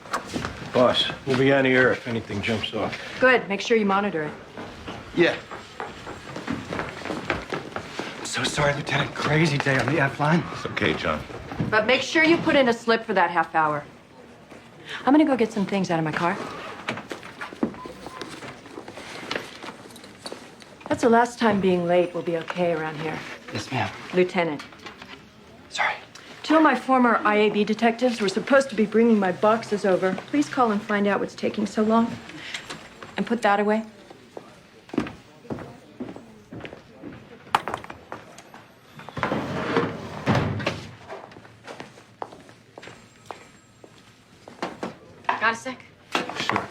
Boss, we'll be on the air if anything jumps off. Good. Make sure you monitor it. Yeah. I'm so sorry, Lieutenant. Crazy day on the F line. It's okay, John. But make sure you put in a slip for that half hour. I'm gonna go get some things out of my car. That's the last time being late will be okay around here. Yes, ma'am. Lieutenant. Sorry. 2 of my former IAB detectives were supposed to be bringing my boxes over. Please call and find out what's taking so long. And put that away. Got a sec? Sure.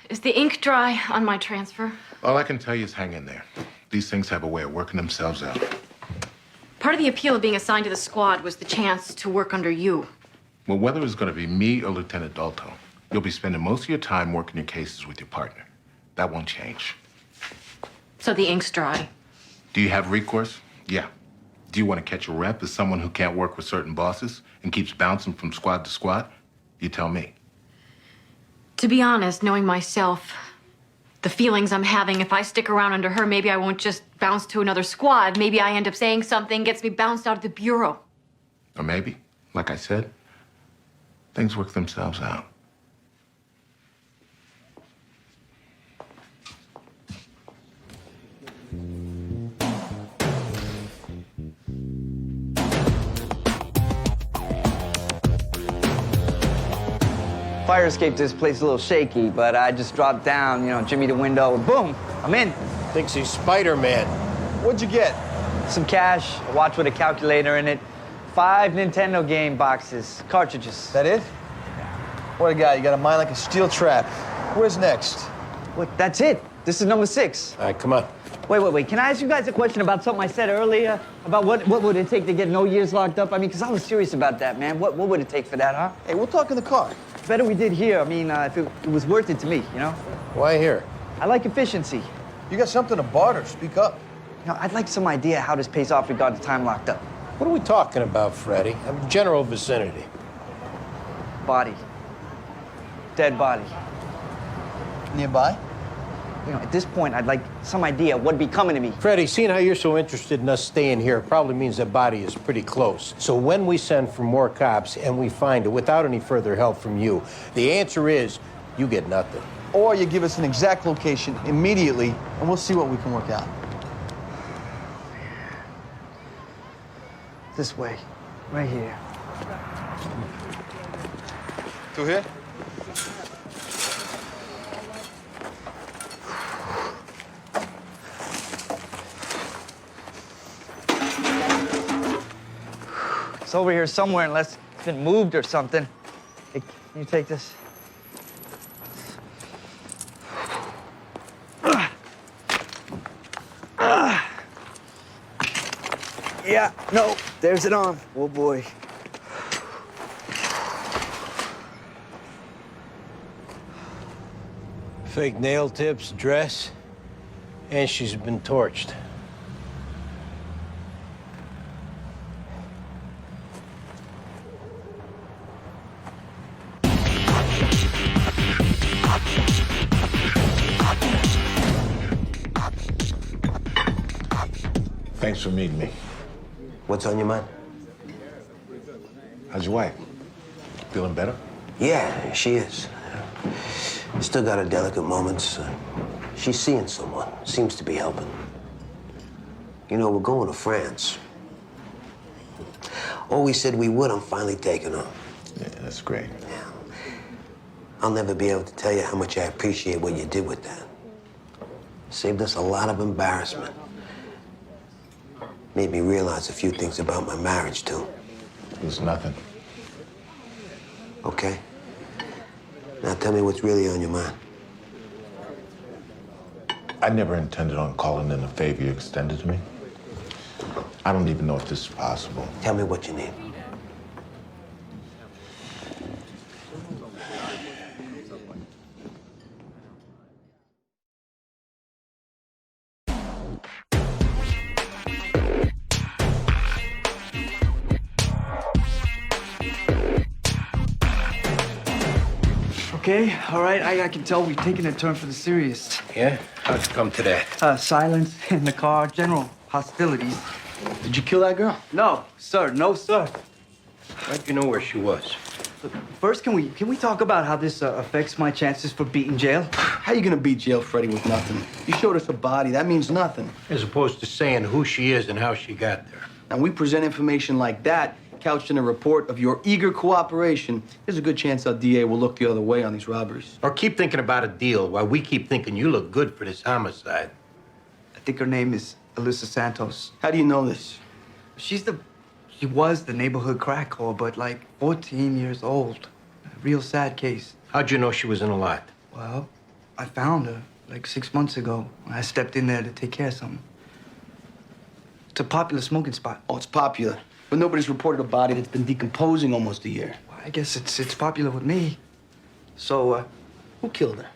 Is the ink dry on my transfer? All I can tell you is hang in there. These things have a way of working themselves out. Part of the appeal of being assigned to the squad was the chance to work under you. Well, whether it's going to be me or Lieutenant Dalto, you'll be spending most of your time working your cases with your partner. That won't change. So the ink's dry. Do you have recourse? Yeah. Do you want to catch a rep as someone who can't work with certain bosses and keeps bouncing from squad to squad? You tell me. To be honest, knowing myself, the feelings I'm having. If I stick around under her, maybe I won't just bounce to another squad. Maybe I end up saying something, gets me bounced out of the bureau. Or maybe, like I said, things work themselves out. Fire escape to this place is a little shaky, but I just dropped down, jimmy the window, and boom, I'm in. Thinks he's Spider-Man. What'd you get? Some cash, a watch with a calculator in it, 5 Nintendo game boxes, cartridges. That it? What a guy, you got a mind like a steel trap. Where's next? What, that's it. This is number 6. All right, come on. Wait. Can I ask you guys a question about something I said earlier? About what would it take to get no years locked up? I mean, because I was serious about that, man. What would it take for that, huh? Hey, we'll talk in the car. Better we did here. I mean, if it was worth it to me, Why here? I like efficiency. You got something to barter, speak up. I'd like some idea how this pays off regarding time locked up. What are we talking about, Freddie? A general vicinity. Body. Dead body. Nearby? At this point, I'd like some idea what'd be coming to me. Freddie, seeing how you're so interested in us staying here probably means that body is pretty close. So when we send for more cops and we find it without any further help from you, the answer is you get nothing. Or you give us an exact location immediately, and we'll see what we can work out. This way. Right here. Through here? It's over here somewhere unless it's been moved or something. Hey, can you take this? Yeah, no, there's it on. Oh, boy. Fake nail tips, dress, and she's been torched. Thanks for meeting me. What's on your mind? How's your wife? Feeling better? Yeah, she is. Still got her delicate moments. She's seeing someone. Seems to be helping. We're going to France. Always said we would. I'm finally taking her. Yeah, that's great. Yeah. I'll never be able to tell you how much I appreciate what you did with that. Saved us a lot of embarrassment. Made me realize a few things about my marriage, too. It was nothing. Okay. Now tell me what's really on your mind. I never intended on calling in a favor you extended to me. I don't even know if this is possible. Tell me what you need. Okay, all right. I can tell we've taken a turn for the serious. Yeah? How'd you come to that? Silence in the car, general hostilities. Did you kill that girl? No, sir. No, sir. How'd you know where she was? First, can we talk about how this affects my chances for beating jail? How you gonna beat jail Freddie with nothing? You showed us a body, that means nothing. As opposed to saying who she is and how she got there. And we present information like that, couched in a report of your eager cooperation, there's a good chance our DA will look the other way on these robberies. Or keep thinking about a deal while we keep thinking you look good for this homicide. I think her name is Alyssa Santos. How do you know this? She was the neighborhood crack whore, but like 14 years old. A real sad case. How'd you know she was in a lot? Well, I found her like 6 months ago. I stepped in there to take care of something. It's a popular smoking spot. Oh, it's popular. But nobody's reported a body that's been decomposing almost a year. Well, I guess it's popular with me. So, who killed her?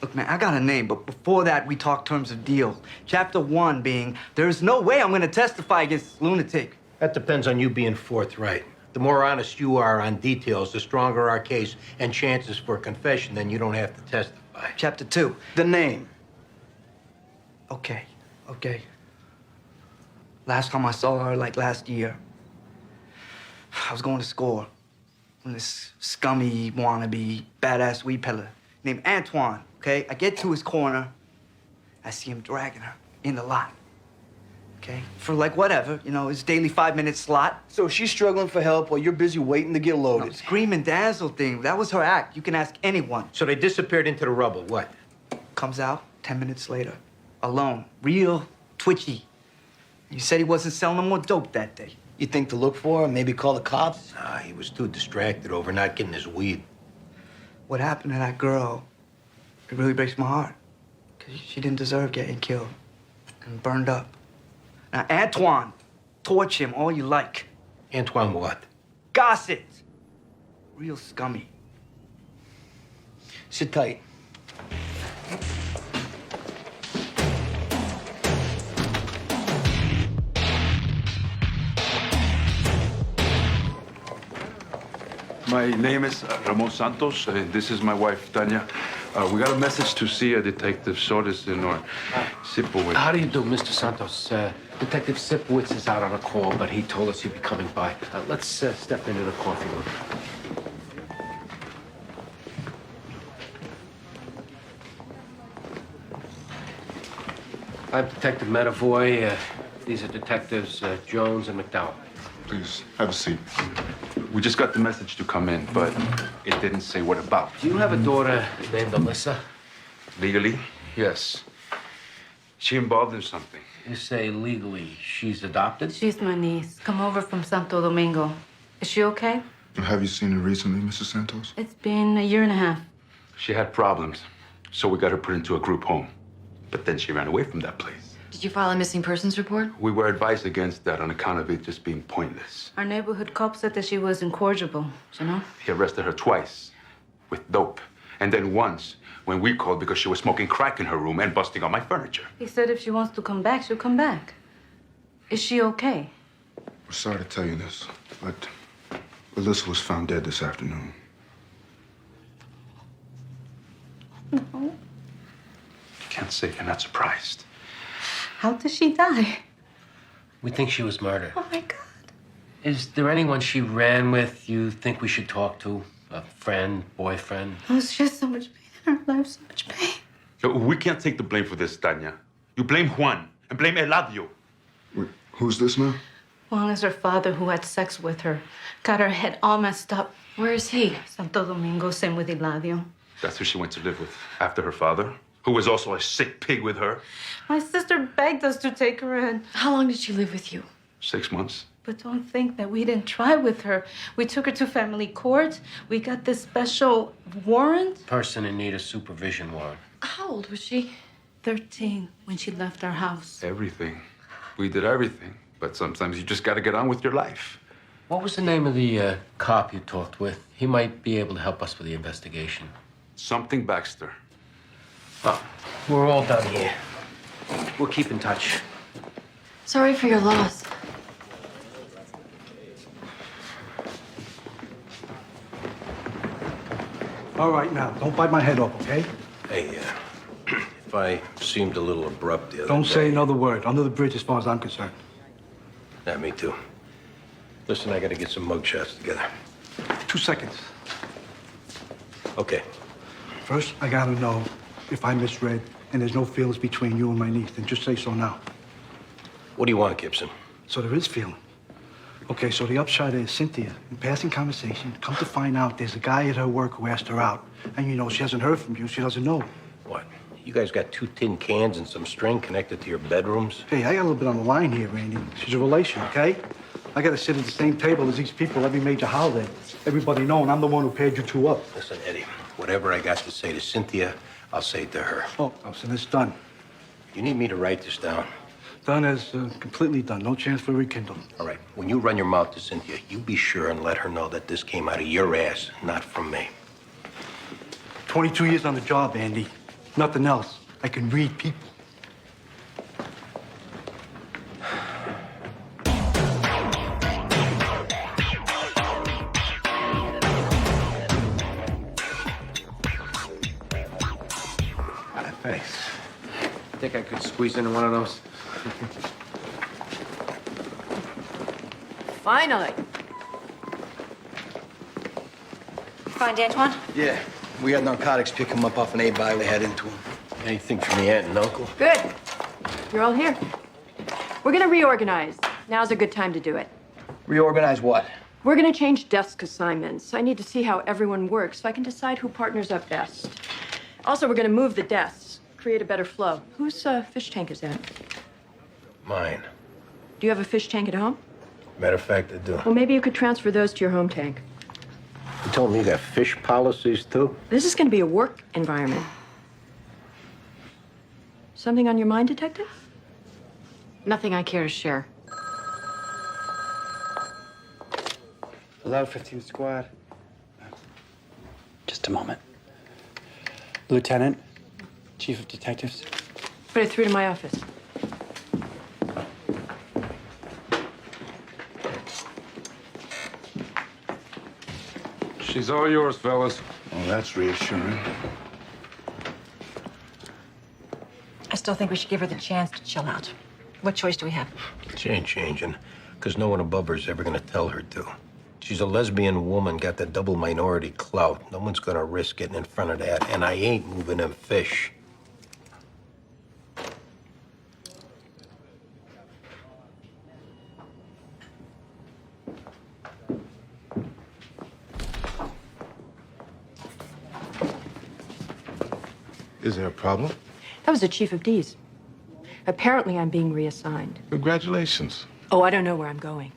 Look, man, I got a name, but before that, we talked terms of deal. Chapter 1 being, there's no way I'm gonna testify against this lunatic. That depends on you being forthright. The more honest you are on details, the stronger our case and chances for confession, then you don't have to testify. Bye. Chapter 2. The name. Okay. Last time I saw her, like last year, I was going to score when this scummy, wannabe, badass weed peddler named Antoine, okay? I get to his corner. I see him dragging her in the lot, okay? For like whatever, his daily 5-minute slot. So she's struggling for help while you're busy waiting to get loaded. No, scream and dazzle thing. That was her act. You can ask anyone. So they disappeared into the rubble. What? Comes out 10 minutes later, alone, real twitchy. He said he wasn't selling no more dope that day. You think to look for her, maybe call the cops? Nah, he was too distracted over not getting his weed. What happened to that girl, it really breaks my heart. Because she didn't deserve getting killed and burned up. Now, Antoine, torch him all you like. Antoine what? Gossip. Real scummy. Sit tight. My name is Ramon Santos. This is my wife, Tanya. We got a message to see a Detective Sorensen or Sipowicz. How do you do, Mr. Santos? Detective Sipowicz is out on a call, but he told us he'd be coming by. Let's step into the coffee room. I'm Detective Medavoy. These are Detectives Jones and McDowell. Please, have a seat. We just got the message to come in, but it didn't say what about. Do you have a daughter named Alyssa? Legally, yes. She involved in something. You say legally. She's adopted? She's my niece. Come over from Santo Domingo. Is she okay? Have you seen her recently, Mrs. Santos? It's been a year and a half. She had problems, so we got her put into a group home. But then she ran away from that place. Did you file a missing persons report? We were advised against that on account of it just being pointless. Our neighborhood cop said that she was incorrigible, He arrested her twice with dope. And then once when we called because she was smoking crack in her room and busting on my furniture. He said if she wants to come back, she'll come back. Is she okay? We're sorry to tell you this, but Alyssa was found dead this afternoon. No. Can't say you're not surprised. How did she die? We think she was murdered. Oh, my God. Is there anyone she ran with you think we should talk to? A friend, boyfriend? Oh, she has so much pain in her life, so much pain. We can't take the blame for this, Tanya. You blame Juan and blame Eladio. Wait, who's this now? Juan is her father who had sex with her. Got her head all messed up. Where is he? Santo Domingo, same with Eladio. That's who she went to live with after her father, who was also a sick pig with her. My sister begged us to take her in. How long did she live with you? 6 months. But don't think that we didn't try with her. We took her to family court. We got this special warrant. Person in need of supervision warrant. How old was she? 13 when she left our house. Everything. We did everything. But sometimes you just gotta get on with your life. What was the name of the cop you talked with? He might be able to help us with the investigation. Something Baxter. Well, we're all done here. We'll keep in touch. Sorry for your loss. All right, now, don't bite my head off, okay? Hey, if I seemed a little abrupt the other Don't day... say another word. Under the bridge as far as I'm concerned. Yeah, me too. Listen, I gotta get some mugshots together. 2 seconds. Okay. First, I gotta know if I misread and there's no feelings between you and my niece, then just say so now. What do you want, Gibson? So there is feeling. Okay, so the upshot is Cynthia, in passing conversation, come to find out there's a guy at her work who asked her out. And she hasn't heard from you, she doesn't know. What? You guys got 2 tin cans and some string connected to your bedrooms? Hey, I got a little bit on the line here, Randy. She's a relation, okay? I gotta sit at the same table as these people every major holiday. Everybody knowing I'm the one who paired you two up. Listen, Eddie, whatever I got to say to Cynthia, I'll say it to her. Oh, so it's done. You need me to write this down? Done as completely done. No chance for rekindle. All right. When you run your mouth to Cynthia, you be sure and let her know that this came out of your ass, not from me. 22 years on the job, Andy. Nothing else. I can read people. Thanks. Think I could squeeze into one of those? Finally. Find Antoine? Yeah, we had narcotics pick him up off an A-by. We had into him. Anything from the aunt and uncle? Good. You're all here. We're gonna reorganize. Now's a good time to do it. Reorganize what? We're gonna change desk assignments. I need to see how everyone works so I can decide who partners up best. Also, we're gonna move the desks, create a better flow. Whose fish tank is that? Mine. Do you have a fish tank at home? Matter of fact, I do. Well, maybe you could transfer those to your home tank. You told me you got fish policies, too? This is gonna be a work environment. Something on your mind, Detective? Nothing I care to share. Hello, 15th Squad. Just a moment. Lieutenant, Chief of Detectives. Put it through to my office. She's all yours, fellas. Oh, that's reassuring. I still think we should give her the chance to chill out. What choice do we have? She ain't changing, because no one above her is ever gonna tell her to. She's a lesbian woman, got the double minority clout. No one's gonna risk getting in front of that, and I ain't moving them fish. Is there a problem? That was the Chief of D's. Apparently, I'm being reassigned. Congratulations. Oh, I don't know where I'm going.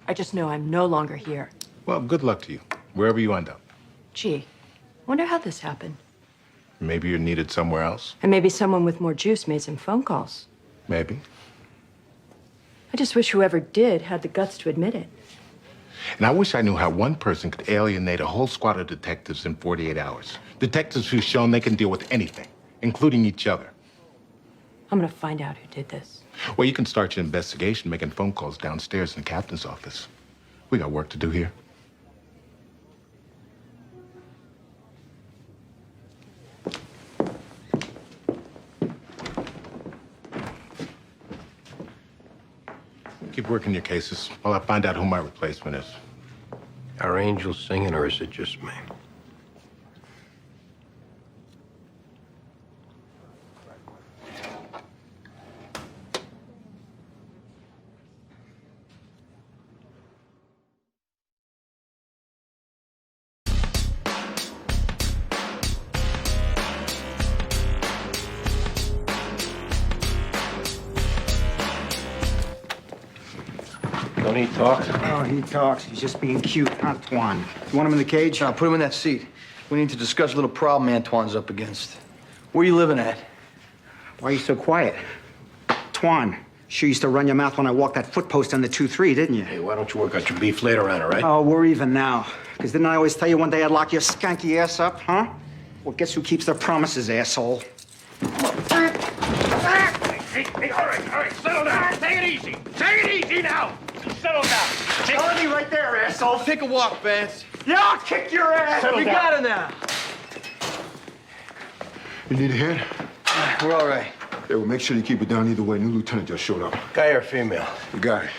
I just know I'm no longer here. Well, good luck to you, wherever you end up. Gee, wonder how this happened. Maybe you're needed somewhere else. And maybe someone with more juice made some phone calls. Maybe. I just wish whoever did had the guts to admit it. And I wish I knew how one person could alienate a whole squad of detectives in 48 hours. Detectives who've shown they can deal with anything, including each other. I'm gonna find out who did this. Well, you can start your investigation making phone calls downstairs in the captain's office. We got work to do here. Keep working your cases while I find out who my replacement is. Are angels singing, or is it just me? Don't he talk? Oh, he talks. He's just being cute. Antoine. You want him in the cage? No, put him in that seat. We need to discuss a little problem Antoine's up against. Where you living at? Why are you so quiet? Antoine, sure used to run your mouth when I walked that footpost on the 2-3, didn't you? Hey, why don't you work out your beef later on, all right? Oh, we're even now. Because didn't I always tell you one day I'd lock your skanky ass up, huh? Well, guess who keeps their promises, asshole? Hey, all right, settle down. Take it easy. Take it easy now. Settle down. Follow me right there, asshole. Take a walk, Vance. Yeah, I'll kick your ass. We got him now. You need a hand? We're all right. Yeah, well, make sure you keep it down either way. New lieutenant just showed up. Guy or female? The guy,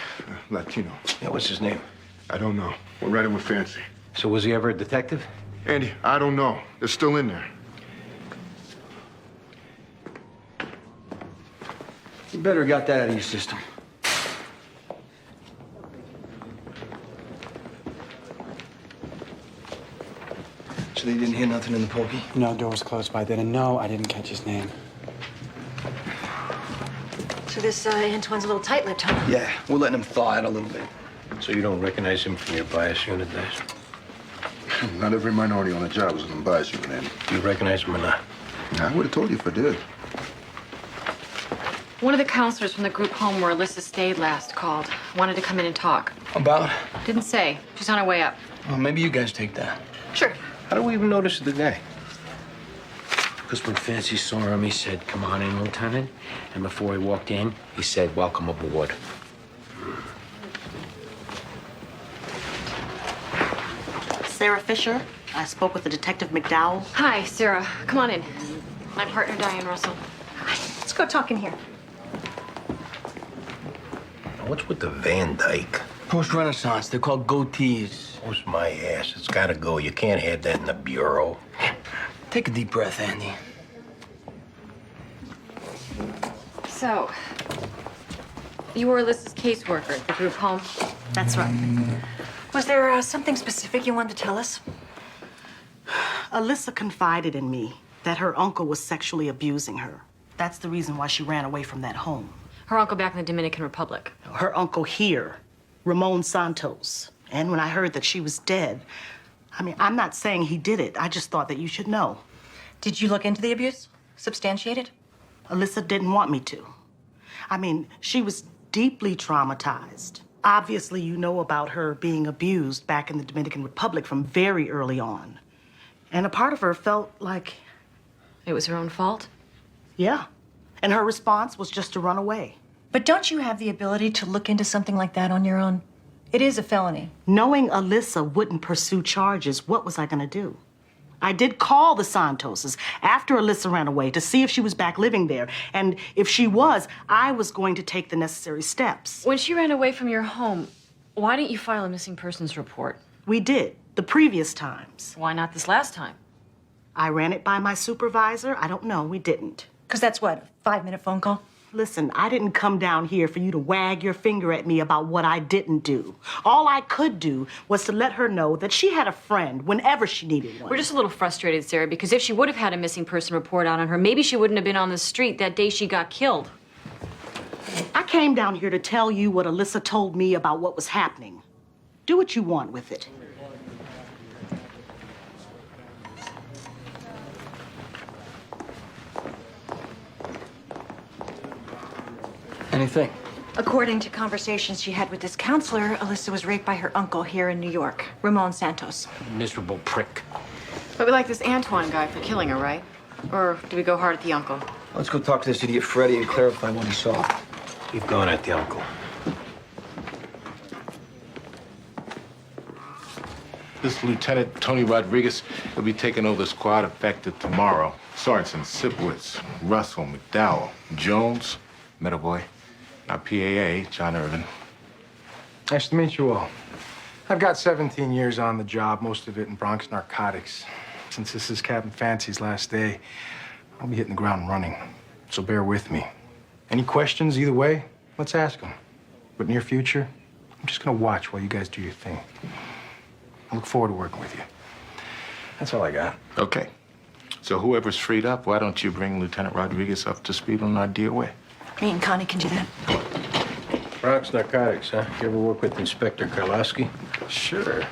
Latino. Yeah, what's his name? I don't know. We're riding with Fancy. So was he ever a detective? Andy, I don't know. They're still in there. You better got that out of your system. So they didn't hear nothing in the pokey? No, door was closed by then, and no, I didn't catch his name. So this Antoine's a little tight-lipped, huh? Yeah, we're letting him thaw out a little bit. So you don't recognize him from your bias unit days? Not every minority on the job is an bias unit, Andy. Do you recognize him or not? I would have told you if I did. One of the counselors from the group home where Alyssa stayed last called. Wanted to come in and talk. About? Didn't say. She's on her way up. Well, maybe you guys take that. Sure. How do we even notice the guy? Because when Fancy saw him, he said, "Come on in, Lieutenant." And before he walked in, he said, "Welcome aboard." Sarah Fisher. I spoke with the Detective McDowell. Hi, Sarah. Come on in. My partner, Diane Russell. Let's go talk in here. What's with the Van Dyke? Post-Renaissance. They're called goatees. Who's my ass? It's gotta go. You can't have that in the bureau. Take a deep breath, Andy. So, you were Alyssa's caseworker at the group home? That's right. Was there something specific you wanted to tell us? Alyssa confided in me that her uncle was sexually abusing her. That's the reason why she ran away from that home. Her uncle back in the Dominican Republic. Her uncle here, Ramon Santos. And when I heard that she was dead, I mean, I'm not saying he did it. I just thought that you should know. Did you look into the abuse? Substantiate it? Alyssa didn't want me to. I mean, she was deeply traumatized. Obviously, you know about her being abused back in the Dominican Republic from very early on. And a part of her felt like... It was her own fault? Yeah. And her response was just to run away. But don't you have the ability to look into something like that on your own? It is a felony. Knowing Alyssa wouldn't pursue charges, what was I gonna do? I did call the Santoses after Alyssa ran away to see if she was back living there. And if she was, I was going to take the necessary steps. When she ran away from your home, why didn't you file a missing persons report? We did, the previous times. Why not this last time? I ran it by my supervisor. I don't know, we didn't. Because that's what, a 5-minute phone call? Listen, I didn't come down here for you to wag your finger at me about what I didn't do. All I could do was to let her know that she had a friend whenever she needed one. We're just a little frustrated, Sarah, because if she would have had a missing person report out on her, maybe she wouldn't have been on the street that day she got killed. I came down here to tell you what Alyssa told me about what was happening. Do what you want with it. Anything? According to conversations she had with this counselor, Alyssa was raped by her uncle here in New York, Ramon Santos. Miserable prick. But we like this Antoine guy for killing her, right? Or do we go hard at the uncle? Let's go talk to this idiot Freddie and clarify what he saw. Keep going at the uncle. This Lieutenant Tony Rodriguez will be taking over the squad effective tomorrow. Sergeants Sipowicz, Russell, McDowell, Jones, Meadowboy, our PAA, John Irvin. Nice to meet you all. I've got 17 years on the job, most of it in Bronx narcotics. Since this is Captain Fancy's last day, I'll be hitting the ground running. So bear with me. Any questions either way, let's ask them. But near future, I'm just gonna watch while you guys do your thing. I look forward to working with you. That's all I got. Okay. So whoever's freed up, why don't you bring Lieutenant Rodriguez up to speed on our DOA? Me and Connie can do that. Bronx narcotics, huh? You ever work with Inspector Karlowski? Sure.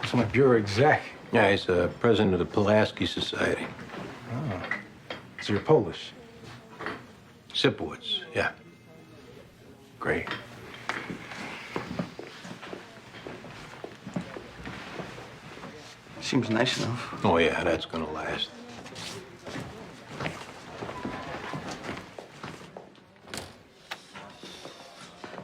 He's my bureau exec. Yeah, he's the president of the Pulaski Society. Oh. So you're Polish? Sipowicz, yeah. Great. Seems nice enough. Oh, yeah, that's gonna last.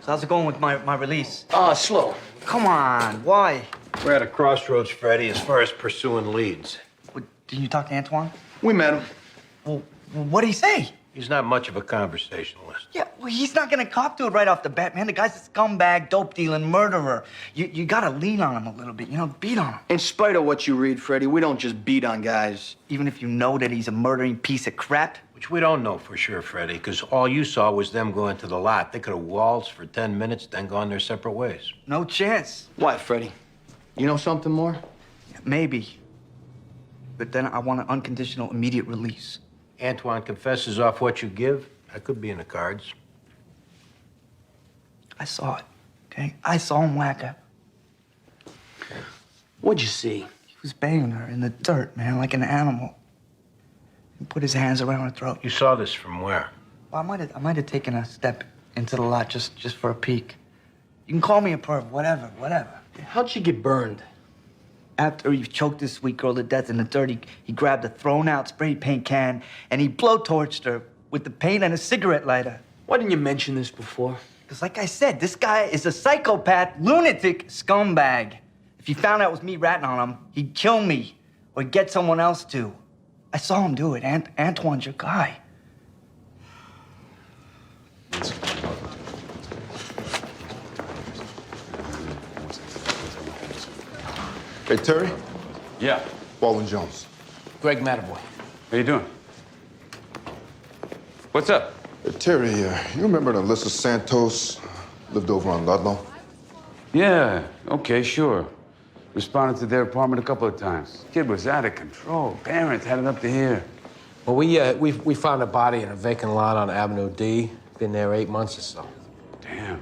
So how's it going with my release? Slow. Come on, why? We're at a crossroads, Freddie, as far as pursuing leads. Did you talk to Antoine? We met him. Well, what'd he say? He's not much of a conversationalist. Yeah, well, he's not gonna cop to it right off the bat, man. The guy's a scumbag, dope-dealing murderer. You gotta lean on him a little bit, beat on him. In spite of what you read, Freddie, we don't just beat on guys. Even if you know that he's a murdering piece of crap? Which we don't know for sure, Freddie, because all you saw was them going to the lot. They could have waltzed for 10 minutes, then gone their separate ways. No chance. Why, Freddie? You know something more? Maybe. But then I want an unconditional, immediate release. Antoine confesses off what you give. That could be in the cards. I saw it, okay? I saw him whack her. What'd you see? He was banging her in the dirt, man, like an animal. He put his hands around her throat. You saw this from where? Well, I might have taken a step into the lot just for a peek. You can call me a perv, whatever. How'd she get burned? After he choked this sweet girl to death in the dirt, he grabbed a thrown-out spray paint can and he blowtorched her with the paint and a cigarette lighter. Why didn't you mention this before? Because like I said, this guy is a psychopath, lunatic scumbag. If he found out it was me ratting on him, he'd kill me or get someone else to. I saw him do it. Antoine's your guy. Hey, Terry? Yeah. Baldwin Jones. Greg Mattaboy. How you doing? What's up? Hey, Terry, you remember Alyssa Santos lived over on Ludlow? Yeah, okay, sure. Responded to their apartment a couple of times. Kid was out of control. Parents had it up to here. Well, we found a body in a vacant lot on Avenue D. Been there 8 months or so. Damn.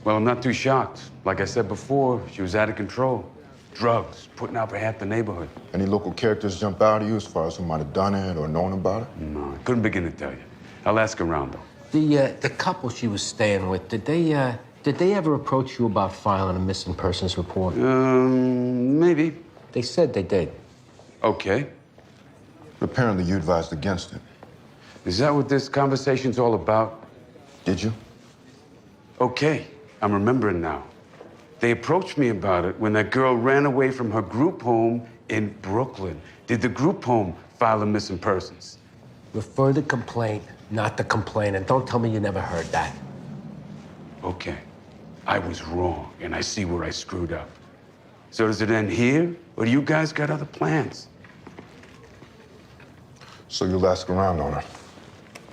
Well, I'm not too shocked. Like I said before, she was out of control. Drugs, putting out for half the neighborhood. Any local characters jump out at you as far as who might have done it or known about it? No, I couldn't begin to tell you. I'll ask around, though. The couple she was staying with, did they ever approach you about filing a missing persons report? Maybe. They said they did. Okay. Apparently you advised against it. Is that what this conversation's all about? Did you? Okay, I'm remembering now. They approached me about it when that girl ran away from her group home in Brooklyn. Did the group home file a missing persons? Refer the complaint, not the complainant. Don't tell me you never heard that. Okay. I was wrong, and I see where I screwed up. So does it end here, or do you guys got other plans? So you'll ask around on her?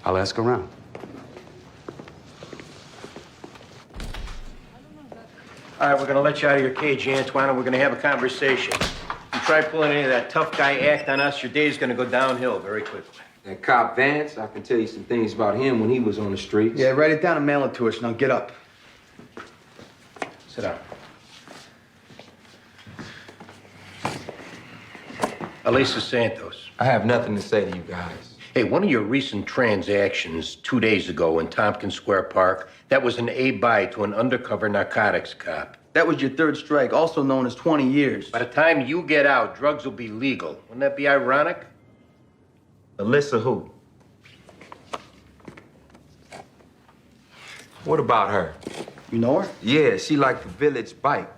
I'll ask around. All right, we're gonna let you out of your cage, Antoine, and we're gonna have a conversation. If you try pulling any of that tough guy act on us, your day's gonna go downhill very quickly. That cop Vance, I can tell you some things about him when he was on the streets. Yeah, write it down and mail it to us. Now get up. Sit down. Alyssa Santos. I have nothing to say to you guys. Hey, one of your recent transactions 2 days ago in Tompkins Square Park, that was an A-buy to an undercover narcotics cop. That was your third strike, also known as 20 years. By the time you get out, drugs will be legal. Wouldn't that be ironic? Alyssa who? What about her? You know her? Yeah, she like the village bike.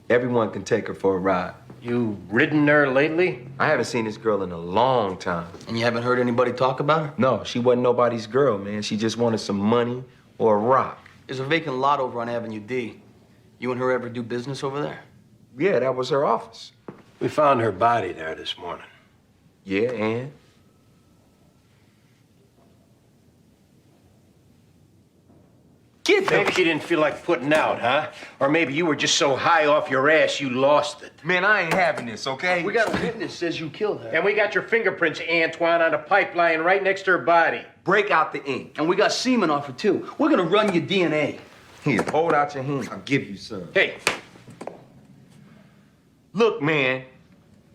Everyone can take her for a ride. You ridden her lately? I haven't seen this girl in a long time. And you haven't heard anybody talk about her? No, she wasn't nobody's girl, man. She just wanted some money or a rock. There's a vacant lot over on Avenue D. You and her ever do business over there? Yeah, that was her office. We found her body there this morning. Yeah, and? Get maybe you didn't feel like putting out, huh? Or maybe you were just so high off your ass you lost it. Man, I ain't having this, okay? We got a witness says you killed her. And we got your fingerprints, Antoine, on a pipeline right next to her body. Break out the ink. And we got semen off her, too. We're gonna run your DNA. Here, hold out your hand. I'll give you some. Hey. Look, man.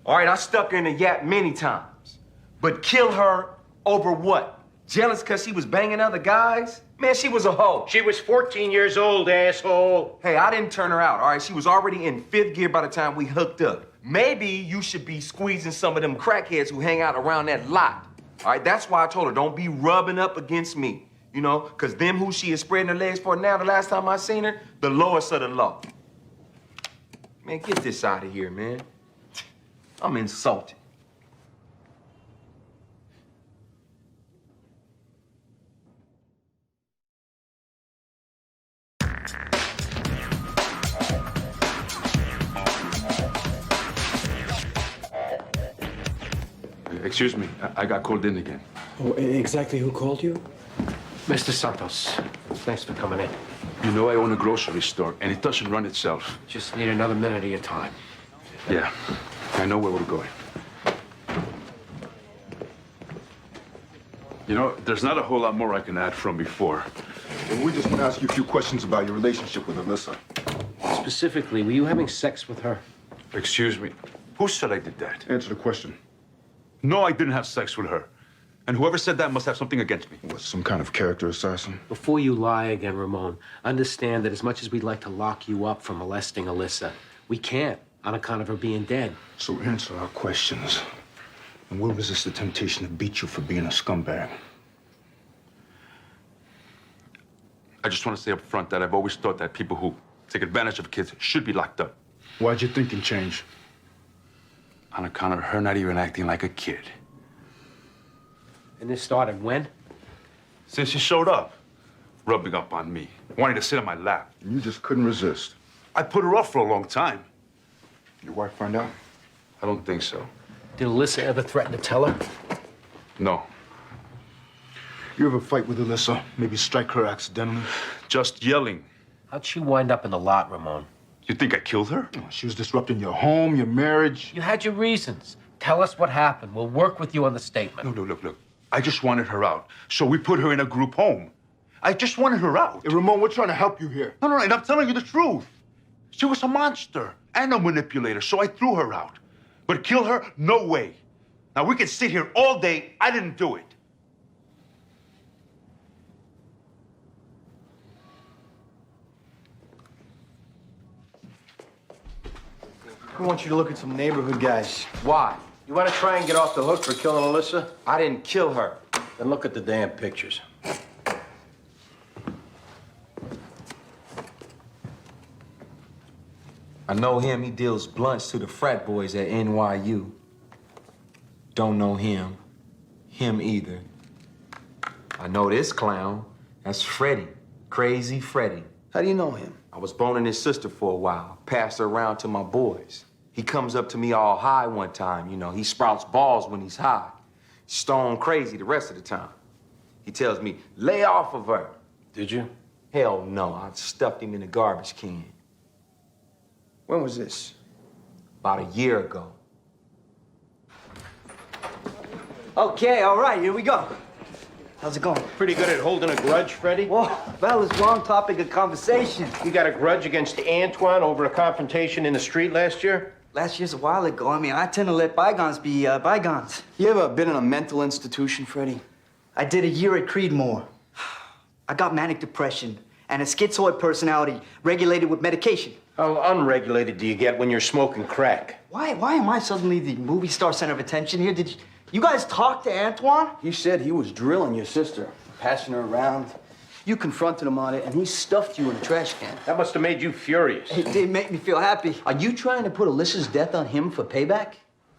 All right, I stuck her in the yap many times. But kill her over what? Jealous because she was banging other guys? Man, she was a hoe. She was 14 years old, asshole. Hey, I didn't turn her out, all right? She was already in 5th gear by the time we hooked up. Maybe you should be squeezing some of them crackheads who hang out around that lot. All right, that's why I told her, don't be rubbing up against me. You know, because them who she is spreading her legs for now, the last time I seen her, the lowest of the low. Man, get this out of here, man. I'm insulted. Excuse me, I got called in again. Oh, exactly who called you? Mr. Santos, thanks for coming in. You know I own a grocery store, and it doesn't run itself. Just need another minute of your time. Yeah, I know where we're going. You know, there's not a whole lot more I can add from before. And we just want to ask you a few questions about your relationship with Alyssa. Specifically, were you having sex with her? Excuse me. Who said I did that? Answer the question. No, I didn't have sex with her. And whoever said that must have something against me. What, some kind of character assassin? Before you lie again, Ramon, understand that as much as we'd like to lock you up for molesting Alyssa, we can't on account of her being dead. So answer our questions. And we'll resist the temptation to beat you for being a scumbag. I just want to say up front that I've always thought that people who take advantage of kids should be locked up. Why'd your thinking change? On account of her not even acting like a kid. And this started when? Since she showed up, rubbing up on me, wanting to sit on my lap. And you just couldn't resist. I put her off for a long time. Your wife find out? I don't think so. Did Alyssa ever threaten to tell her? No. You ever fight with Alyssa? Maybe strike her accidentally? Just yelling. How'd she wind up in the lot, Ramon? You think I killed her? She was disrupting your home, your marriage. You had your reasons. Tell us what happened. We'll work with you on the statement. Look. I just wanted her out, so we put her in a group home. I just wanted her out. Hey, Ramon, we're trying to help you here. No, and I'm telling you the truth. She was a monster and a manipulator, so I threw her out. But kill her? No way. Now, we can sit here all day. I didn't do it. I want you to look at some neighborhood guys. Why? You want to try and get off the hook for killing Alyssa? I didn't kill her. Then look at the damn pictures. I know him. He deals blunts to the frat boys at NYU. Don't know him. Him either. I know this clown. That's Freddie. Crazy Freddie. How do you know him? I was boning his sister for a while. Passed her around to my boys. He comes up to me all high one time. You know, he sprouts balls when he's high. Stone crazy the rest of the time. He tells me, lay off of her. Did you? Hell no. I stuffed him in a garbage can. When was this? About a year ago. Okay, all right, here we go. How's it going? Pretty good at holding a grudge, Freddie? Whoa, fellas, wrong topic of conversation. You got a grudge against Antoine over a confrontation in the street last year? Last year's a while ago. I mean, I tend to let bygones be bygones. You ever been in a mental institution, Freddie? I did a year at Creedmoor. I got manic depression and a schizoid personality regulated with medication. How unregulated do you get when you're smoking crack? Why am I suddenly the movie star center of attention here? Did you guys talk to Antoine? He said he was drilling your sister, passing her around. You confronted him on it, and he stuffed you in a trash can. That must have made you furious. It did make me feel happy. Are you trying to put Alyssa's death on him for payback?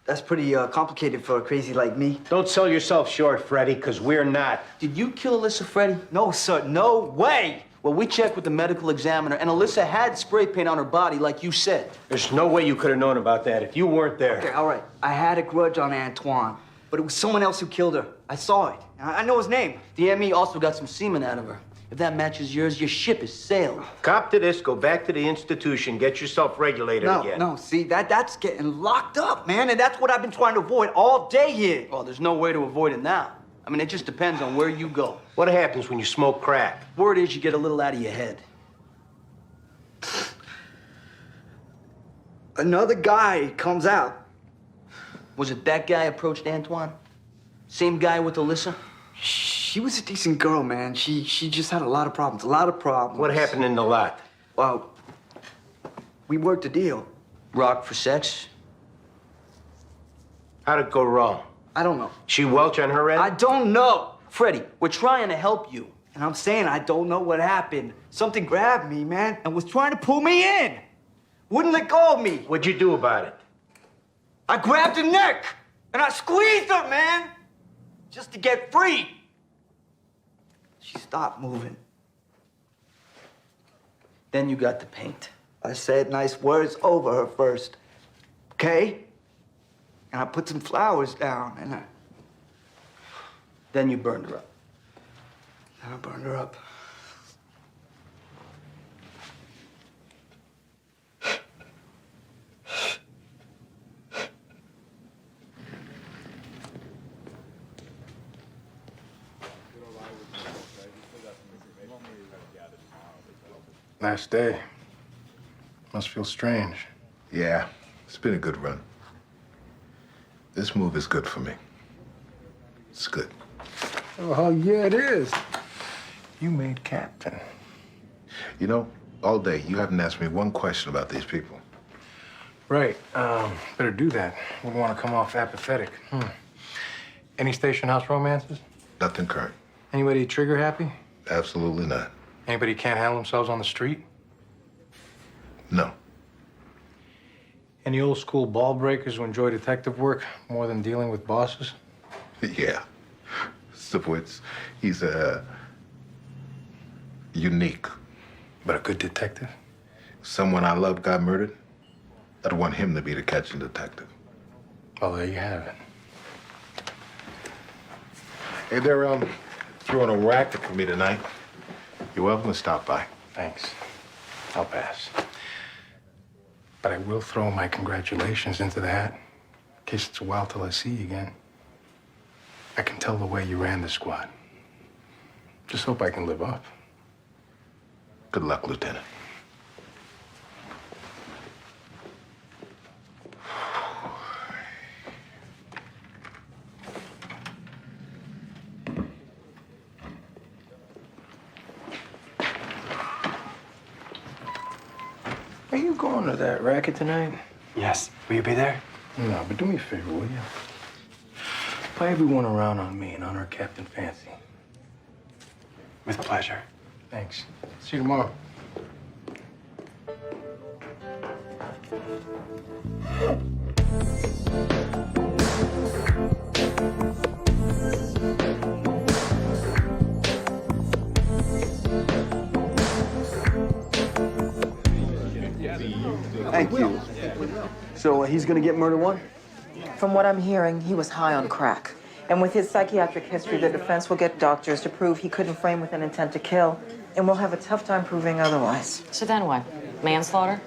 That's pretty complicated for a crazy like me. Don't sell yourself short, Freddie, because we're not. Did you kill Alyssa, Freddie? No, sir. No way. Well, we checked with the medical examiner, and Alyssa had spray paint on her body, like you said. There's no way you could have known about that if you weren't there. Okay, all right. I had a grudge on Antoine, but it was someone else who killed her. I saw it. I know his name. The ME also got some semen out of her. If that matches yours, your ship is sailed. Cop to this, go back to the institution, get yourself regulated again. No, see, that's getting locked up, man, and that's what I've been trying to avoid all day here. Well, there's no way to avoid it now. I mean, it just depends on where you go. What happens when you smoke crack? Word is you get a little out of your head. Another guy comes out. Was it that guy approached Antoine? Same guy with Alyssa? She was a decent girl, man. She just had a lot of problems. What happened in the lot? Well, we worked a deal. Rock for sex? How'd it go wrong? I don't know. She welch on her end? I don't know. Freddie, we're trying to help you. And I'm saying I don't know what happened. Something grabbed me, man, and was trying to pull me in. Wouldn't let go of me. What'd you do about it? I grabbed her neck, and I squeezed her, man, just to get free. She stopped moving. Then you got the paint. I said nice words over her first, okay? And I put some flowers down, and Then you burned her up. I burned her up. Last day. Must feel strange. Yeah, it's been a good run. This move is good for me. It's good. Oh, yeah, it is. You made captain. You know, all day, you haven't asked me one question about these people. Right. Better do that. Wouldn't want to come off apathetic. Any station house romances? Nothing current. Anybody trigger happy? Absolutely not. Anybody can't handle themselves on the street? No. Any old school ball breakers who enjoy detective work more than dealing with bosses? Yeah. Sipowicz. He's unique. But a good detective? Someone I love got murdered. I'd want him to be the catching detective. Well, there you have it. Hey, they're throwing a racket for me tonight. You're welcome to stop by. Thanks. I'll pass. But I will throw my congratulations into the hat. In case it's a while till I see you again. I can tell the way you ran the squad. Just hope I can live up. Good luck, Lieutenant. Are you going to that racket tonight? Yes. Will you be there? No, but do me a favor, will you? Buy everyone around on me and honor Captain Fancy. With pleasure. Thanks. See you tomorrow. Thank you. So he's gonna get murder one? From what I'm hearing, he was high on crack. And with his psychiatric history, the defense will get doctors to prove he couldn't frame with an intent to kill, and we'll have a tough time proving otherwise. So then what? Manslaughter?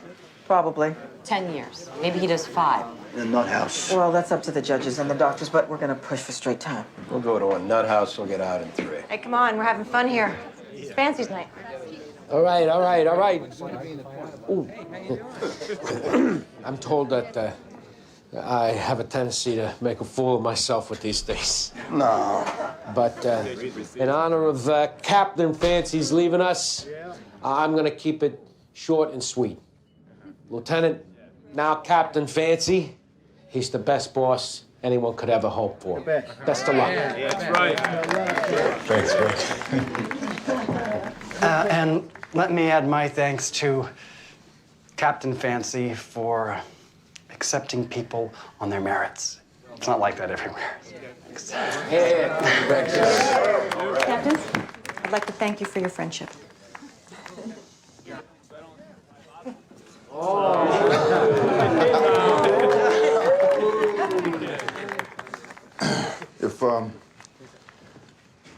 Probably. 10 years. Maybe he does 5. In a nut house. Well, that's up to the judges and the doctors, but we're gonna push for straight time. We'll go to a nut house, we'll get out in 3. Hey, come on, we're having fun here. It's Fancy's night. All right, all right, all right. Ooh. I'm told that I have a tendency to make a fool of myself with these things. No. But in honor of Captain Fancy's leaving us, I'm gonna keep it short and sweet. Lieutenant, now Captain Fancy, he's the best boss anyone could ever hope for. Best of luck. That's right. Thanks, Greg. And let me add my thanks to Captain Fancy for accepting people on their merits. It's not like that everywhere. Thanks. Captain, I'd like to thank you for your friendship.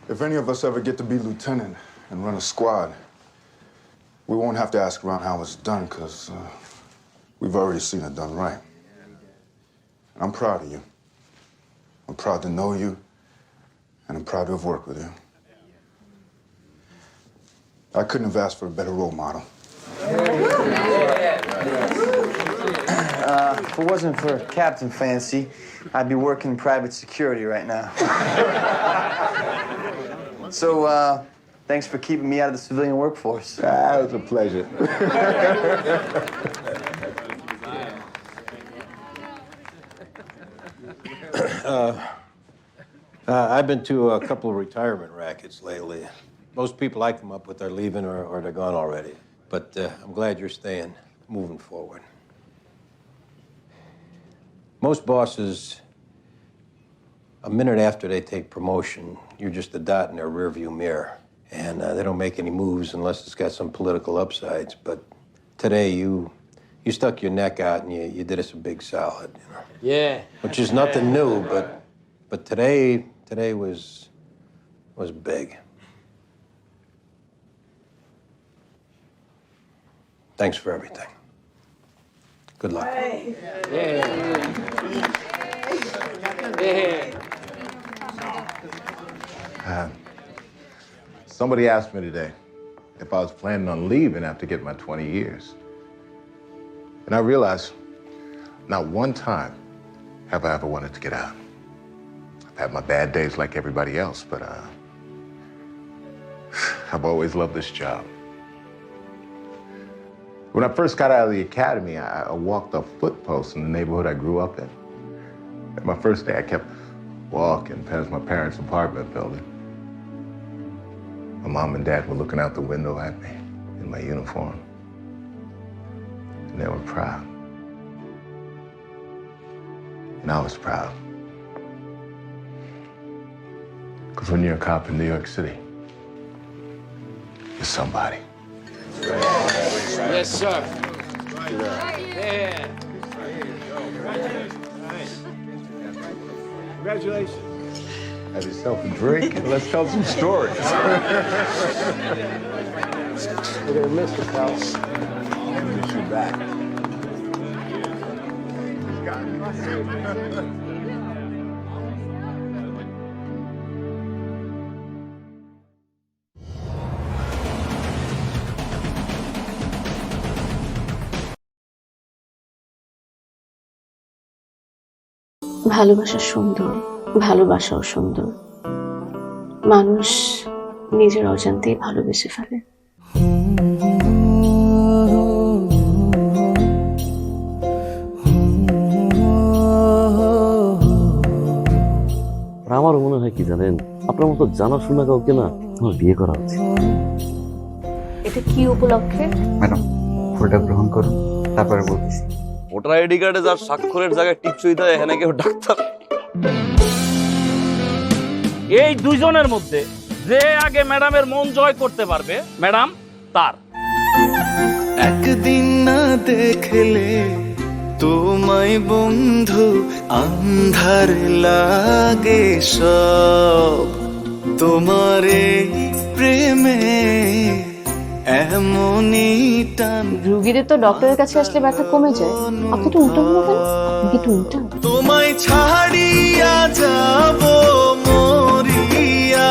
If any of us ever get to be lieutenant and run a squad, we won't have to ask around how it's done, because we've already seen it done right. And I'm proud of you. I'm proud to know you, and I'm proud to have worked with you. I couldn't have asked for a better role model. If it wasn't for Captain Fancy, I'd be working private security right now. So, thanks for keeping me out of the civilian workforce. It was a pleasure. I've been to a couple of retirement rackets lately. Most people I come up with are leaving or they're gone already. But I'm glad you're staying, moving forward. Most bosses, a minute after they take promotion, you're just a dot in their rearview mirror. And they don't make any moves unless it's got some political upsides. But today, you stuck your neck out and you did us a big solid, you know? Yeah. Which is nothing new, but today was big. Thanks for everything. Good luck. Somebody asked me today if I was planning on leaving after getting my 20 years. And I realized not one time have I ever wanted to get out. I've had my bad days like everybody else, but I've always loved this job. When I first got out of the academy, I walked a footpost in the neighborhood I grew up in. And my first day, I kept walking past my parents' apartment building. My mom and dad were looking out the window at me in my uniform. And they were proud. And I was proud. Because when you're a cop in New York City, you're somebody. Yes, sir. Yeah. Congratulations. Have yourself a drink and let's tell some stories. We're gonna miss the house. Miss you back. ভালোবাসা সুন্দর, ভালোবাসাও সুন্দর। মানুষ নিজের অজান্তেই ভালোবেসে ফেলে। আমারও মনে হয় কি জানেন, আপনার মতো জানাশোনা কাউকে না আমার বিয়ে করা উচিত। এটা কি উপলক্ষে? ম্যাডাম, ফুলটা গ্রহণ করুন, তারপরে বলতেছি। ভোটার আইডি কার্ডে যার স্বাক্ষরের জায়গায় টিপসই দেয়, এখানে কেউ ডাক্তার। এই দুইজনের মধ্যে যে আগে ম্যাডামের মন জয় করতে পারবে, ম্যাডাম তার। একদিন না দেখলে তোমায় বন্ধু আন্ধার লাগে সব, তোমার এই প্রেমে এমনই টান। রুগীদের তো ডক্টরের কাছে আসলে ব্যথা কমে যায়, আপনি তো উল্টো হলো কেন? আপনি কি উল্টা? তোমায় ছাড়িয়া যাব মরিয়া,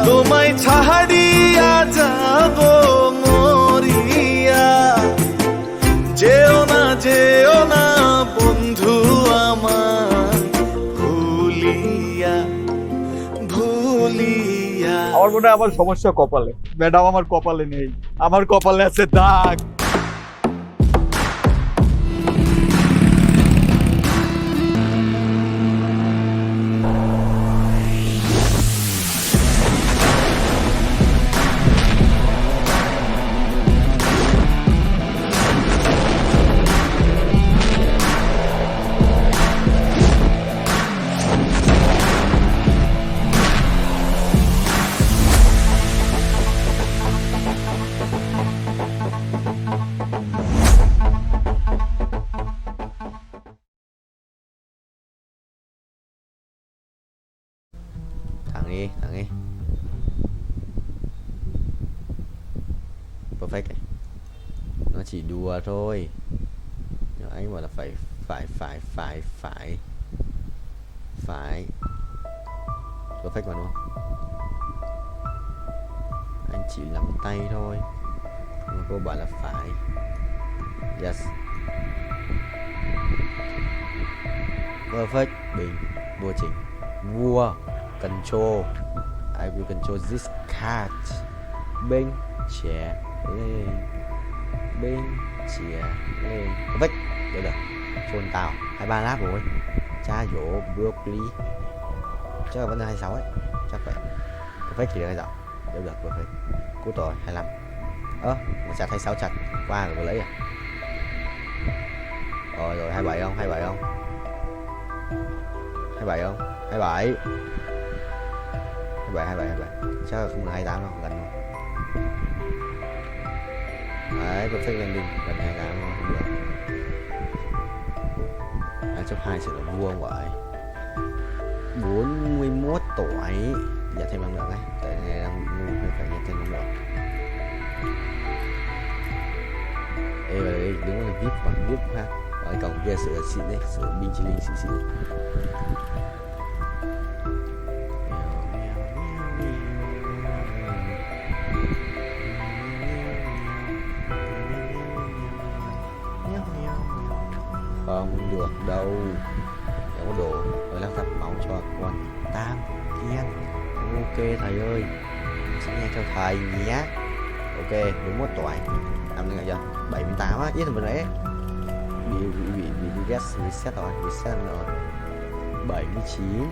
তোমায় ছাড়িয়া যাব মরিয়া, যেও না বন্ধু আমার, ভুলিয়া ভুলিয়া। আমার মনে হয় আমার সমস্যা কপালে। ম্যাডাম আমার কপালে নেই, আমার কপালে আছে দাগ। Thằng ấy perfect này. Nó chỉ đùa thôi, nhưng anh bảo là phải perfect mà đúng không? Anh chỉ lắm tay thôi, nhưng cô bảo là phải. Yes, perfect. Bình vua chỉnh, vua control. I will control this cat. Bên trẻ lên, bên trẻ lên. Perfect. Được rồi. Phone tao 23 lap rồi. Cha dỗ broccoli. Chắc là vẫn là 26 ấy. Chắc vậy. Perfect thì được 26. Được perfect. Cú rồi 25. Một chặt 26 chặt. Qua rồi vừa lấy à. Rồi 27 không? 27 không? 27 không? 27. 27. Chắc là không là 28 đâu, gần không? Đấy, perfect landing, gần 28 không? Không được. Chấp 2 sẽ là vua vậy. 41 tuổi. Dạ thêm năng lượng ấy. Tại này đang phải nhận thêm năng lượng. Ê vào đây, đúng là VIP bằng VIP ha. Ở cái cổng kia sửa xịn đấy, sửa binh chi linh xịn. Không được đâu, không có đồ phải lắc tập máu cho con Tam Kiên. Ok thầy ơi, xin nghe cho thầy nhé. Ok, 41 tuổi, năm nữa chưa? 78 á, ít hơn vừa nãy. Bị reset rồi, reset rồi. 79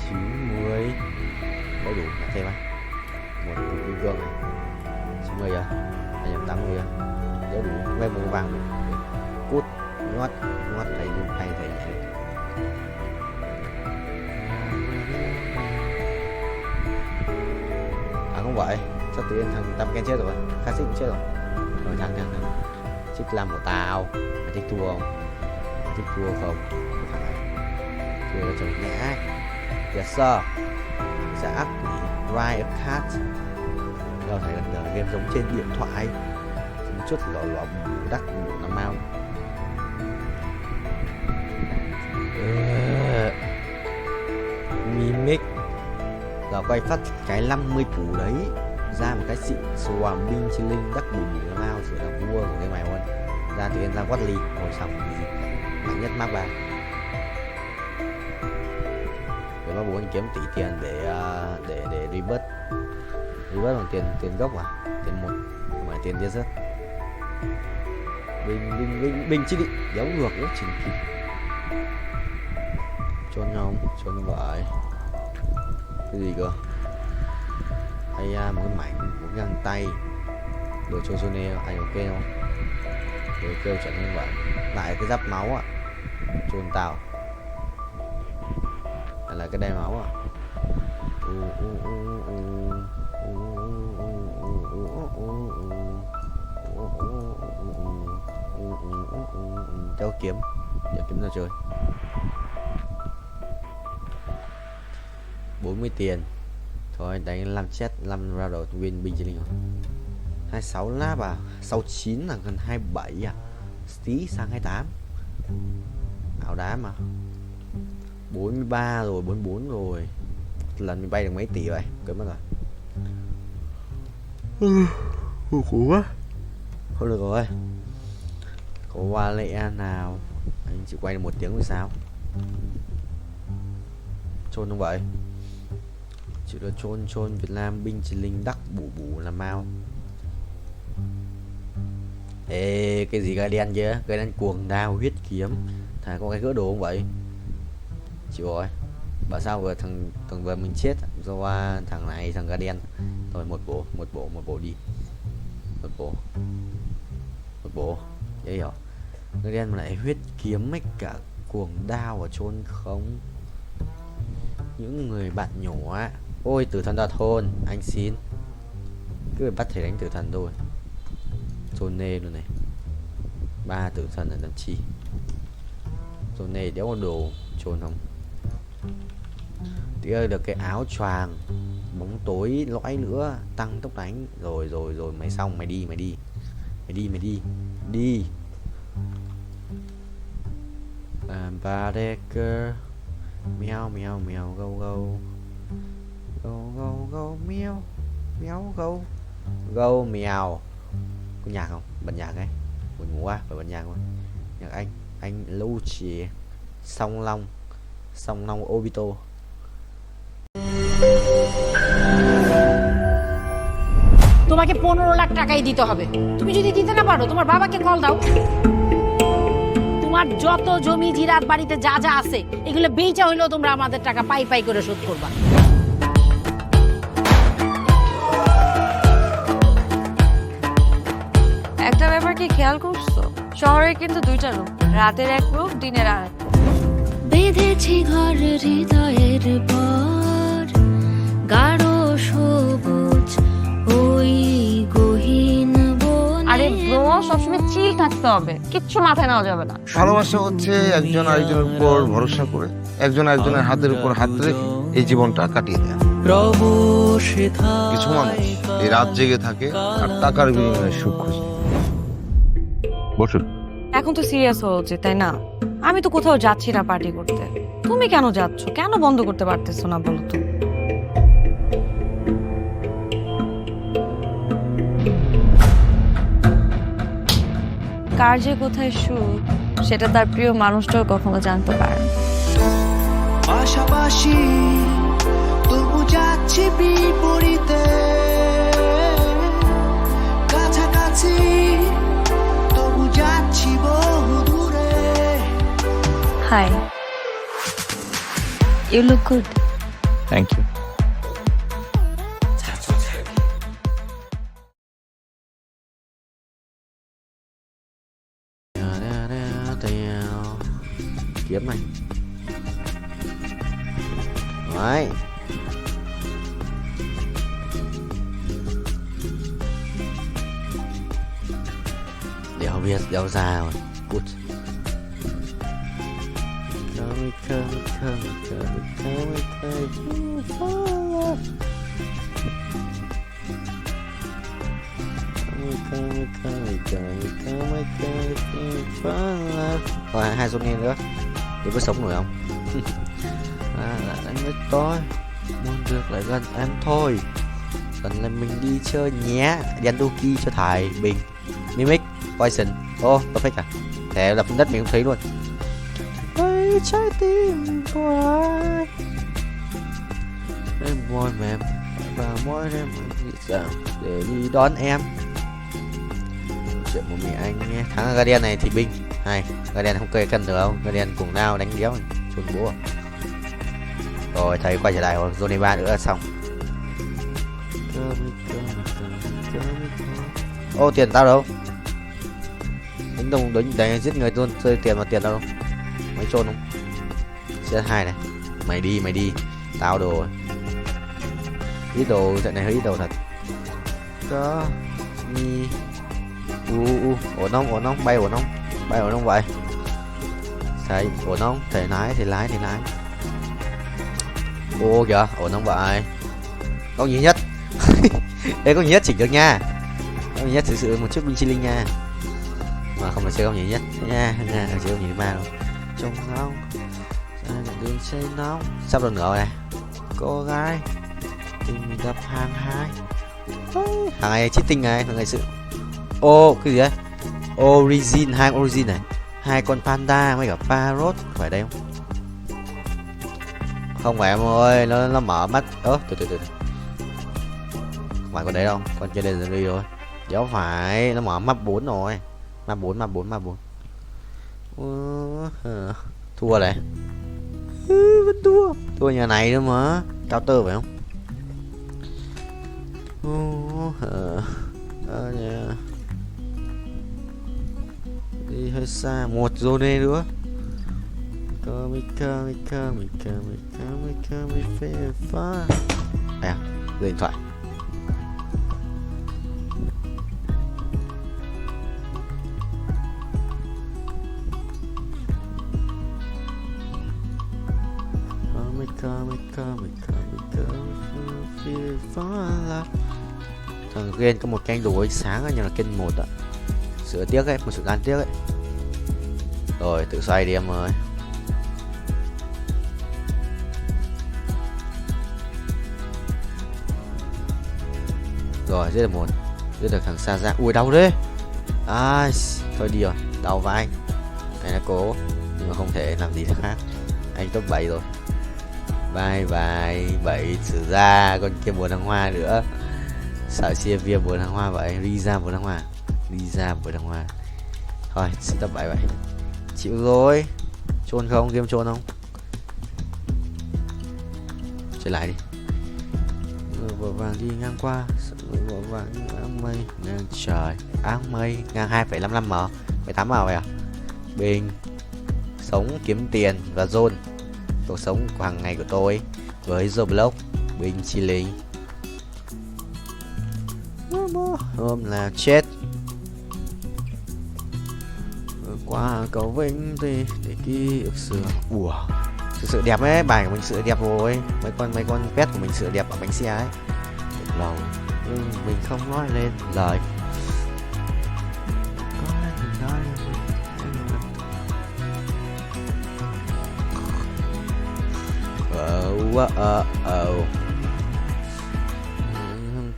90 đầy đủ, thêm á. Một cục kim cương này 90 chưa? 280 chưa? Đầy đủ, về màu vàng đủ. Cút ngót thầy nhảy. không vậy? Sao tự nhiên thằng Tâm Ken chết rồi? Khá xích cũng chết rồi. Rồi thằng Chiếc lam của tao. Mày thích thua không? Mày thích thua không? Thua là chồng nhã. Yes sir. Sẽ ác quỷ Ride a Cat.เราthấy là game giống trên điện thoại. Một chút lò bù đắc bù nó mau. Mimic là quay phát cái 50 củ đấy ra một cái xịn xoàm binh chi linh đắc bù bù nó mau chỉ là vua của cái mày luôn. Ra thì ra quát ly ngồi xong gì mạnh nhất map 3 để mà bố kiếm tỷ tiền để rebirth bằng tiền gốc à, tiền một không phải tiền desert. Bình chi định giáo ngược ước trình kịp chôn nhau chôn vậy cái gì cơ hay một cái mảnh một cái găng tay đồ cho Johnny anh ok không đồ kêu chẳng như vậy lại cái giáp máu à chôn tao hay là cái đai máu à cháu kiếm giờ kiếm ra chơi 40 tiền thôi đánh 5 chết 5 ra đầu win binh chỉ linh rồi 26 láp à 69 là gần 27 à tí sang 28 áo đá mà 43 rồi 44 rồi lần mình bay được mấy tỷ vậy cấm mất rồi khổ quá không được rồi có qua lệ nào anh chỉ quay được 1 tiếng rồi sao chôn không vậy chỉ là chôn Việt Nam binh chỉ linh đắc bù là mau. Ê cái gì gai đen chứ gai đen cuồng đao huyết kiếm thà có cái gỡ đồ không vậy chịu rồi bảo sao vừa thằng vừa mình chết do thằng này thằng gai đen rồi một bộ đi một bộ dễ hiểu gai đen mà lại huyết kiếm mấy cả cuồng đao ở chôn không những người bạn nhỏ ôi tử thần đoạt hồn anh xin cứ bắt thể đánh tử thần thôi chôn nê luôn này 3 tử thần là làm chi chôn nê đéo có đồ chôn không thì được cái áo choàng bóng tối lõi nữa tăng tốc đánh rồi mày xong mày đi Bareker meow go meow có nhạc không bật nhạc ấy buồn ngủ quá phải bật nhạc luôn nhạc anh lưu chỉ song long obito তোমাকে 15 লাখ টাকাই দিতে হবে তুমি যদি দিতে না পারো তোমার বাবাকে কল দাও তোমার যত জমি জিরাত বাড়িতে যা যা আছে এগুলো বেচা হইলো তোমরা আমাদের টাকা পাই করে শোধ করবা একটা ব্যাপার কি খেয়াল করছো শহরে কিন্তু দুইটা রূপ রাতের এক রূপ দিনের আর বেঁধেছি ঘর হৃদয়ের পর গাঢ় সবুজ ওই গহীন বনে আরে ব্রো সবসময় চিল থাকতে হবে কিচ্ছু মাথায় নেওয়া যাবে না ভালোবাসা হচ্ছে একজন আরেকজনের উপর ভরসা করে একজন আরেকজনের হাতের উপর হাত রেখে এই জীবনটা কাটিয়ে দেয় কিছু মানুষ এই রাত জেগে থাকে আর টাকার বিনিময়ে সুখ খোঁজে বসুন এখন তো সিরিয়াস হওয়া উচিত তাই না আমি তো কোথাও যাচ্ছি না পার্টি করতে তুমি কেন যাচ্ছ কেন বন্ধ করতে পারতেছো না বলো তো কার যে কোথায় সুখ সেটা তার প্রিয় মানুষটাও কখনো জানতে পারে পাশাপাশি তবু যাচ্ছি বিপরীতে কাছাকাছি তবু যাচ্ছি বহু দূরে hi you look good thank you kiếm này đấy Đéo biết, đéo ra rồi. Cút. Rồi hai Johnny nữa. Đừng có sống nổi không? Là anh với tôi muốn được lại gần em thôi. Cần là mình đi chơi nhé. Yanduki cho thải Bình. Mimic, Poison. Perfect à? Thế là phần đất mình không thấy luôn. Ôi trái tim của ai. Em môi mềm và môi em để đi đón em. Chuyện một mình anh nghe. Thắng Guardian này thì Binh. Hay, Guardian không cây cân được không? Guardian cùng nào đánh đéo chôn búa. Rồi thầy quay trở lại rồi, zone 3 nữa là xong. Ô tiền tao đâu? Đánh đồng đánh giết người luôn, rơi tiền mà tiền tao đâu? Mấy trôn không? C2 này. Mày đi. Tao đồ. Ít đồ, trận này hơi ít đồ thật. Có mi ổn không? Bay ổn không vậy? Thầy ổn không? Thầy lái. Ô kìa, ổn không vậy? Có gì nhất. Đây có gì nhất chỉnh được nha. Có gì nhất thực sự một chút binh chi linh nha. Mà không là chơi không gì nhất nha, chơi không gì ma đâu. Trông nóng. Đường chơi nóng. Sắp được nữa rồi này. Cô gái. Tình mình gặp hàng hai. Hàng ngày cheating này, hàng ngày sự. Ô cái gì đấy? Origin, hai Origin này. Hai con panda với cả parrot, phải đây không? Không phải em ơi, nó mở mắt. Từ. Không phải con đấy đâu, con chơi lên đi rồi. Đéo phải, nó mở map 4 rồi. Map 4. Thua này. Vẫn thua nhà này nữa mà. Counter phải không? Đi hơi xa, một zone nữa. À, điện thoại. Thằng Gen có một canh đồ ánh sáng nhưng là kênh 1 ạ. Sửa tiếc ấy, một sự gan tiếc ấy. Rồi tự xoay đi em ơi. Rồi giết được một. Giết được thằng xa ra. Ui đau đấy. Thôi đi rồi, đau vai. Cái nó cố nhưng mà không thể làm gì được khác. Anh top 7 rồi. Bye 7 xử ra con kia 4 thằng hoa nữa. Sợ chia via 4 thằng hoa vậy. Riza 4 thằng hoa. Thôi xin tập 7 vậy. Chịu rồi. Trôn không? Game trôn không? Chơi lại đi. Vội vàng đi ngang qua. Vội vàng áng mây ngang trời. Áng mây ngang 2,55m 18m vậy à? Bình. Sống kiếm tiền và zone. Cuộc sống của hàng ngày của tôi với Roblox. Bình chi linh. Hôm là chết. Qua cầu Vĩnh thì để ký ức xưa. Ủa, sự đẹp ấy, bài của mình sự đẹp rồi. Mấy con pet của mình sự đẹp ở bánh xe ấy. Được lâu nhưng mình không nói lên lời.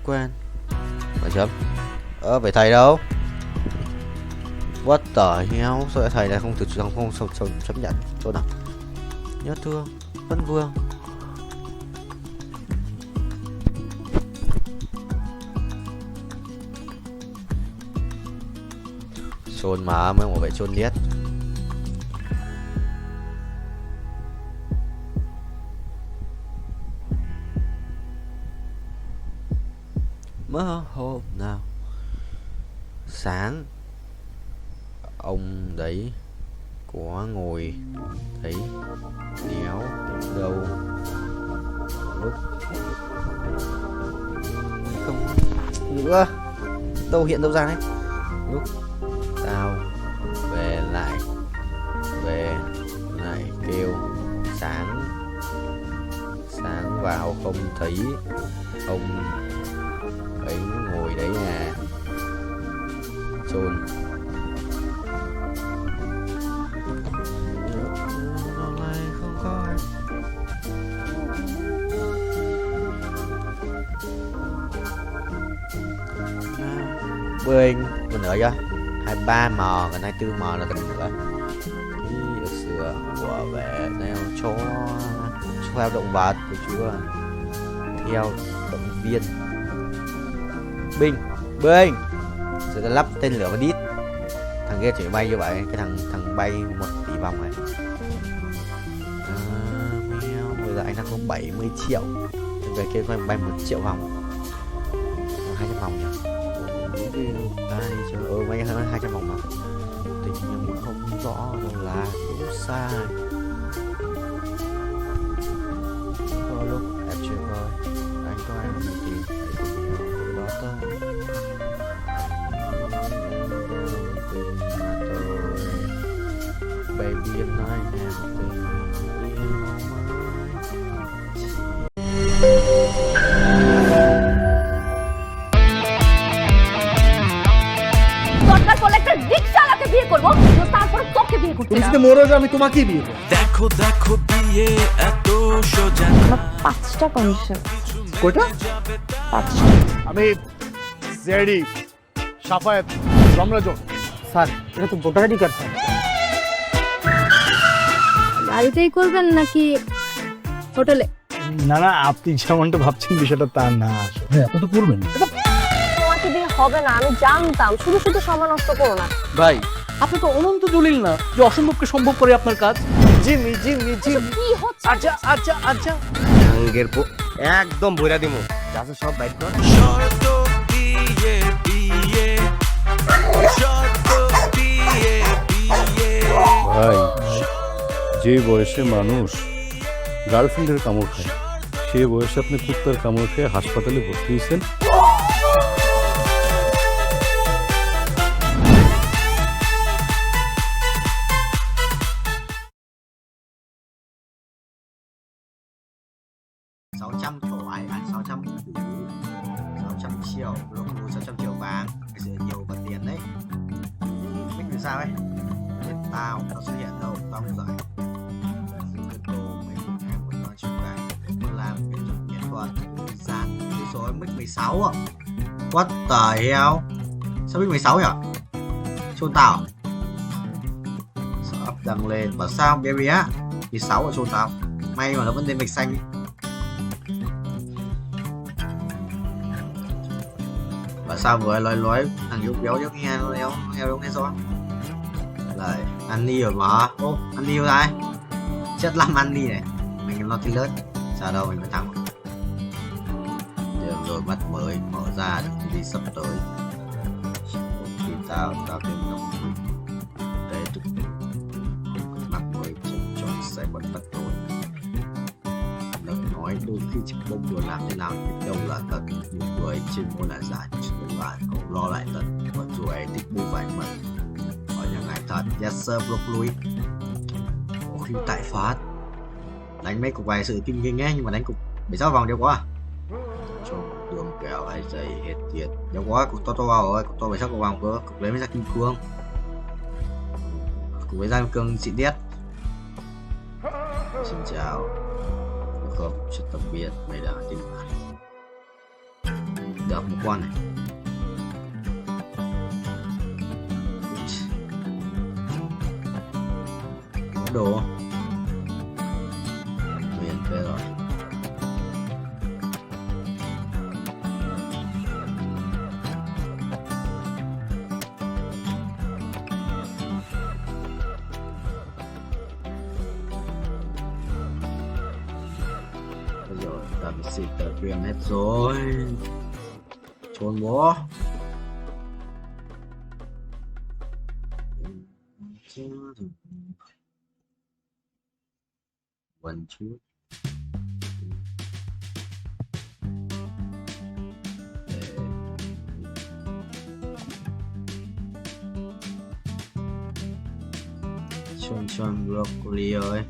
Quen. Mà chấm. Vậy thầy đâu? What the hell? Sao lại thầy lại không chấp nhận chỗ nào? Nhớ thương Vân Vương. Chôn mà mới một vậy chôn điết. Mơ hôm nào sáng ông đấy có ngồi thấy đéo đâu lúc không nữa đâu hiện đâu ra đấy lúc tao vào không thấy ông ấy ngồi đấy à? Chôn. Bên mình nữa chứ 23 mò còn 24 mò là cần nữa cái sữa của vẻ theo cho theo động vật của chúa theo động viên Bình sẽ lắp tên lửa và đít thằng kia chỉ bay như vậy cái thằng bay 1 tỷ vòng này bây giờ anh đang có 70 triệu về kia coi bay 1 triệu vòng 200 vòng nhỉ mấy 200 vòng mà tình nhưng không rõ đâu là đúng sai có lúc em chưa coi anh có em tìm thấy đó ta tình mà tôi baby em nói em tình yêu দরকার পড়লে একটা রিকশাওয়ালাকে বিয়ে করবো তারপর তোকে বিয়ে করতে তুমি যদি মরে যাও আমি তোমাকেই বিয়ে করব। দেখো দেখো বিয়ে এত সোজা আমার 5টা কন্ডিশন। কয়টা? 5টা। আমি জেডি সাফায়েত রমরাজন স্যার এটা তো ভোটার আইডি কার্ড স্যার। বাড়িতেই করবেন নাকি হোটেলে? না না আপনি যেমনটা ভাবছেন বিষয়টা তা না আসলে। হ্যাঁ আপনি তো করবেন। তোমাকে দিয়ে হবে না আমি জানতাম শুধু শুধু সময় নষ্ট করো না। ভাই আপনি তো অনন্ত জলিল না যে অসম্ভবকে সম্ভব করে আপনার কাজ। জিমি কি হচ্ছে? আচ্ছা আঙ্গের একদম ভইরা দিমু যাচ্ছে সব বাইট কর শর্ত দিয়ে বিয়ে শর্ত দিয়ে বিয়ে ভাই যে বয়সে মানুষ গার্লফ্রেন্ডের কামড় খায় সে বয়সে আপনি কুত্তার কামড় খেয়ে হাসপাতালে ভর্তি হয়েছেন। thoại 600 củ 600 triệu rồi 600 triệu vàng cái sự nhiều và tiền đấy biết vì sao ấy biết tao nó xuất hiện đâu tao không giải cái đồ mấy em muốn nói chuyện này muốn làm cái chụp nghệ thuật dàn cái số mic 16 à what the hell sao mic 16 nhỉ chôn tao sợ up đằng lên bảo sao baby á 16 ở chôn tao may mà nó vẫn lên mịch xanh ấy. Và sao vừa nói thằng yêu béo giống nghe nó heo đúng hay sao lại ăn đi rồi mà ô ăn đi rồi chất lắm ăn đi này mình lo thì lớn sao đâu mình mới thắng rồi mắt mới mở ra được đi sắp tới khi tao thêm động để tục mắt mới chọn sẽ bật tật rồi lời nói đôi khi chỉ không vừa làm thế nào biết đâu là thật những người trên môn là giả nhưng lại không lo lại thật và dù ấy thích bu phải mật ở nhà ngài thật yes sir broccoli có khi tại phát đánh mấy cục vài sự kinh kinh ấy nhưng mà đánh cục 16 vòng đều quá à cho đường kẹo hay dày hết tiền đều quá cục to vào rồi cục to 16 cục vòng cơ cục lấy mới ra kim cương cục lấy ra kim cương xịn đét xin chào không rất đặc biệt mày đã tìm lại được một con này có đồ miền về rồi tầm xịt tờ quyền hết rồi trốn bố quần chút chọn broccoli ơi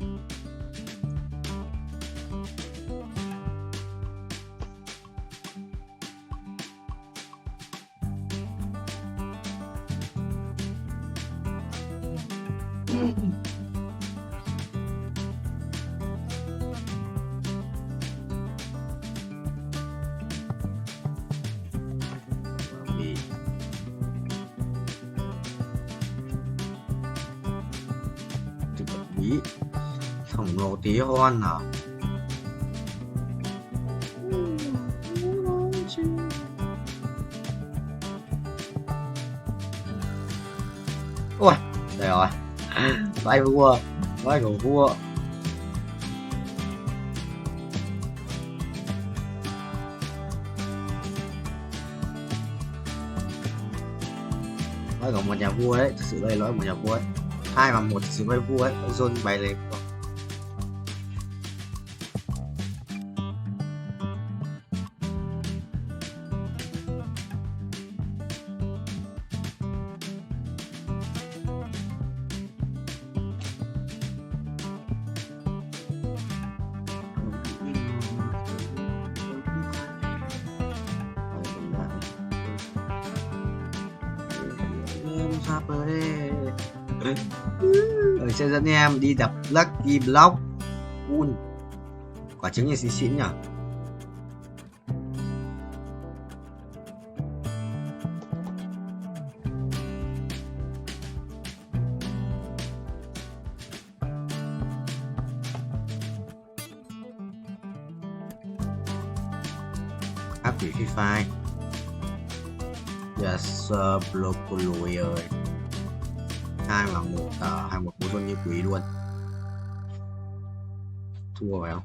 Thằng lộ tí hon nào. Ôi, đây rồi. Vai vua, vai của vua. Nói của một nhà vua đấy, thực sự đây nói một nhà vua ấy. 2 và 1 thực sự với vua ấy, John bày lên. Sẽ dẫn em đi đập Lucky Block. Quả trứng như xịn xịn nhỉ. Áp quỷ Free Fire. Yes, Broccoli ơi. 2 và 1 21 cú luôn như quý luôn. Thua phải không?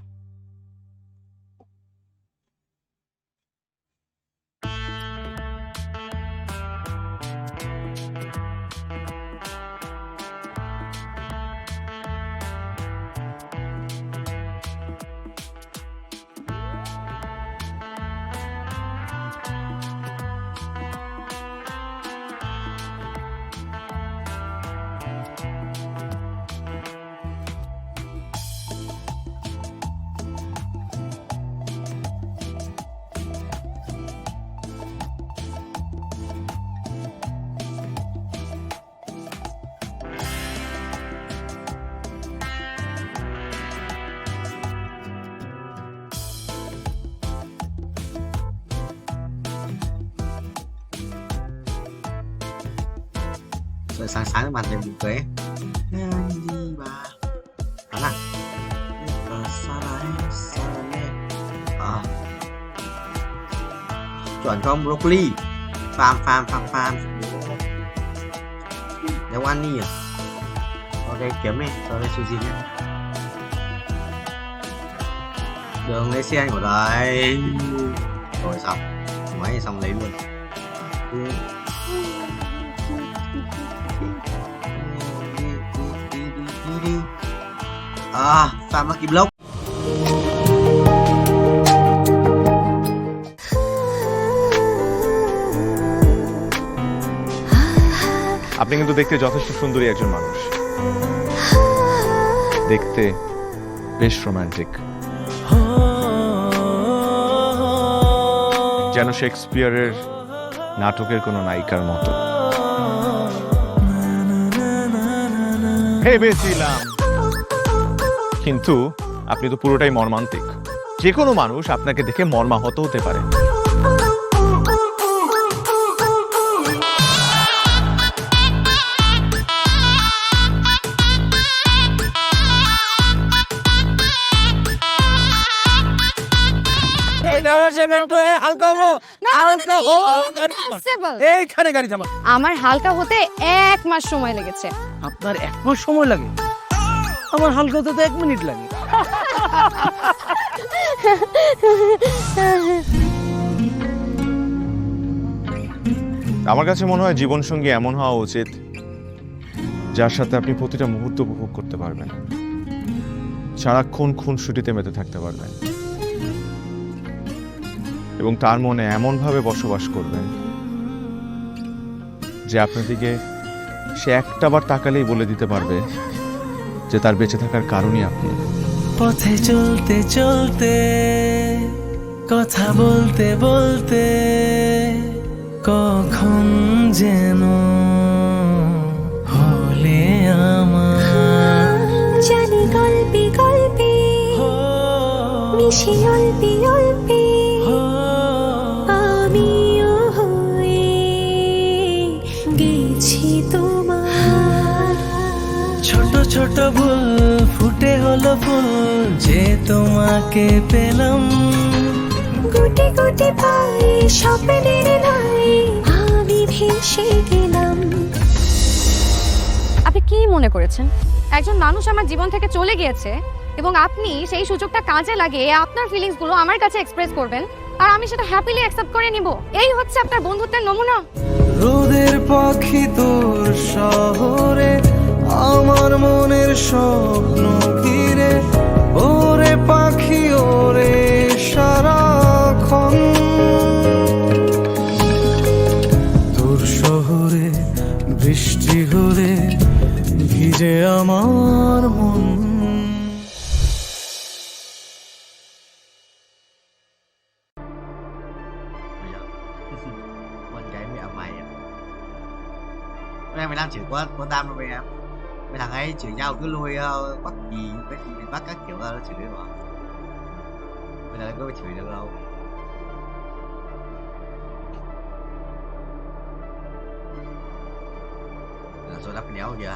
Rồi sáng sáng bàn thêm một cái. Đi bà. Đó là. Chuẩn không broccoli. Farm. Nếu ăn đi à? Ok kiếm đi, cho đây sushi nhé. Đường lấy xe của đây. Rồi xong. Máy xong lấy luôn. Farm Lucky Block. আপনি কিন্তু দেখতে যথেষ্ট সুন্দরী একজন মানুষ, দেখতে বেশ romantic, যেন শেক্সপিয়ারের নাটকের কোনো নায়িকার মতো। ভেবেছিলাম, কিন্তু আপনি তো পুরোটাই মর্মান্তিক। যে কোনো মানুষ আপনাকে দেখে মর্মাহত হতে পারে। আমার হালকা হতে 1 মাস সময় লেগেছে। আপনার 1 মাস সময় লাগে? আমার হালকা হতে তো 1 মিনিট লাগে। আমার কাছে মনে হয় জীবনসঙ্গী এমন হওয়া উচিত যার সাথে আপনি প্রতিটা মুহূর্ত উপভোগ করতে পারবেন, সারাক্ষণ খুনসুটিতে মেতে থাকতে পারবেন এবং তার মনে এমনভাবে বসবাস করবেন যে আপনার দিকে সে একটাবার তাকালেই বলে দিতে পারবে যে তার বেঁচে থাকার কারণই আপনি। পথে চলতে চলতে, কথা বলতে বলতে, কখন যেন হলে আমার। জানি গল্পে গল্পে মিশে অল্পে অল্পে আমিও হয়ে গেছি তোমার। ছোট ছোট ভুল ফুটে হলো ফুল যে তোমাকে পেলাম গুটি গুটি পাই স্বপ্নের নাই আমি ভেসে গেলাম। আপনি কি মনে করেছেন একজন মানুষ আমার জীবন থেকে চলে গিয়েছে এবং আপনি সেই সুযোগটা কাজে লাগিয়ে আপনার ফিলিংস গুলো আমার কাছে এক্সপ্রেস করবেন আর আমি সেটা হ্যাপিলি অ্যাকসেপ্ট করে নিব? এই হচ্ছে আপনার বন্ধুত্বের নমুনা? রোদের পাখি তোর শহরে আমার মনের স্বপ্ন ঘিরে ওরে পাখি ওরে সারাক্ষণ তোর শহরে বৃষ্টি হলে ভিজে আমার মন। Quên kể mấy ông mày à. Mấy em mày đang chửi con Tam đâu mày em. Mấy thằng ấy chửi nhau cứ lôi bắt gì bị bắt các kiểu ra nó chửi mà. Bây giờ có chửi được đâu. Rồi đắp đéo kìa.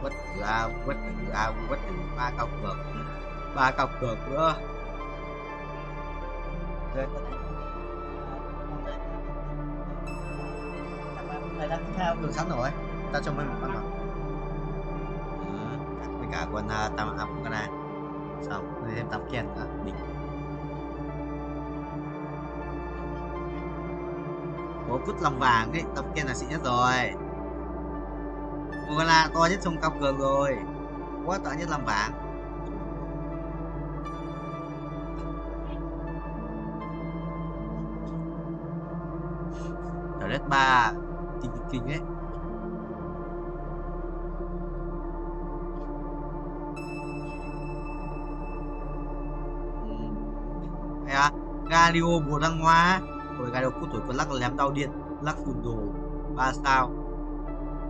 Quất từ A quất từ A quất từ ba cao cược nữa. Mày đang theo đường sẵn rồi, tao cho mày một con mặt. Với cả con tam áp con này, xong thêm tam ken nữa, đỉnh. Có vứt lòng vàng đấy, tam ken là xịn nhất rồi. Con là to nhất trong cao cường rồi, quá to nhất lòng vàng. Đất ba kinh ấy. À, Galio Bồ Đăng Hoa rồi Galio cút tuổi con lắc lém đau điện lắc phun đồ 3 sao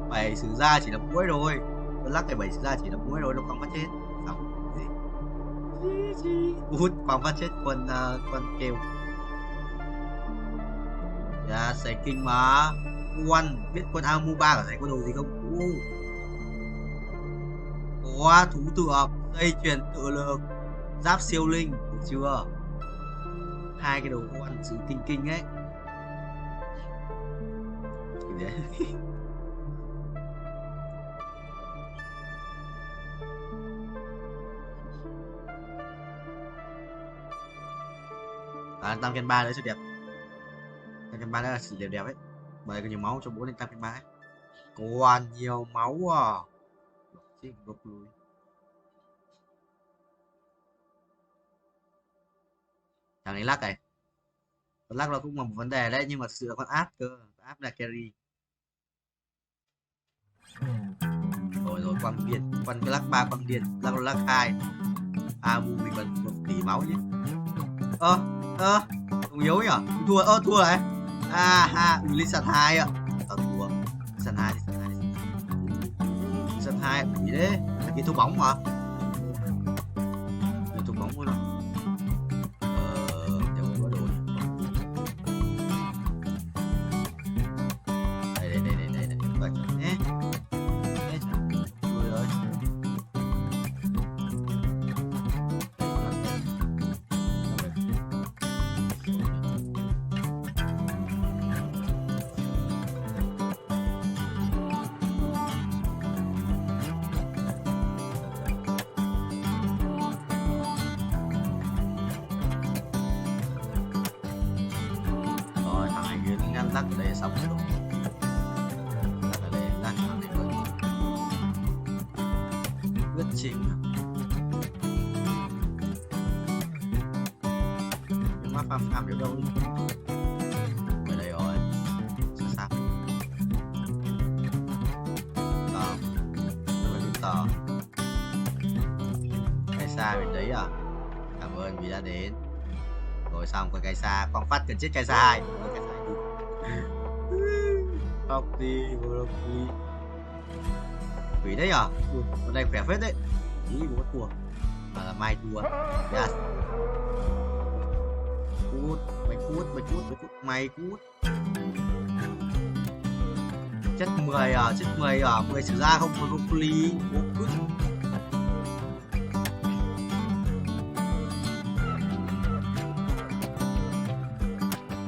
7 sử ra chỉ là mũi rồi con lắc cái 7 sử ra chỉ là mũi rồi nó không phát chết xong gì hút quang phát chết con kêu. Dạ, sẽ kinh mà One biết con Amuba ở đây có đồ gì không? Có thú tượng, dây chuyền tự lực, giáp siêu linh, được chưa? Hai cái đồ One sự kinh ấy. Tam Ken 3 đấy rất đẹp. Tam Ken 3 đấy là sự đẹp đẹp ấy. Bởi có nhiều máu cho bố lên Tam Ken 3 ấy. Còn nhiều máu à. Chết gốc lùi. Thằng ấy lắc này. Con lắc nó cũng là một vấn đề đấy, nhưng mà thực sự là con áp cơ. Áp là carry. Rồi quăng điện, quăng cái lắc 3 quăng điện, lắc 2. Amu mình còn 1 tỷ máu chứ. Không yếu nhỉ? Thua lại. Linh sàn 2 ạ. Thua. Sàn 2 Sàn 2 gì đấy? Là cái thu bóng mà. Cái thu bóng luôn rồi. Để có đồ. Đây. Vậy nhé. Rồi. Lắc ở đây xong rồi. Lắc ở đây, lắc ở đây rồi. Rất chỉnh. Nhưng mà phàm được đâu đi. Ở đây rồi. Sao? Rồi đi tờ. Cái xa bên đấy à? Cảm ơn vì đã đến. Rồi xong còn cái xa, quang phát cần chết cái xa 2. Khóc đi, vô đi. Quỷ đấy à? Con này khỏe phết đấy. Ý bố thua. Mà là mai thua. Yes. Mày cút. Chất 10 à, chất 10 à, 10 sử ra không có broccoli.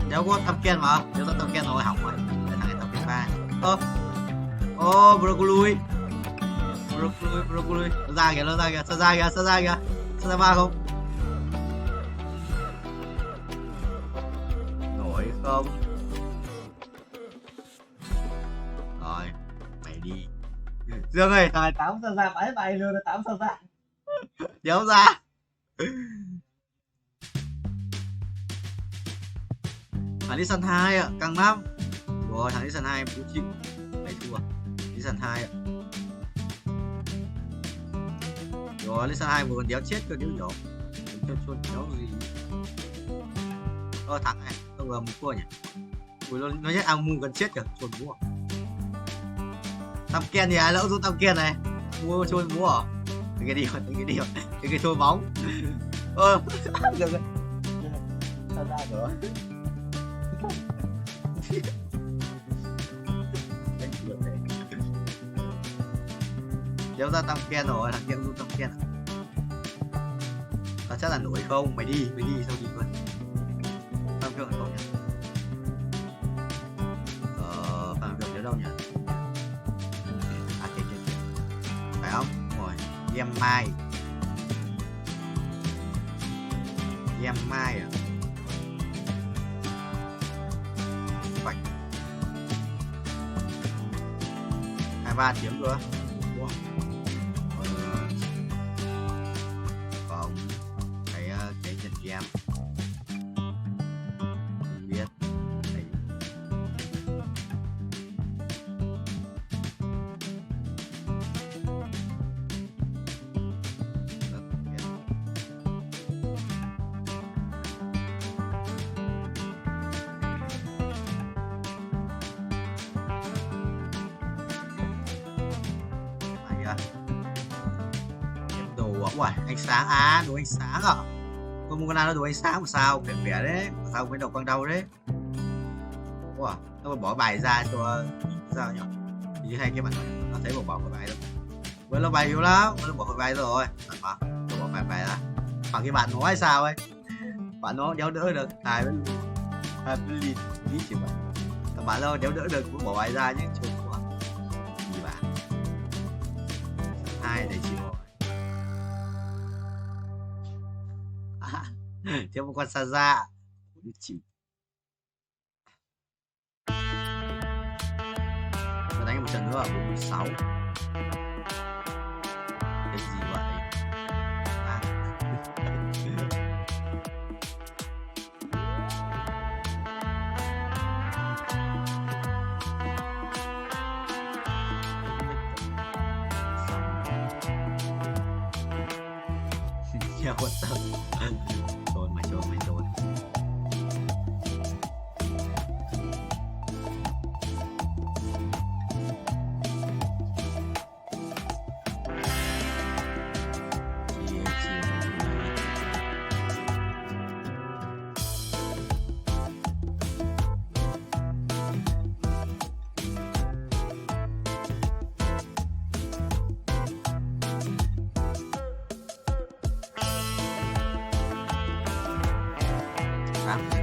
Nếu có tập kiên mà, nếu có tập kiên rồi hỏng rồi. Để thằng này tập kiên 3. Broccoli. Broccoli. Nó ra kìa, sao ra 3 không? Nổi không? Rồi, mày đi. Dương ơi, thằng này 8 sao ra, bãi bay luôn, 8 sao ra. Đéo ra. Thằng Nissan 2 ạ, căng lắm. Rồi, thằng Nissan 2 em cũng chịu. Mày thua. Nissan 2 ạ. Rồi, Nissan 2 vừa còn đéo chết cơ, đéo nhỏ. Chuột đéo gì. Thằng này, không ngờ một thua nhỉ. Ui, nó nhất ao mu gần chết kìa, chuột búa. Tam Ken thì ai lỡ dùng Tam Ken này. Mua chuột búa à? Cái cái thôi bóng. Được rồi. Sao ra rồi? Đéo ra Tam Ken rồi, thằng kia dùng Tam Ken à? Chắc là nổi không? Mày đi sao đi luôn. Tam Ken ở đâu nhỉ? Phạm Việt ở đâu nhỉ? À kìa. Phải không? Rồi, Em Mai à? Bạch 23 tiếng nữa. Còn cái nhận game không biết. Uầy, ánh sáng à, đồ ánh sáng à? Con mua con nào nó đồ ánh sáng mà sao? Vẻ đấy, sao mới đầu quăng đầu đấy? Uầy, nó bỏ bài ra cho sao nhỉ? Thì hay cái bạn nó thấy bỏ bài đâu. Với nó bài yếu lắm, nó bỏ bài rồi. Mà, nó bỏ bài ra. Bằng cái bạn nói sao ấy? Bạn nó đéo đỡ được, hai bên lít chỉ vậy. Các bạn đâu đéo đỡ được cũng bỏ bài ra nhé, chụp quá. Gì bạn? Hai để chịu. Thiếu một con sa ra chịu. Và đánh một trận nữa ở 46. Cái gì vậy? Yeah, what's up? Mày trốn.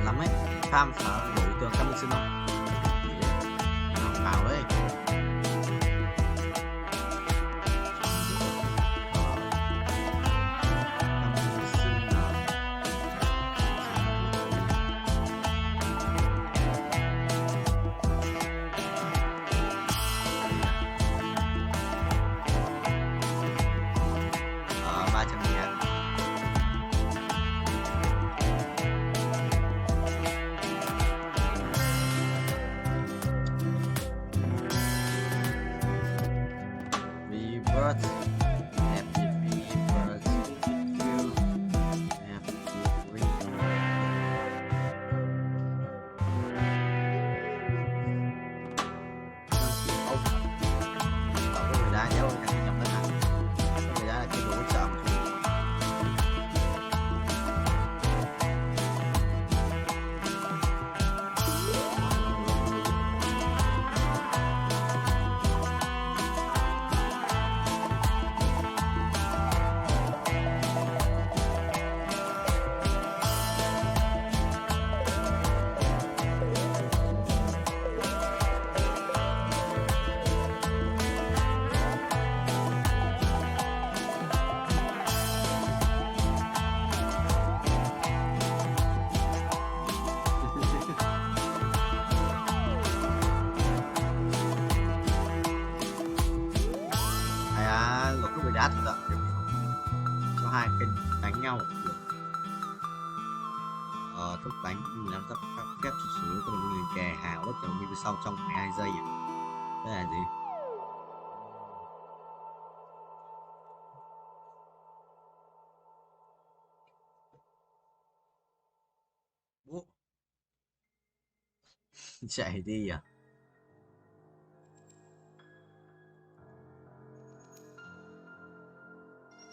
Lắm ấy, tham phá đối tượng các minh sinh không? Vào đấy. luật có bị đá thật ạ, cho hai kênh đánh nhau một lượt. Thức đánh 15 cấp các phép xuất xứ của đồng minh kè hào đất đồng minh sau trong 12 giây. Đây là gì? Bố chạy đi à?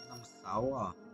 56 à?